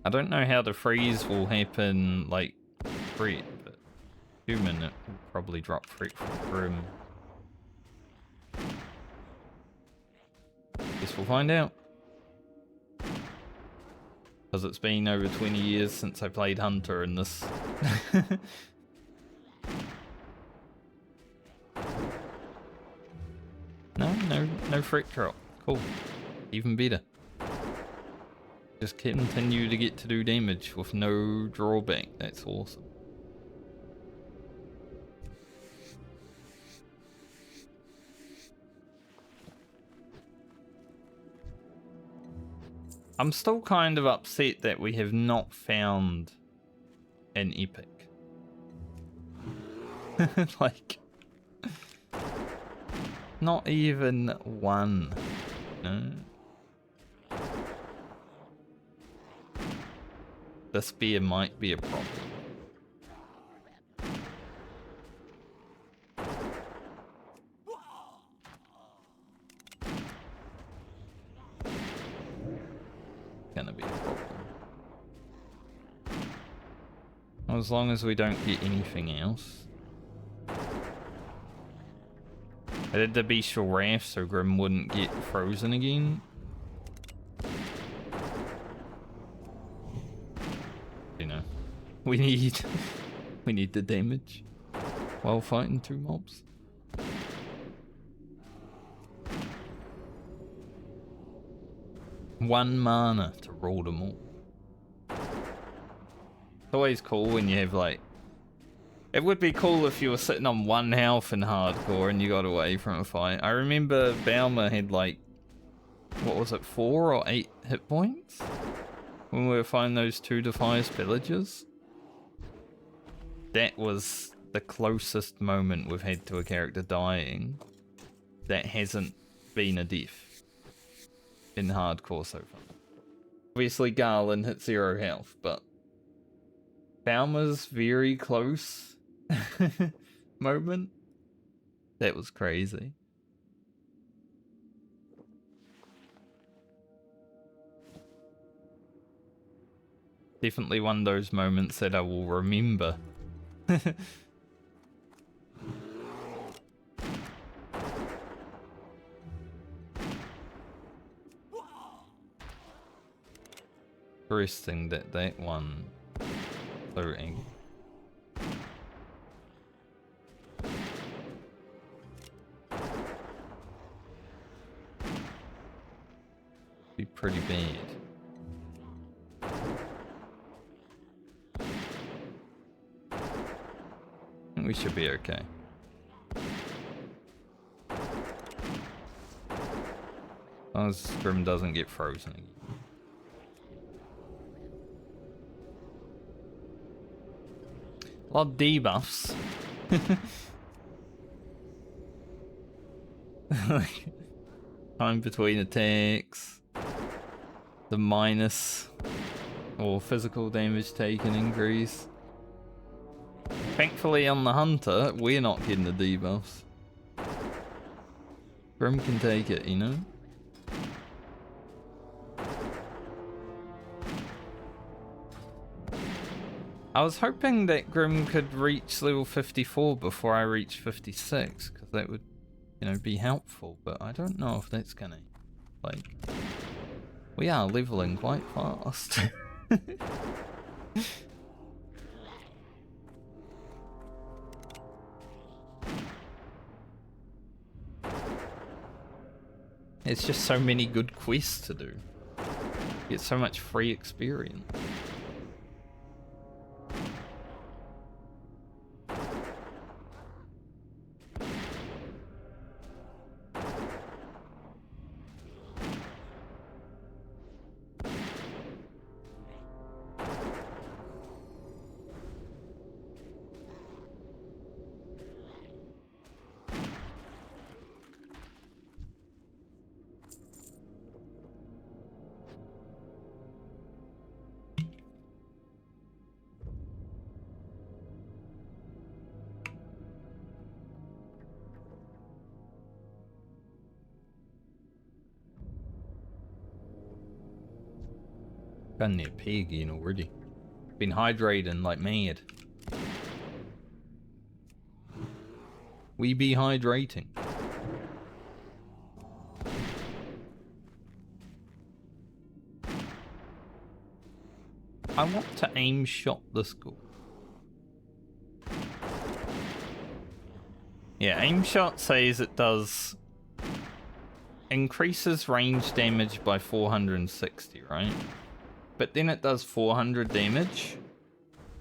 I don't know how the freeze will happen, like, Fred, but human it will probably drop Fred from Grim. Guess we'll find out. Because it's been over 20 years since I played Hunter in this. No Fret drop. Cool. Even better. Just continue to get to do damage with no drawback. That's awesome. I'm still kind of upset that we have not found an epic. Like, not even one. No. The spear might be a problem. Gonna be a problem. As long as we don't get anything else. I did the bestial wrath so Grim wouldn't get frozen again. You know, we need the damage while fighting 2 mobs. One mana to roll them all. It's always cool when you have like... It would be cool if you were sitting on 1 health in hardcore and you got away from a fight. I remember Baumer had like, what was it, 4 or 8 hit points? When we were fighting those 2 Defias villagers. That was the closest moment we've had to a character dying that hasn't been a death in hardcore so far. Obviously Garland hit 0 health, but Baumer's very close moment. That was crazy. Definitely one of those moments that I will remember. Interesting that one so angry. Be pretty bad. I think we should be okay. As long as Grim doesn't get frozen again. A lot of debuffs. Like, time between attacks. The minus or physical damage taken increase. Thankfully on the Hunter, we're not getting the debuffs. Grim can take it, you know? I was hoping that Grim could reach level 54 before I reach 56, because that would, you know, be helpful, but I don't know if that's gonna, like... We are leveling quite fast. It's just so many good quests to do. You get so much free experience. Got near pig in already. Been hydrating like mad. We be hydrating. I want to aim shot the school. Yeah, aim shot says it does increases range damage by 460, right? But then it does 400 damage,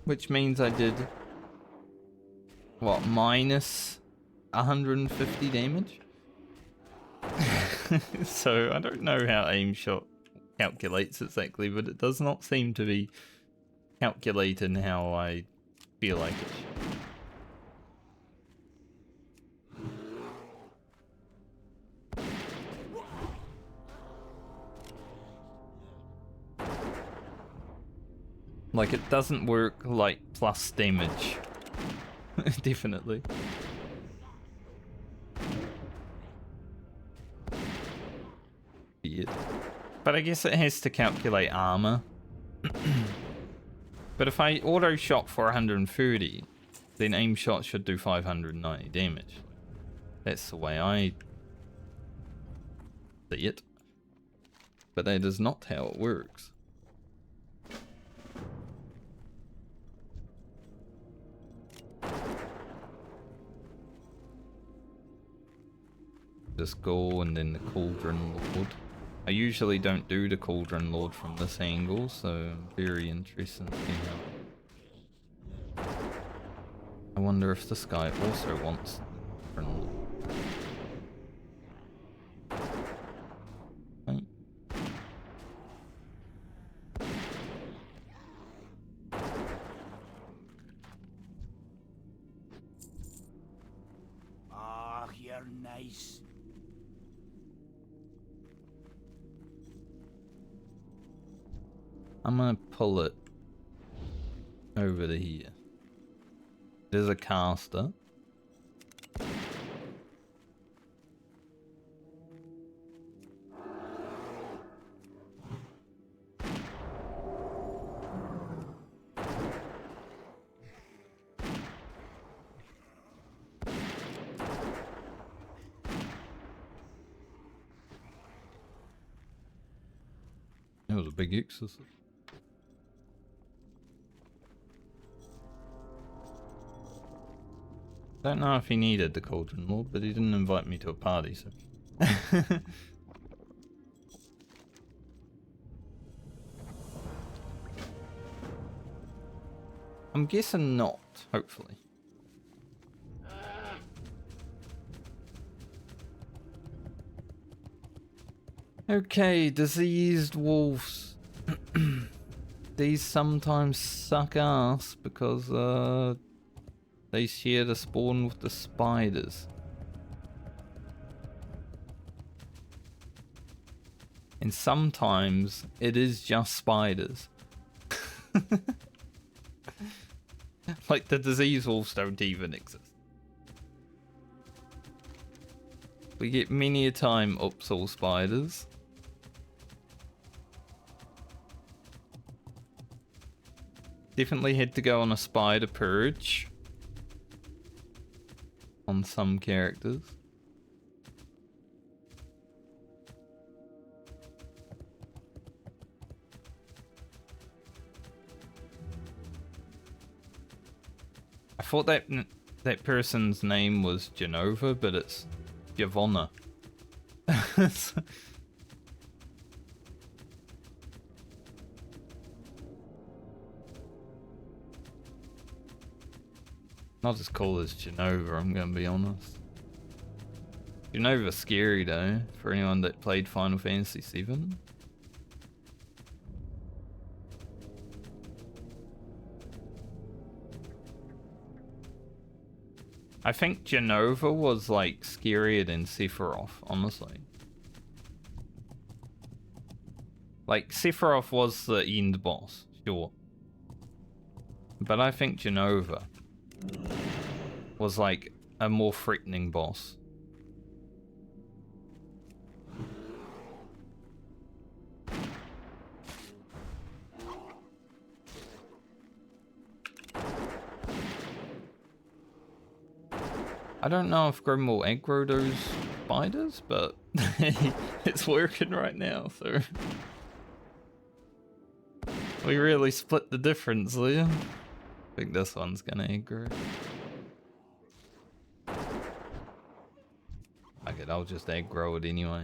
which means I did what, minus 150 damage? So I don't know how aim shot calculates exactly, but it does not seem to be calculating how I feel like it should. Like, it doesn't work like plus damage. Definitely. Weird. But I guess it has to calculate armor. But if I auto shot for 130, then aim shot should do 590 damage. That's the way I see it. But that is not how it works. Just go and then the Cauldron Lord. I usually don't do the Cauldron Lord from this angle, so I'm very interested in seeing how. I wonder if this guy also wants the Cauldron Lord. Right. Ah, you're nice. I'm gonna pull it over to here. There's a caster. It was a big exorcist. Don't know if he needed the Cauldron Lord, but he didn't invite me to a party, so. I'm guessing not, hopefully. Okay, diseased wolves. These sometimes suck ass because they share the spawn with the spiders. And sometimes it is just spiders. Like the disease wolves don't even exist. We get many a time ups all spiders. Definitely had to go on a spider purge. On some characters. I thought that person's name was Genova, but it's Giovanna. Not as cool as Genova, I'm gonna be honest. Genova's scary though, for anyone that played Final Fantasy VII. I think Genova was like scarier than Sephiroth, honestly. Like, Sephiroth was the end boss, sure. But I think Genova was like a more threatening boss. I don't know if Grim will aggro those spiders, but it's working right now, so... We really split the difference there. I think this one's gonna aggro. Okay, I'll just aggro it anyway.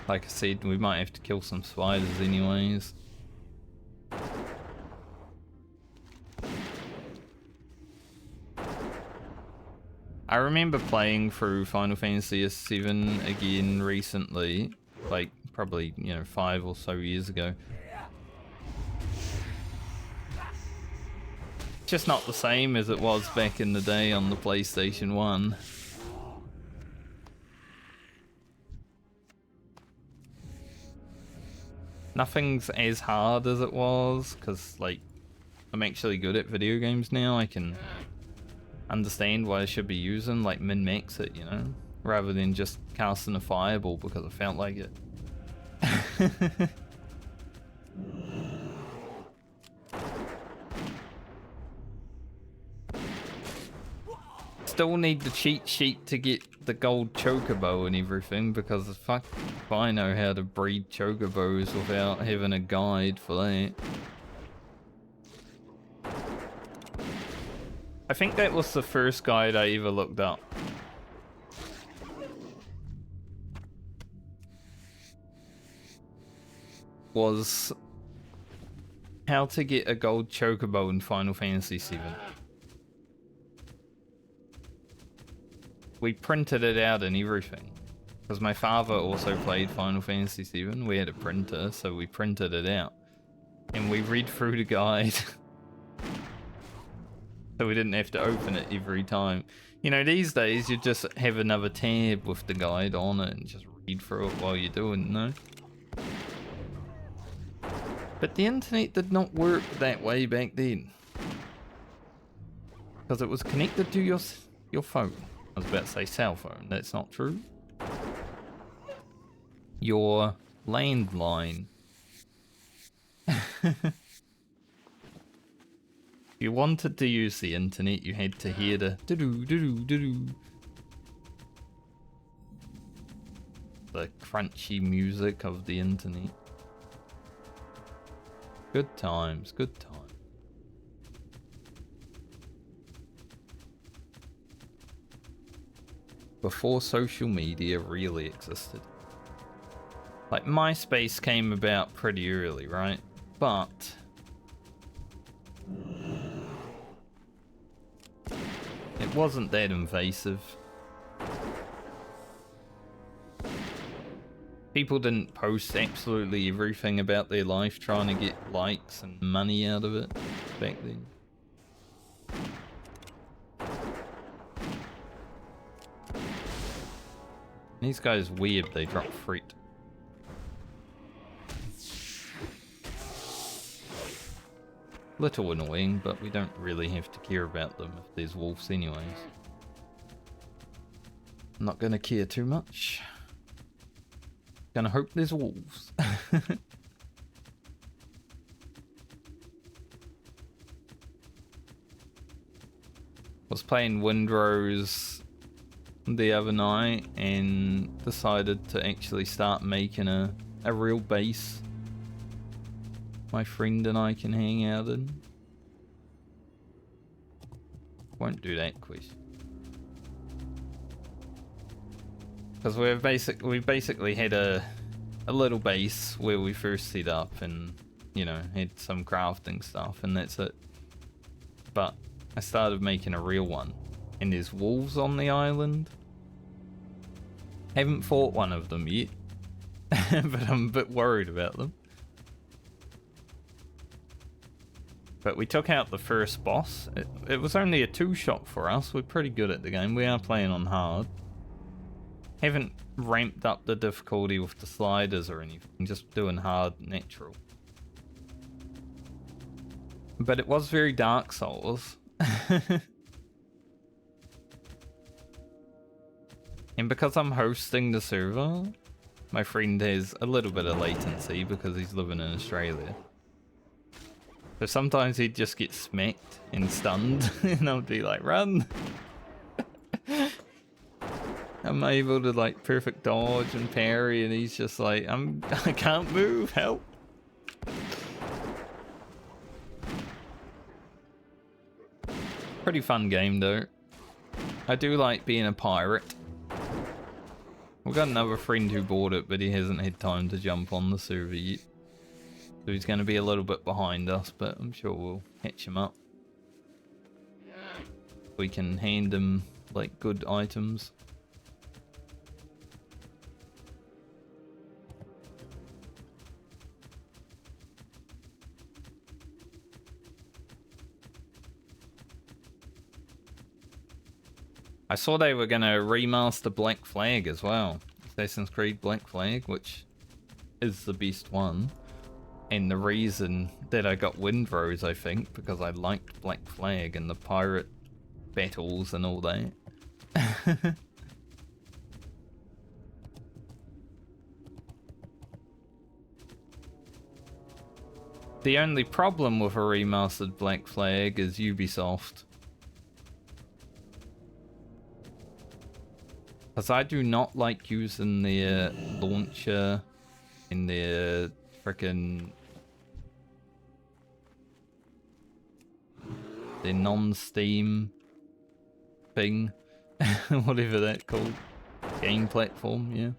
Like I said, we might have to kill some spiders anyways. I remember playing through Final Fantasy VII again recently, like probably, you know, 5 or so years ago. Just not the same as it was back in the day on the PlayStation 1. Nothing's as hard as it was, because, like, I'm actually good at video games now. I can understand what I should be using, like min-max it, you know, rather than just casting a fireball because I felt like it. Still need the cheat sheet to get the gold chocobo and everything, because fuck if I know how to breed chocobos without having a guide for that. I think that was the first guide I ever looked up. Was how to get a gold chocobo in Final Fantasy VII. We printed it out and everything. Because my father also played Final Fantasy VII. We had a printer, so we printed it out. And we read through the guide. So we didn't have to open it every time. You know, these days you just have another tab with the guide on it and just read through it while you're doing, no? But the internet did not work that way back then. Because it was connected to your phone. I was about to say cell phone, that's not true. Your landline. If you wanted to use the internet, you had to hear the doo-doo, doo-doo, doo-doo. The crunchy music of the internet. Good times, good times. Before social media really existed. Like, MySpace came about pretty early, right? But it wasn't that invasive. People didn't post absolutely everything about their life trying to get likes and money out of it back then. These guys weird, they drop fruit. Little annoying, but we don't really have to care about them if there's wolves anyways. I'm not gonna care too much. Gonna hope there's wolves. Was playing Windrose the other night and decided to actually start making a real base my friend and I can hang out in. Won't do that quest. Because we basically had a little base where we first set up and, you know, had some crafting stuff and that's it. But I started making a real one. And there's wolves on the island. Haven't fought one of them yet. But I'm a bit worried about them. But we took out the first boss. It was only a 2-shot for us. We're pretty good at the game. We are playing on hard. Haven't ramped up the difficulty with the sliders or anything. Just doing hard natural. But it was very Dark Souls. And because I'm hosting the server, my friend has a little bit of latency because he's living in Australia. So So sometimes he'd just get smacked and stunned, and I'd be like, run! I'm able to like perfect dodge and parry, and he's just like, I can't move, help! Pretty fun game though. I do like being a pirate. We've got another friend who bought it, but he hasn't had time to jump on the server yet. So he's going to be a little bit behind us, but I'm sure we'll catch him up. We can hand him like good items. I saw they were going to remaster Black Flag as well. Assassin's Creed Black Flag, which is the best one. And the reason that I got Windrose, I think, because I liked Black Flag and the pirate battles and all that. The only problem with a remastered Black Flag is Ubisoft. Because I do not like using their launcher in their frickin' their non-Steam thing. Whatever that's called. Game platform, yeah.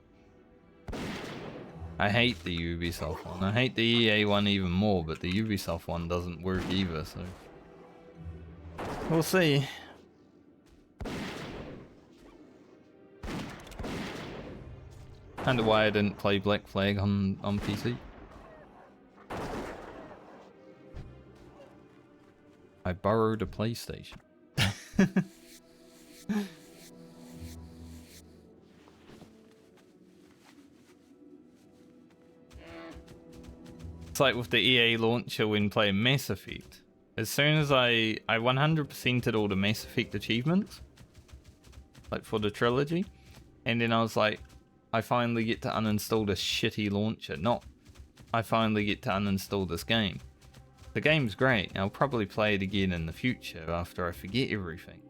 I hate the Ubisoft one. I hate the EA one even more, but the Ubisoft one doesn't work either, so... We'll see. Kinda why I didn't play Black Flag on PC. I borrowed a PlayStation. It's like with the EA launcher when playing Mass Effect. As soon as I 100%ed all the Mass Effect achievements, like for the trilogy, and then I was like, I finally get to uninstall this shitty launcher. Not, I finally get to uninstall this game. The game's great. I'll probably play it again in the future after I forget everything.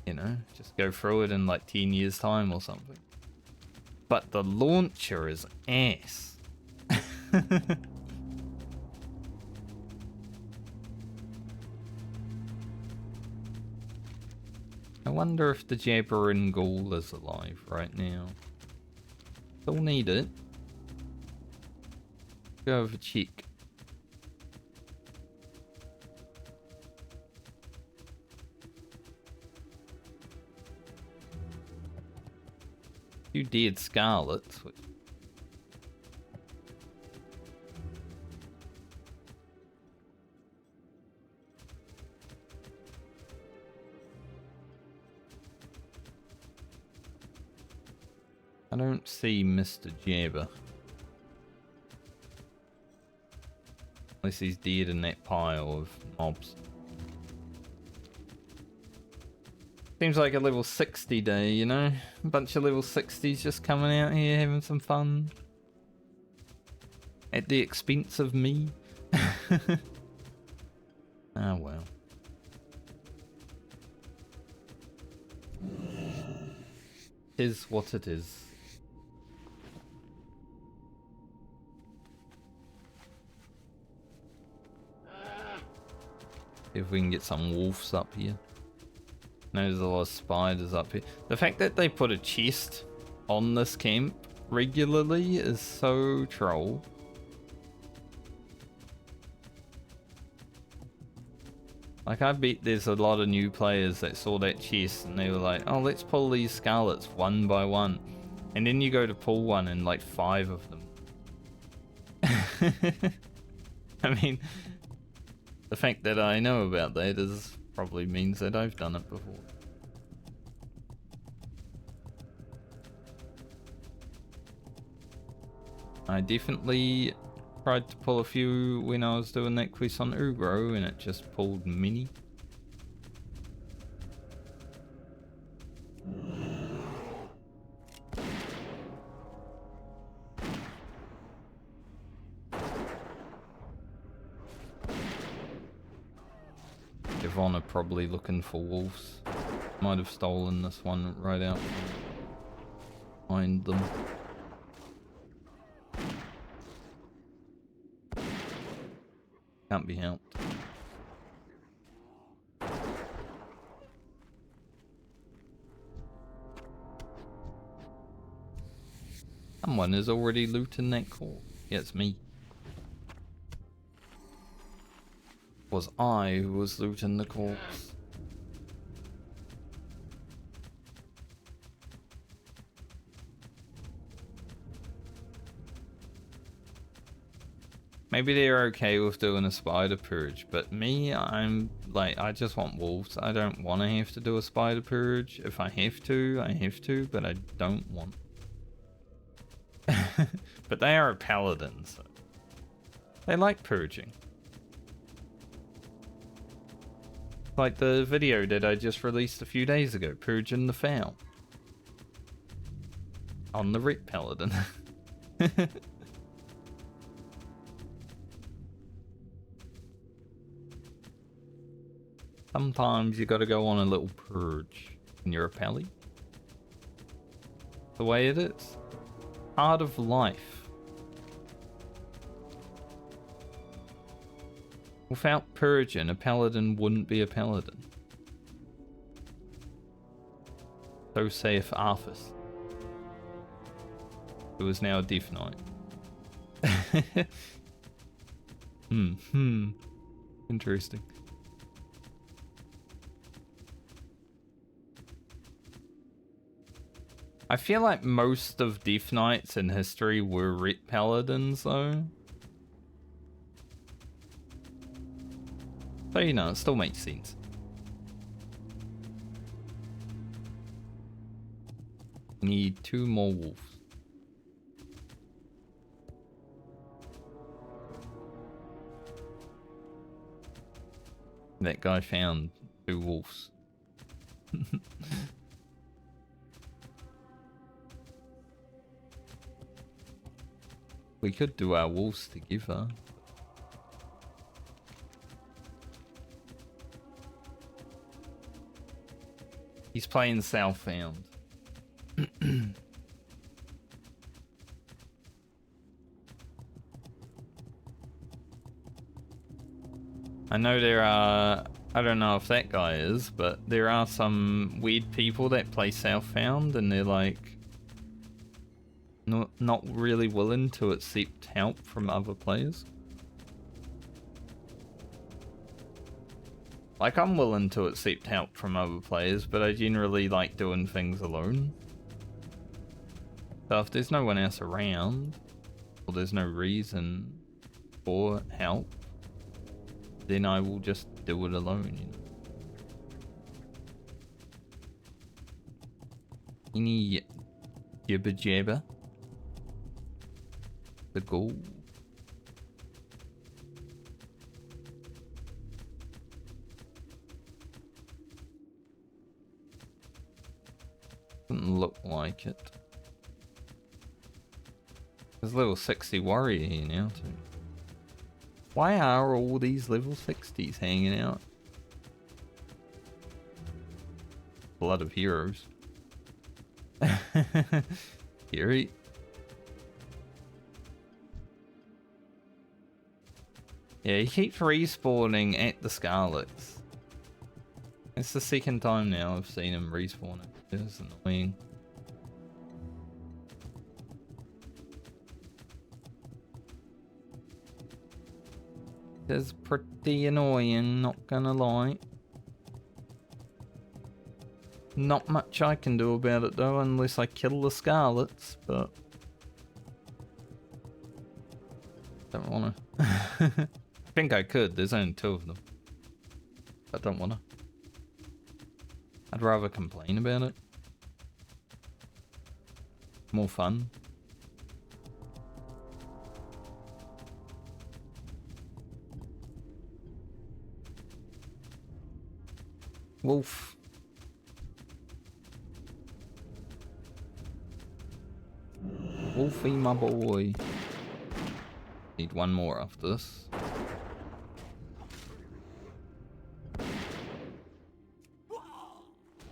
You know, just go through it in like 10 years time or something. But the launcher is ass. I wonder if the Jabbering Ghoul is alive right now. Still need it. Go have a check. Few dead Scarlets, which... I don't see Mr. Jabber. Unless he's dead in that pile of mobs. Seems like a level 60 day, you know? A bunch of level 60s just coming out here having some fun. At the expense of me. Ah, well. It is what it is. See if we can get some wolves up here. No, there's a lot of spiders up here. The fact that they put a chest on this camp regularly is so troll. Like, I bet there's a lot of new players that saw that chest and they were like, oh, let's pull these Scarlets one by one. And then you go to pull one and like 5 of them. I mean, the fact that I know about that is probably means that I've done it before. I definitely tried to pull a few when I was doing that quest on Ugro and it just pulled mini. Yvonne are probably looking for wolves. Might have stolen this one right out behind them. Can't be helped. Someone is already looting that corpse. Yeah, it's me. Was I who was looting the corpse? Maybe they're okay with doing a spider purge, but me, I'm like, I just want wolves. I don't want to have to do a spider purge. If I have to, I have to, but I don't want. But they are a paladin, so they like purging. Like the video that I just released a few days ago, purging the foul. On the Rit Paladin. Sometimes you gotta go on a little purge when you're a pally. The way it is. Part of life. Without purging, a paladin wouldn't be a paladin. So saith Arthas, who is now a Death Knight. Interesting. I feel like most of Death Knights in history were Ret Paladins, though. So, you know, it still makes sense. Need 2 more wolves. That guy found 2 wolves. We could do our wolves together. He's playing Southbound. I know there are, I don't know if that guy is, but there are some weird people that play Southbound and they're like not really willing to accept help from other players. Like, I'm willing to accept help from other players, but I generally like doing things alone. So if there's no one else around, or there's no reason for help, then I will just do it alone, you know. Any jibber jabber? The goal. Doesn't look like it. There's a little 60 warrior here now too. Why are all these level 60s hanging out? Blood of heroes. Fury. Yeah, he keeps respawning at the Scarlets. It's the second time now I've seen him respawn it. It's annoying. It's pretty annoying, not gonna lie. Not much I can do about it though, unless I kill the Scarlets, but don't wanna. I think I could, there's only 2 of them. I don't wanna. I'd rather complain about it. More fun. Wolf. Wolfie, my boy. Need 1 more after this.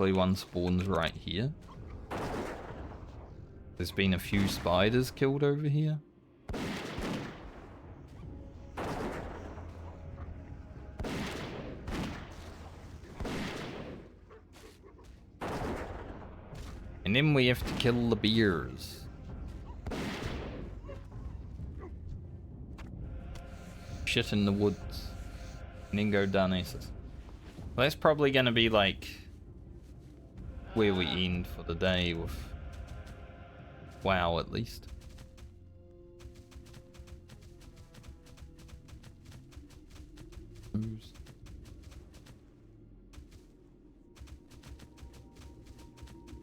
Hopefully one spawns right here. There's been a few spiders killed over here. And then we have to kill the bears. Shit in the woods. And then go down Aces. Well, that's probably gonna be like where we end for the day with WoW at least.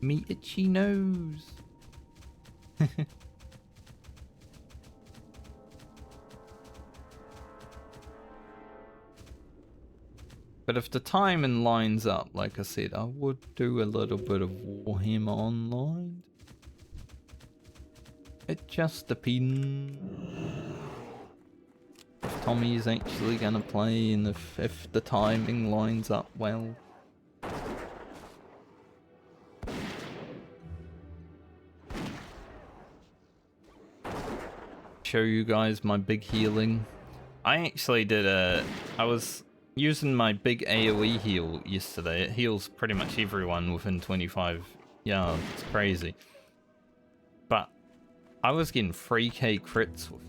Me itchy nose. But if the timing lines up, like I said, I would do a little bit of Warhammer Online. It just depends. If Tommy is actually gonna play and if the timing lines up well. Show you guys my big healing. I actually did I was using my big AoE heal yesterday. It heals pretty much everyone within 25 yards. It's crazy. But I was getting 3k crits with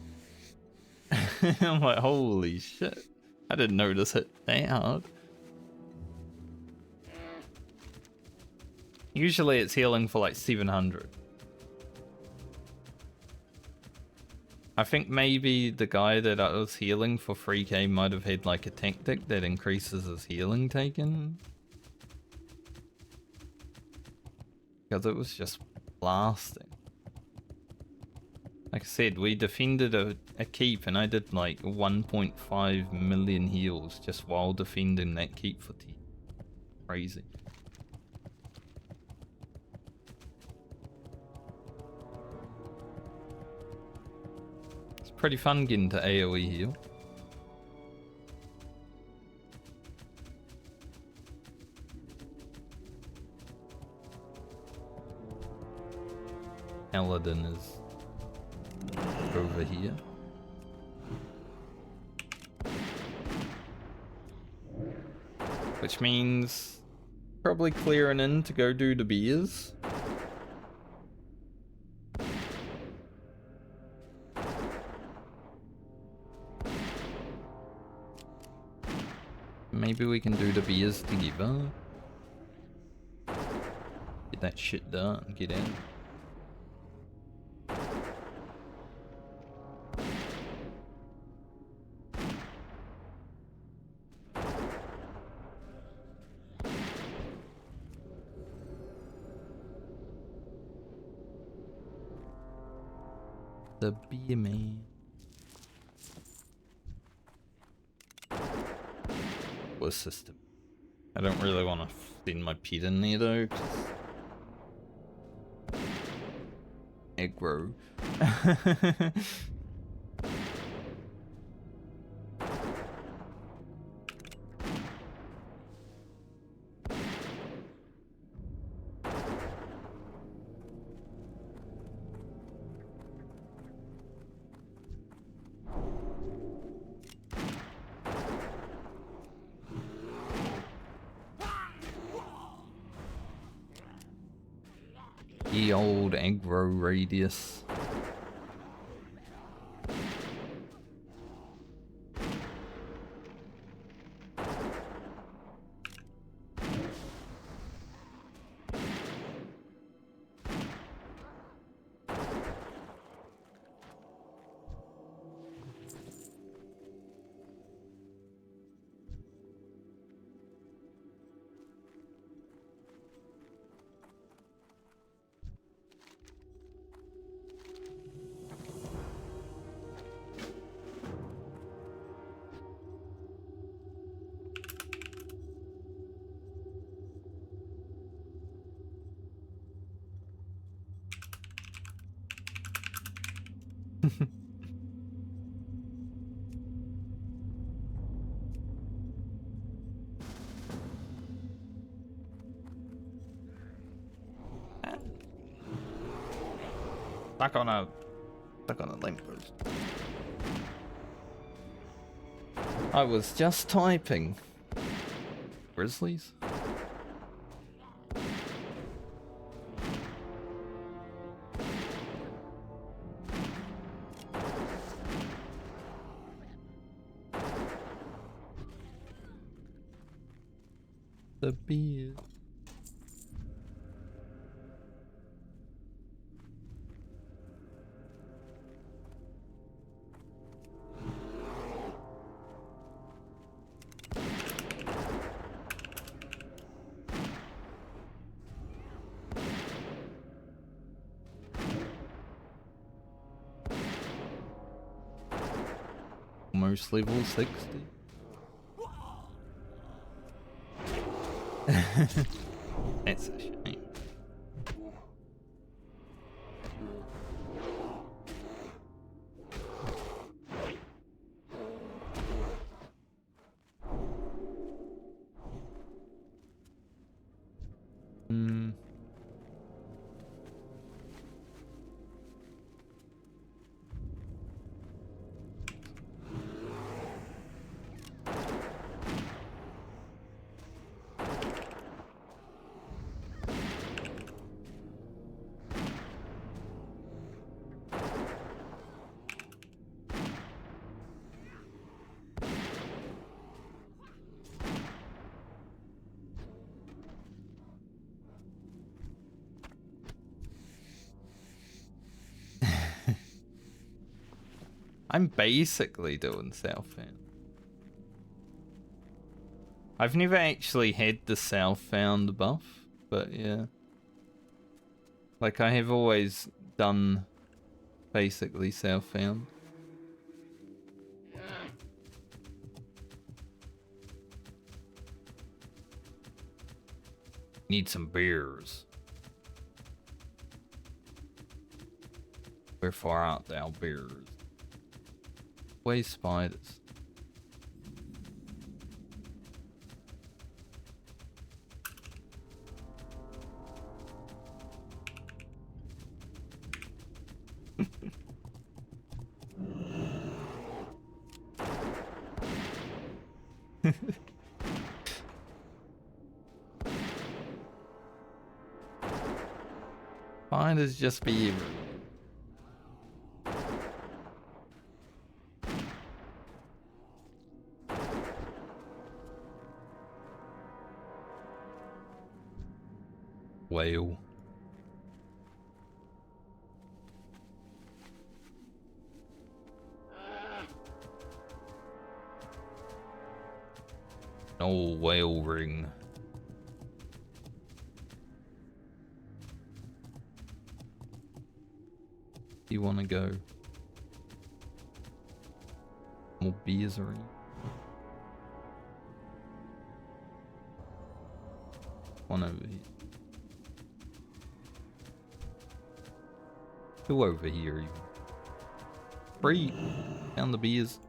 I'm like, holy shit. I didn't notice it that hard. Usually it's healing for like 700. I think maybe the guy that I was healing for 3k might have had like a tactic that increases his healing taken. Because it was just blasting. Like I said, we defended a keep and I did like 1.5 million heals just while defending that keep for 10. Crazy. Pretty fun getting to AoE heal. Paladin is over here. Which means probably clearing in to go do the beers. Maybe we can do the beers together. Get that shit done. Get in. The beer man. Was system. I don't really want to send my pet in there though. Aggro. The old aggro radius. Stuck on a lamppost. I was just typing. Grizzlies? The beer. Almost level 60. That's a shame. I'm basically doing Southbound. I've never actually had the Southbound buff, but yeah. Like, I have always done basically Southbound. Need some beers. Where far art thou, beers? Way spiders. Spiders just be everywhere. Whale. No whale ring. You wanna go? More beers around. One over here. Two over here even. Free! Down the beers.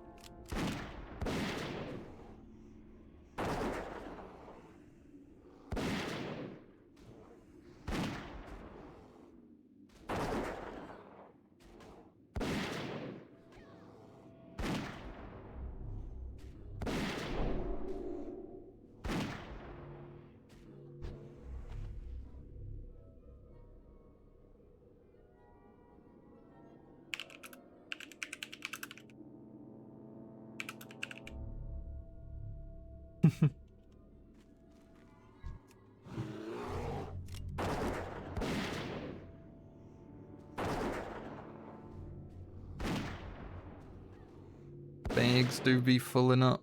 Bags do be filling up.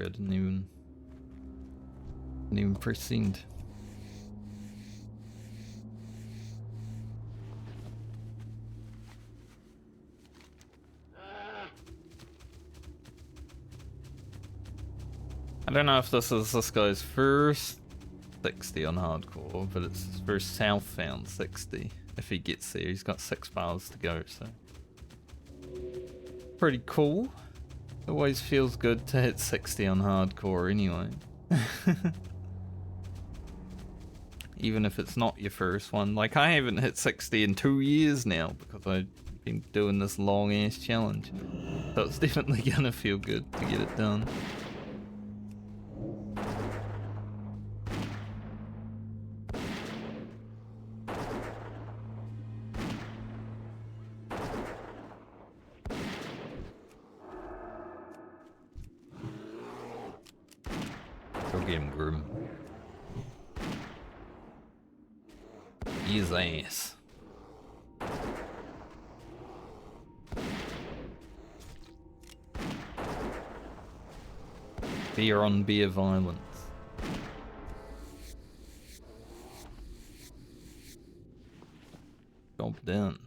I didn't even press send. I don't know if this is this guy's first 60 on hardcore, but it's his first southbound 60. If he gets there, he's got 6 miles to go, so pretty cool. Always feels good to hit 60 on hardcore anyway. Even if it's not your first one. Like, I haven't hit 60 in 2 years now because I've been doing this long ass challenge. So it's definitely gonna feel good to get it done. Go get him, Grim. His ass. Beer on beer violence. Job done.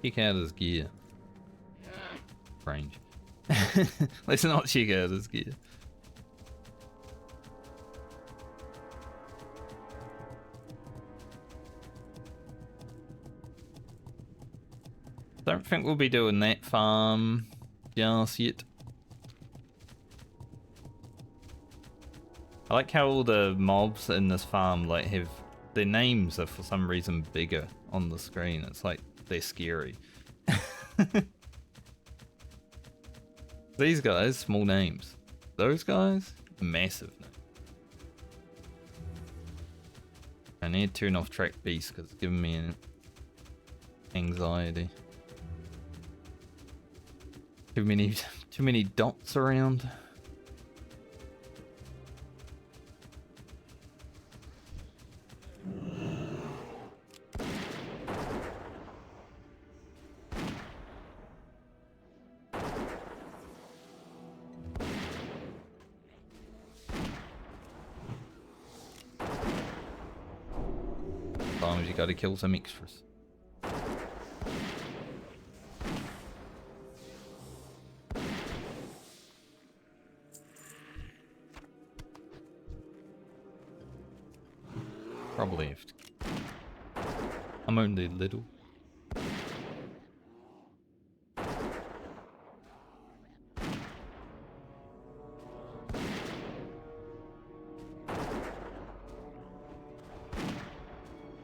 Check out his gear. Range. Let's not check out his gear. Don't think we'll be doing that farm just yet. I like how all the mobs in this farm like have their names are for some reason bigger on the screen. It's like they're scary. These guys, small names. Those guys, massive names. I need to turn off track beast because it's giving me an anxiety. Too many dots around. Sometimes you gotta kill some extras. Probably if I'm only little.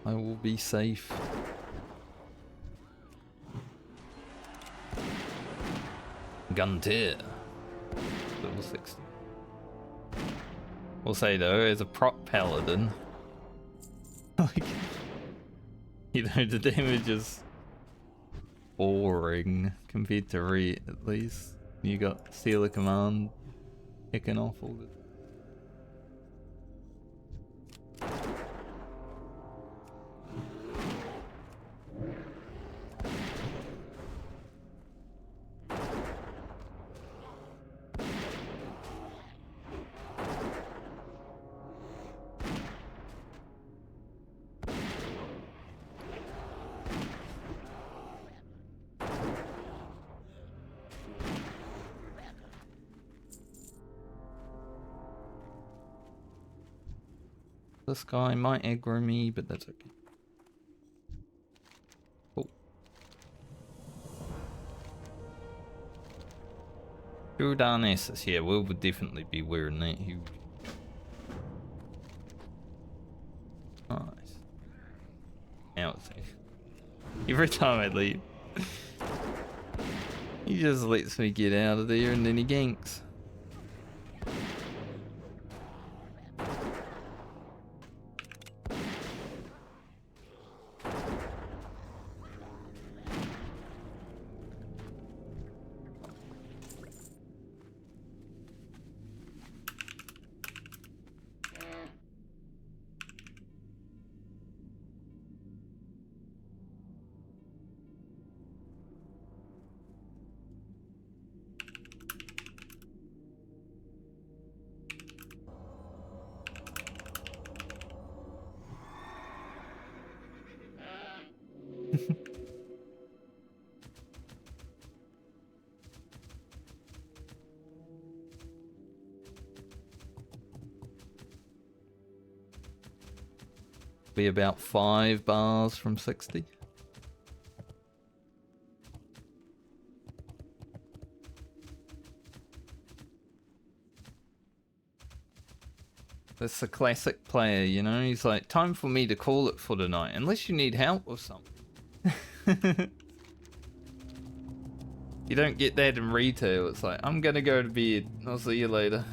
I will be safe. Guntier. Level 60. We'll say though, as a prop paladin, like, you know, the damage is boring compared to Re at least. You got Steal a Command kicking off all the This guy might aggro me, but that's okay. Cool. Jordan Esses, yeah, we would definitely be wearing that huge. Nice. Now it's safe. Every time I leave, he just lets me get out of there and then he ganks. Be about 5 bars from 60. That's a classic player, you know? He's like, time for me to call it for tonight, unless you need help or something. You don't get that in retail. It's like, I'm gonna go to bed. I'll see you later.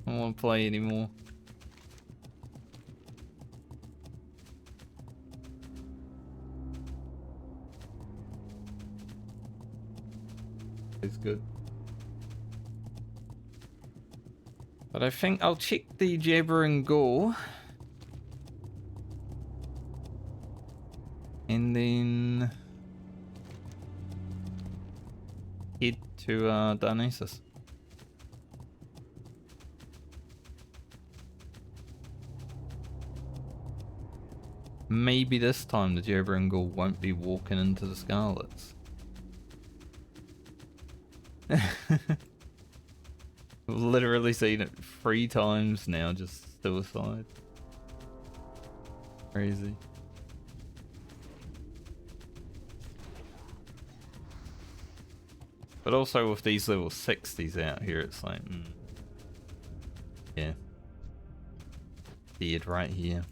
I don't want to play anymore. It's good. But I think I'll check the Jabbering Gore. And then head to Dionysus. Maybe this time the Jabbering Gore won't be walking into the Scarlets. I've literally seen it 3 times now, just suicide. Crazy. But also with these level 60s out here, it's like, yeah. Dead right here.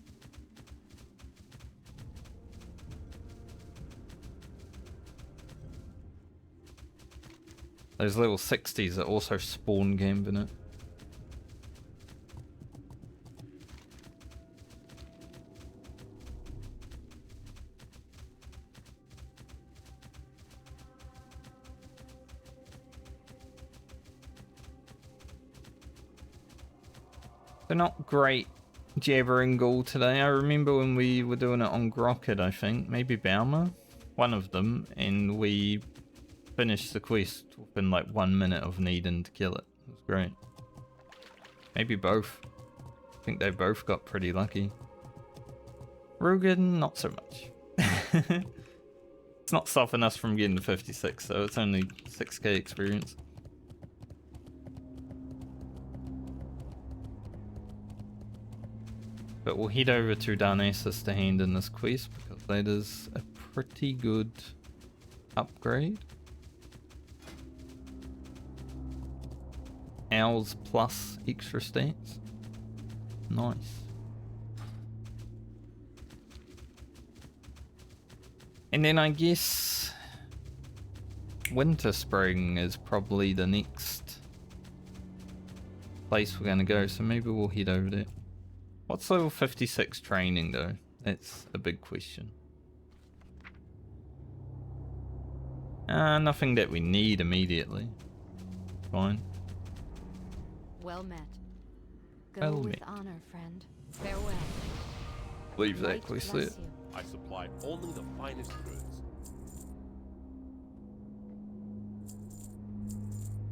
Those level 60s that also spawn Gambit. They're not great Jabbering Ghoul today. I remember when we were doing it on Grocket, I think. Maybe Balmer? One of them. And we finished the quest within like 1 minute of needing to kill it. It was great. Maybe both. I think they both got pretty lucky. Rugen, not so much. It's not stopping us from getting to 56, so it's only 6k experience. But we'll head over to Dionysus to hand in this quest because that is a pretty good upgrade. Owls plus extra stats. Nice. And then I guess Winter Spring is probably the next place we're gonna go, so maybe we'll head over there. What's level 56 training though? That's a big question. Nothing that we need immediately. Fine. Well met. Go Well with met. honor, friend. Farewell. Leave that Light quest bless there. you. I supply only the finest goods.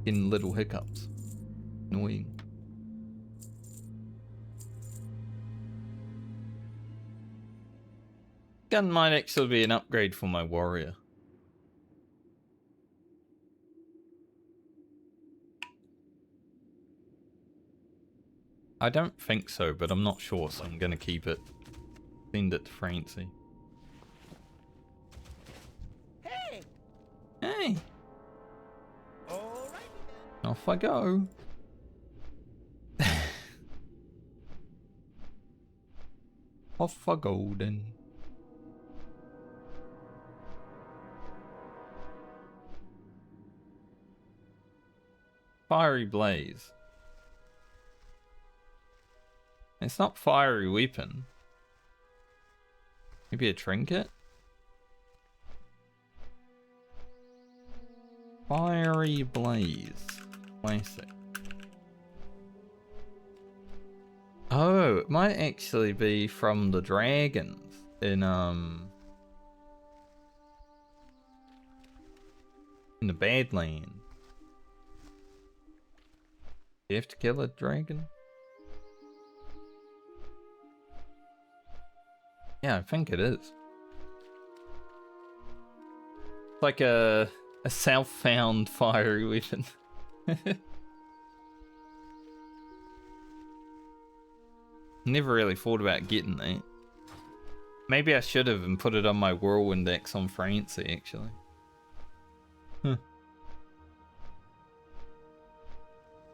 In little hiccups. Annoying. Gun might actually be an upgrade for my warrior. I don't think so, but I'm not sure, so I'm gonna keep it. Send it to Francie. Hey! Hey! All right. Off I go. Off I go then. Fiery Blaze. It's not fiery weapon. Maybe a trinket? Fiery Blaze. Classic. Oh, it might actually be from the dragons in the Badlands. You have to kill a dragon? Yeah, I think it is. It's like a self-found fiery weapon. Never really thought about getting that. Maybe I should have and put it on my Whirlwind Axe on Francie, actually.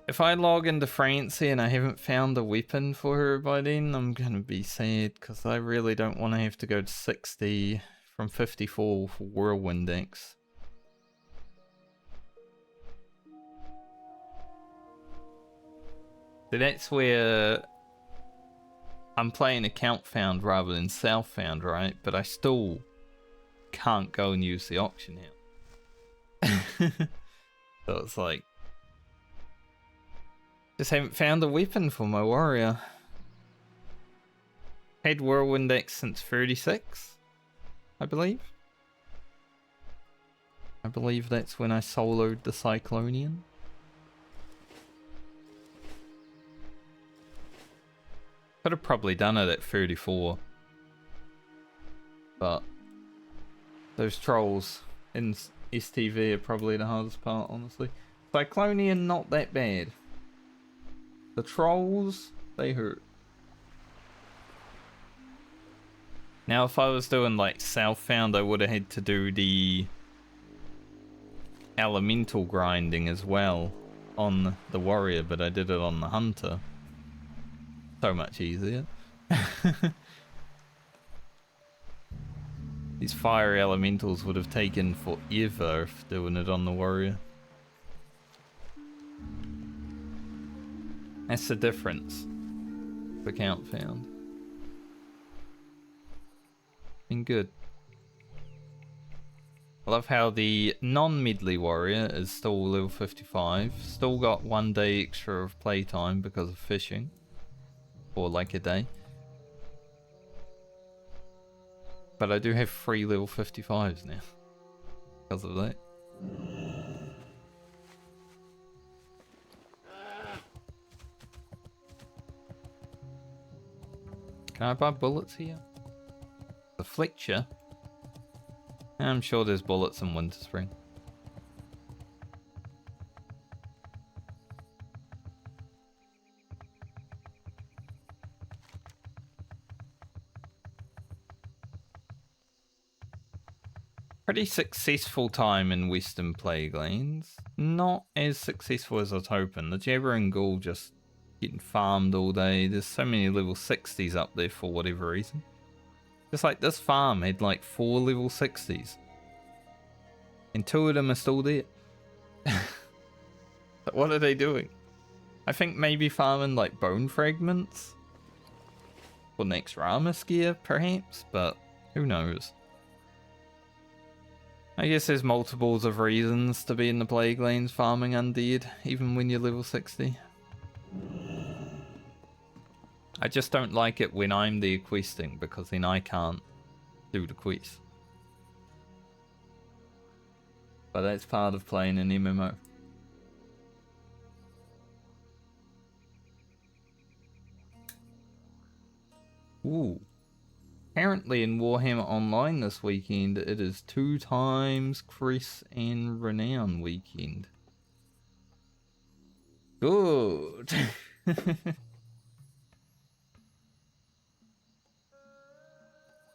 If I log into Francie and I haven't found a weapon for her by then, I'm gonna be sad, because I really don't want to have to go to 60 from 54 for Whirlwind Axe. So that's where I'm playing account found rather than self found, right? But I still can't go and use the auction house. So it's like, just haven't found a weapon for my warrior. Had Whirlwind Axe since 36, I believe. I believe that's when I soloed the Cyclonian. Could have probably done it at 34. But those trolls in STV are probably the hardest part, honestly. Cyclonian, not that bad. The trolls, they hurt. Now, if I was doing like Southbound, I would have had to do the elemental grinding as well on the warrior, but I did it on the hunter. So much easier. These fire elementals would have taken forever if doing it on the warrior. That's the difference. The count found. Been good. I love how the non-Medley warrior is still level 55. Still got 1 day extra of playtime because of fishing. Or like a day. But I do have 3 level 55s now. Because of that. Can I buy bullets here? The Fletcher? I'm sure there's bullets in Winter Spring. Pretty successful time in Western Plaguelands. Not as successful as I was hoping. The Jabbering Ghoul just getting farmed all day. There's so many level 60s up there for whatever reason. Just like this farm had like 4 level 60s. And 2 of them are still there. But what are they doing? I think maybe farming like bone fragments for next Ramus gear, perhaps, but who knows? I guess there's multiples of reasons to be in the Plaguelands farming undead, even when you're level 60. I just don't like it when I'm the questing, because then I can't do the quest. But that's part of playing an MMO. Ooh. Apparently in Warhammer Online this weekend, it is 2 times Crest and Renown weekend. Good.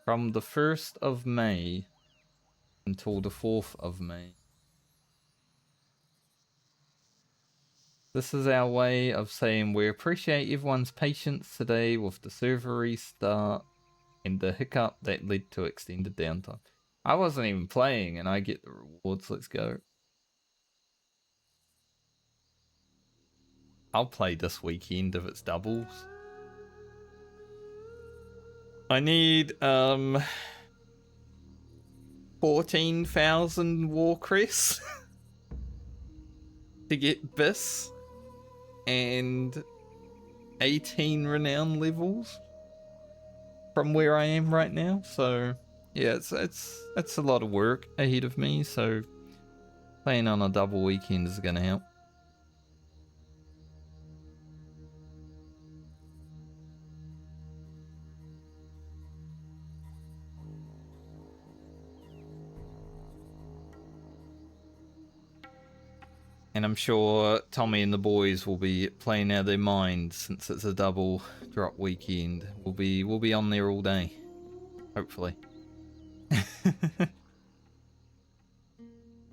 From the 1st of May until the 4th of May. This is our way of saying we appreciate everyone's patience today with the server restart and the hiccup that led to extended downtime. I wasn't even playing and I get the rewards. Let's go. I'll play this weekend if it's doubles. I need 14,000 war crests to get Biss and 18 renown levels from where I am right now. So yeah, it's a lot of work ahead of me, so playing on a double weekend is gonna help. And I'm sure Tommy and the boys will be playing out their minds since it's a double drop weekend. We'll be on there all day. Hopefully.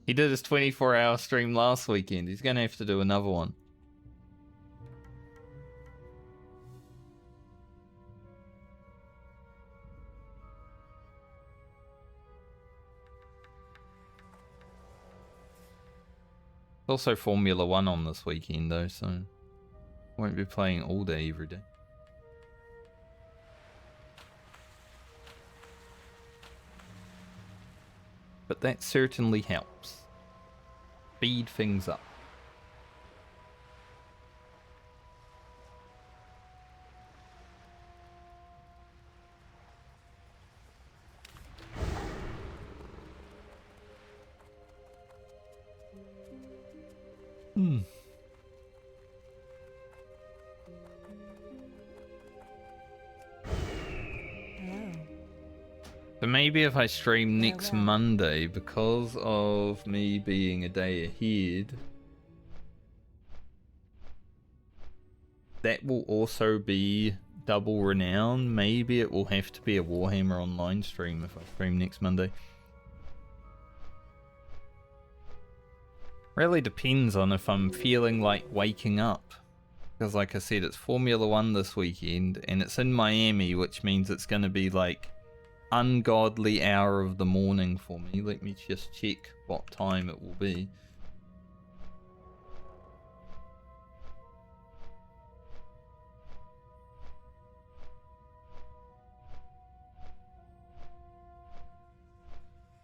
He did his 24-hour stream last weekend. He's gonna have to do another one. Also Formula 1 on this weekend though, so won't be playing all day every day. But that certainly helps. Speed things up. So maybe if I stream next Monday, because of me being a day ahead, that will also be double renown. Maybe it will have to be a Warhammer Online stream if I stream next Monday. Really depends on if I'm feeling like waking up. Because like I said, it's Formula 1 this weekend, and it's in Miami, which means it's going to be like ungodly hour of the morning for me. Let me just check what time it will be.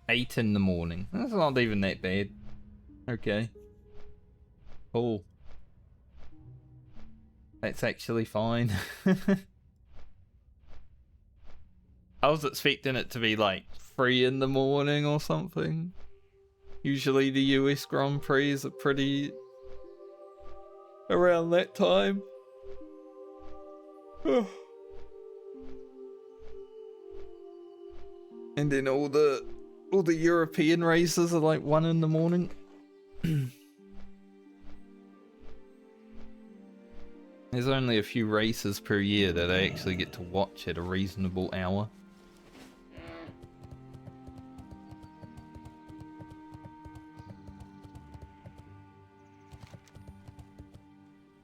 Eight in the morning. That's not even that bad. Okay. Cool. That's actually fine. I was expecting it to be like 3 in the morning or something. Usually the US Grand Prix are pretty around that time. And then all the European races are like 1 in the morning. There's only a few races per year that I actually get to watch at a reasonable hour.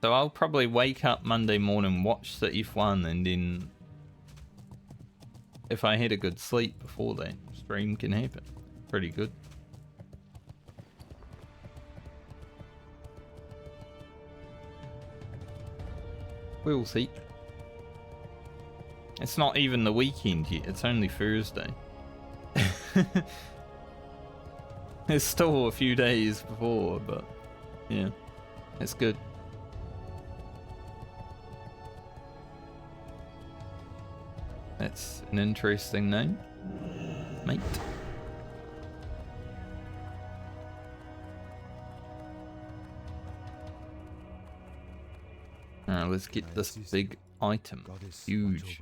So I'll probably wake up Monday morning, watch the F1, and then if I had a good sleep before that, stream can happen. Pretty good. We'll see. It's not even the weekend yet, it's only Thursday. There's still a few days before, but yeah, it's good. That's an interesting name, mate. Alright, let's get this big item. Huge.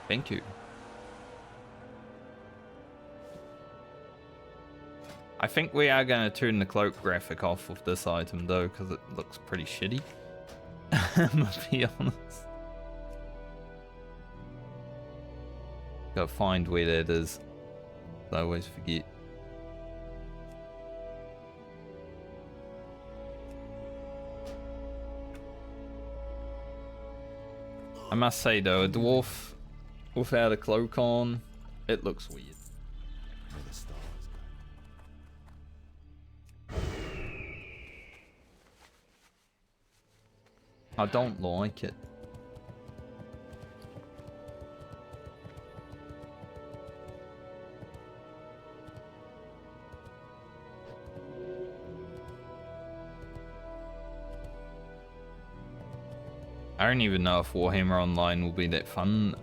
Thank you. I think we are going to turn the cloak graphic off with this item though, because it looks pretty shitty. I'm gonna be honest. Gotta find where that is. I always forget. I must say though, a dwarf without a cloak on, it looks weird. I don't like it. I don't even know if Warhammer Online will be that fun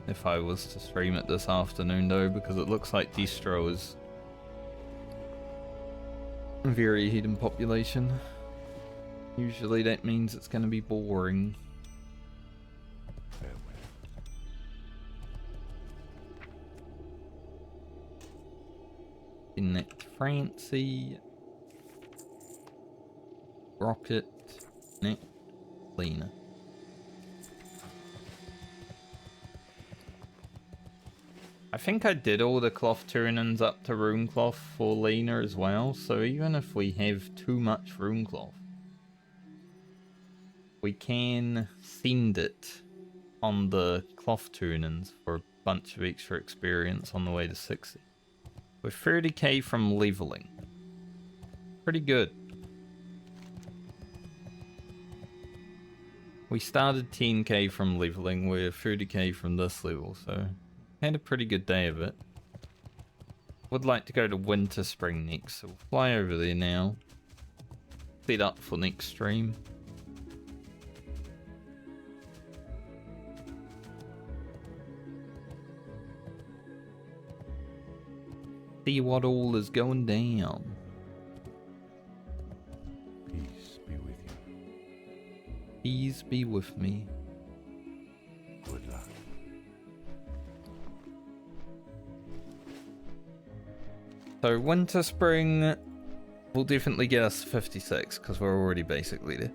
if I was to stream it this afternoon though, because it looks like Destro is very hidden population. Usually that means it's going to be boring. Nick Francie, Rocket, Nick, Lena. I think I did all the cloth turnings up to rune cloth for Lena as well, so even if we have too much rune cloth, we can send it on the cloth turnings for a bunch of extra experience on the way to 60. We're 30k from leveling. Pretty good. We started 10k from leveling, we're 30k from this level, so had a pretty good day of it. Would like to go to Winter Spring next, so we'll fly over there now. Set up for next stream. See what all is going down. Peace be with you. Peace be with me. Good luck. So Winter Spring will definitely get us 56 because we're already basically there.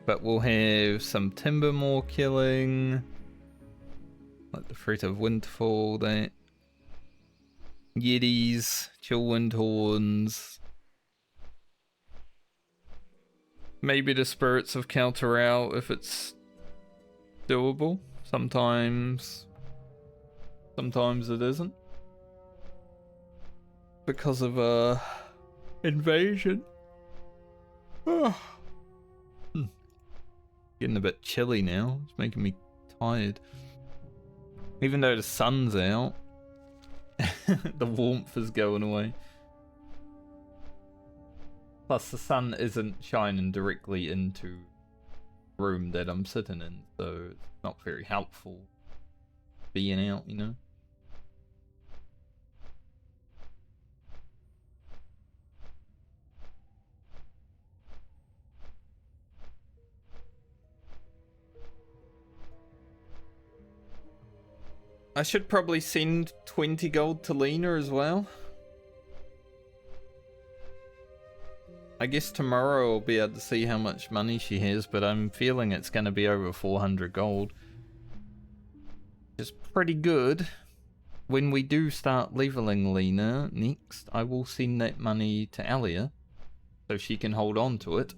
But we'll have some Timbermore killing, like the Fruit of Winterfall, that Yetis, Chillwind Horns, maybe the Spirits of Kaltarau if it's doable. Sometimes it isn't because of invasion. Getting a bit chilly now. It's making me tired. Even though the sun's out, the warmth is going away. Plus the sun isn't shining directly into the room that I'm sitting in, so it's not very helpful being out, you know? I should probably send 20 gold to Lena as well. I guess tomorrow I'll be able to see how much money she has, but I'm feeling it's going to be over 400 gold. Which is pretty good. When we do start leveling Lena next, I will send that money to Alia so she can hold on to it.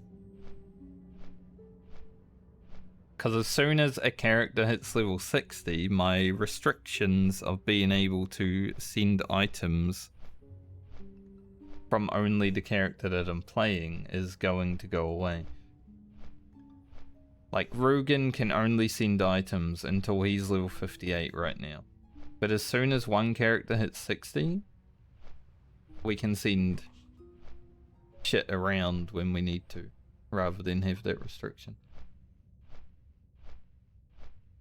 Because as soon as a character hits level 60, my restrictions of being able to send items from only the character that I'm playing is going to go away. Like, Rugen can only send items until he's level 58 right now. But as soon as one character hits 60, we can send shit around when we need to, rather than have that restriction.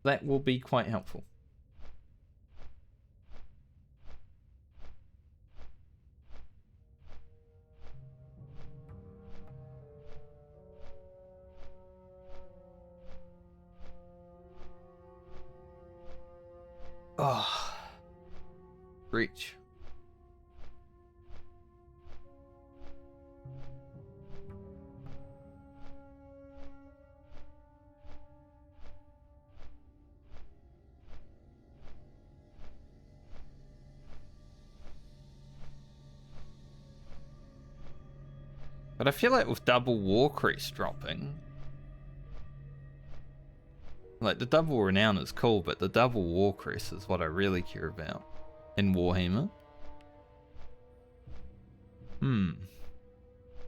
That will be quite helpful. Oh, reach. But I feel like with double Warcrest dropping, like the double Renown is cool, but the double Warcrest is what I really care about in Warhammer.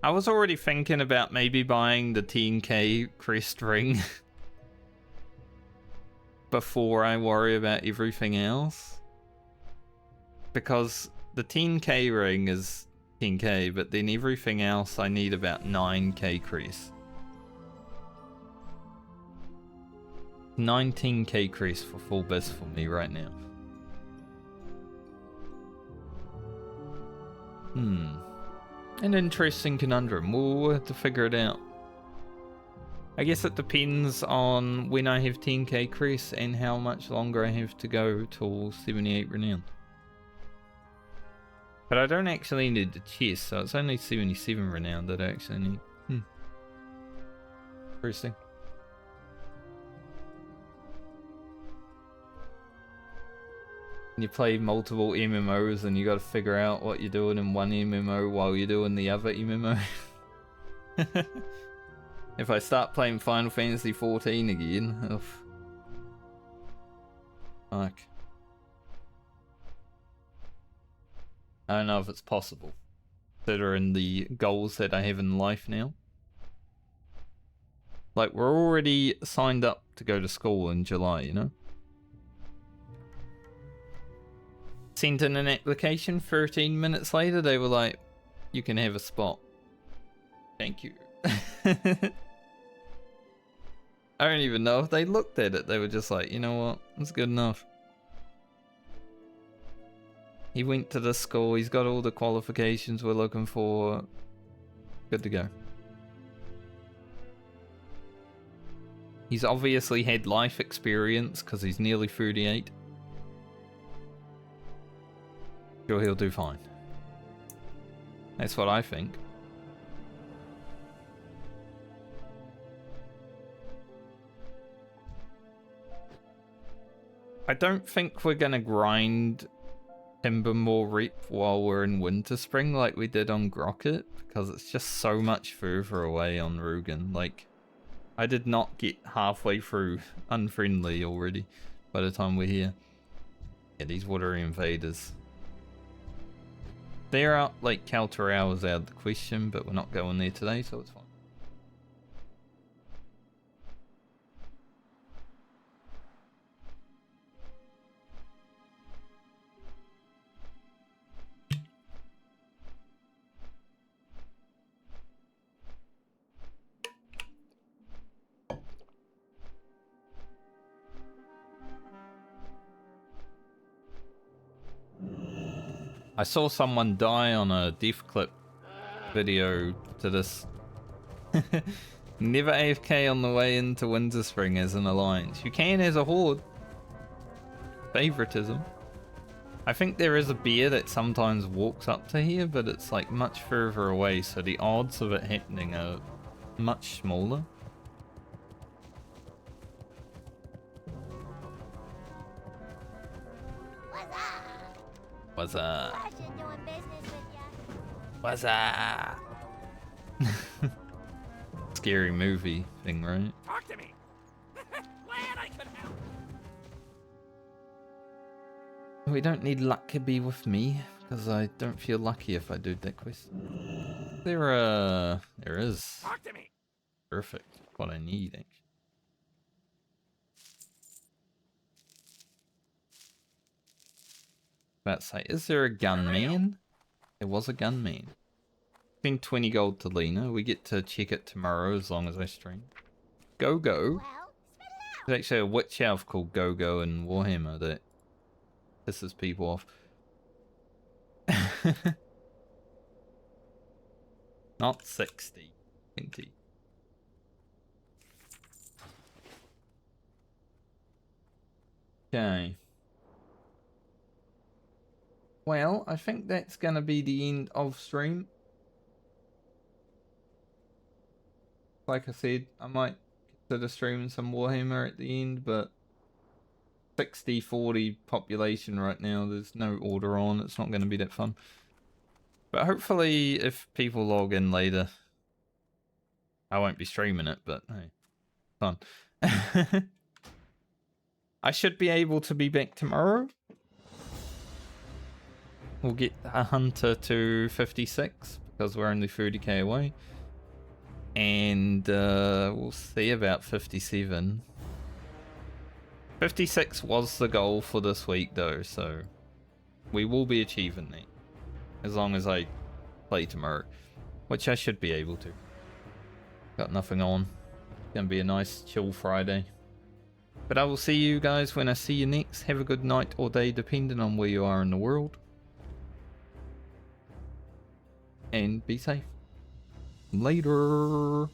I was already thinking about maybe buying the 10k crest ring before I worry about everything else. Because the 10k ring is 10k, but then everything else I need about 9k crest. 19k crest for full biz for me right now. An interesting conundrum. We'll have to figure it out. I guess it depends on when I have 10k crest and how much longer I have to go till 78 renown. But I don't actually need the chest, so it's only 77 renown that I actually need. Interesting. You play multiple MMOs and you gotta figure out what you're doing in one MMO while you're doing the other MMO. If I start playing Final Fantasy 14 again, oof. Fuck. I don't know if it's possible, considering the goals that I have in life now. Like, we're already signed up to go to school in July, you know? Sent in an application, 13 minutes later, they were like, you can have a spot. Thank you. I don't even know if they looked at it. They were just like, you know what, that's good enough. He went to this school, he's got all the qualifications we're looking for. Good to go. He's obviously had life experience because he's nearly 38. Sure, he'll do fine. That's what I think. I don't think we're gonna grind Timbermore Reap while we're in Winter Spring like we did on Grocket, because it's just so much further away on Rugen. Like, I did not get halfway through Unfriendly already by the time we're here. Yeah, these watery invaders. They're out, like, Kaltarao is out of the question, but we're not going there today, so it's fine. I saw someone die on a death clip video to this. Never AFK on the way into Winter Spring as an alliance. You can as a horde. Favoritism. I think there is a bear that sometimes walks up to here, but it's like much further away, so the odds of it happening are much smaller. What's up? What's up? Scary movie thing, right? Talk to me. Glad I could help. We don't need luck to be with me, because I don't feel lucky if I do that quest. There is. Talk to me. Perfect. What I need, actually. About to say, is there a gunman? There was a gunman. Spend 20 gold to Lena. We get to check it tomorrow as long as I stream. Go-Go. There's actually a witch elf called Go-Go in Warhammer that pisses people off. Not 60. 20. Okay. Well, I think that's going to be the end of stream. Like I said, I might consider streaming some Warhammer at the end, but 60-40 population right now, there's no order on, it's not going to be that fun. But hopefully, if people log in later, I won't be streaming it, but hey, fun. I should be able to be back tomorrow. We'll get a hunter to 56 because we're only 30k away. And we'll see about 57. 56 was the goal for this week though, so we will be achieving that. As long as I play tomorrow. Which I should be able to. Got nothing on. Gonna be a nice chill Friday. But I will see you guys when I see you next. Have a good night or day depending on where you are in the world. And be safe. Later.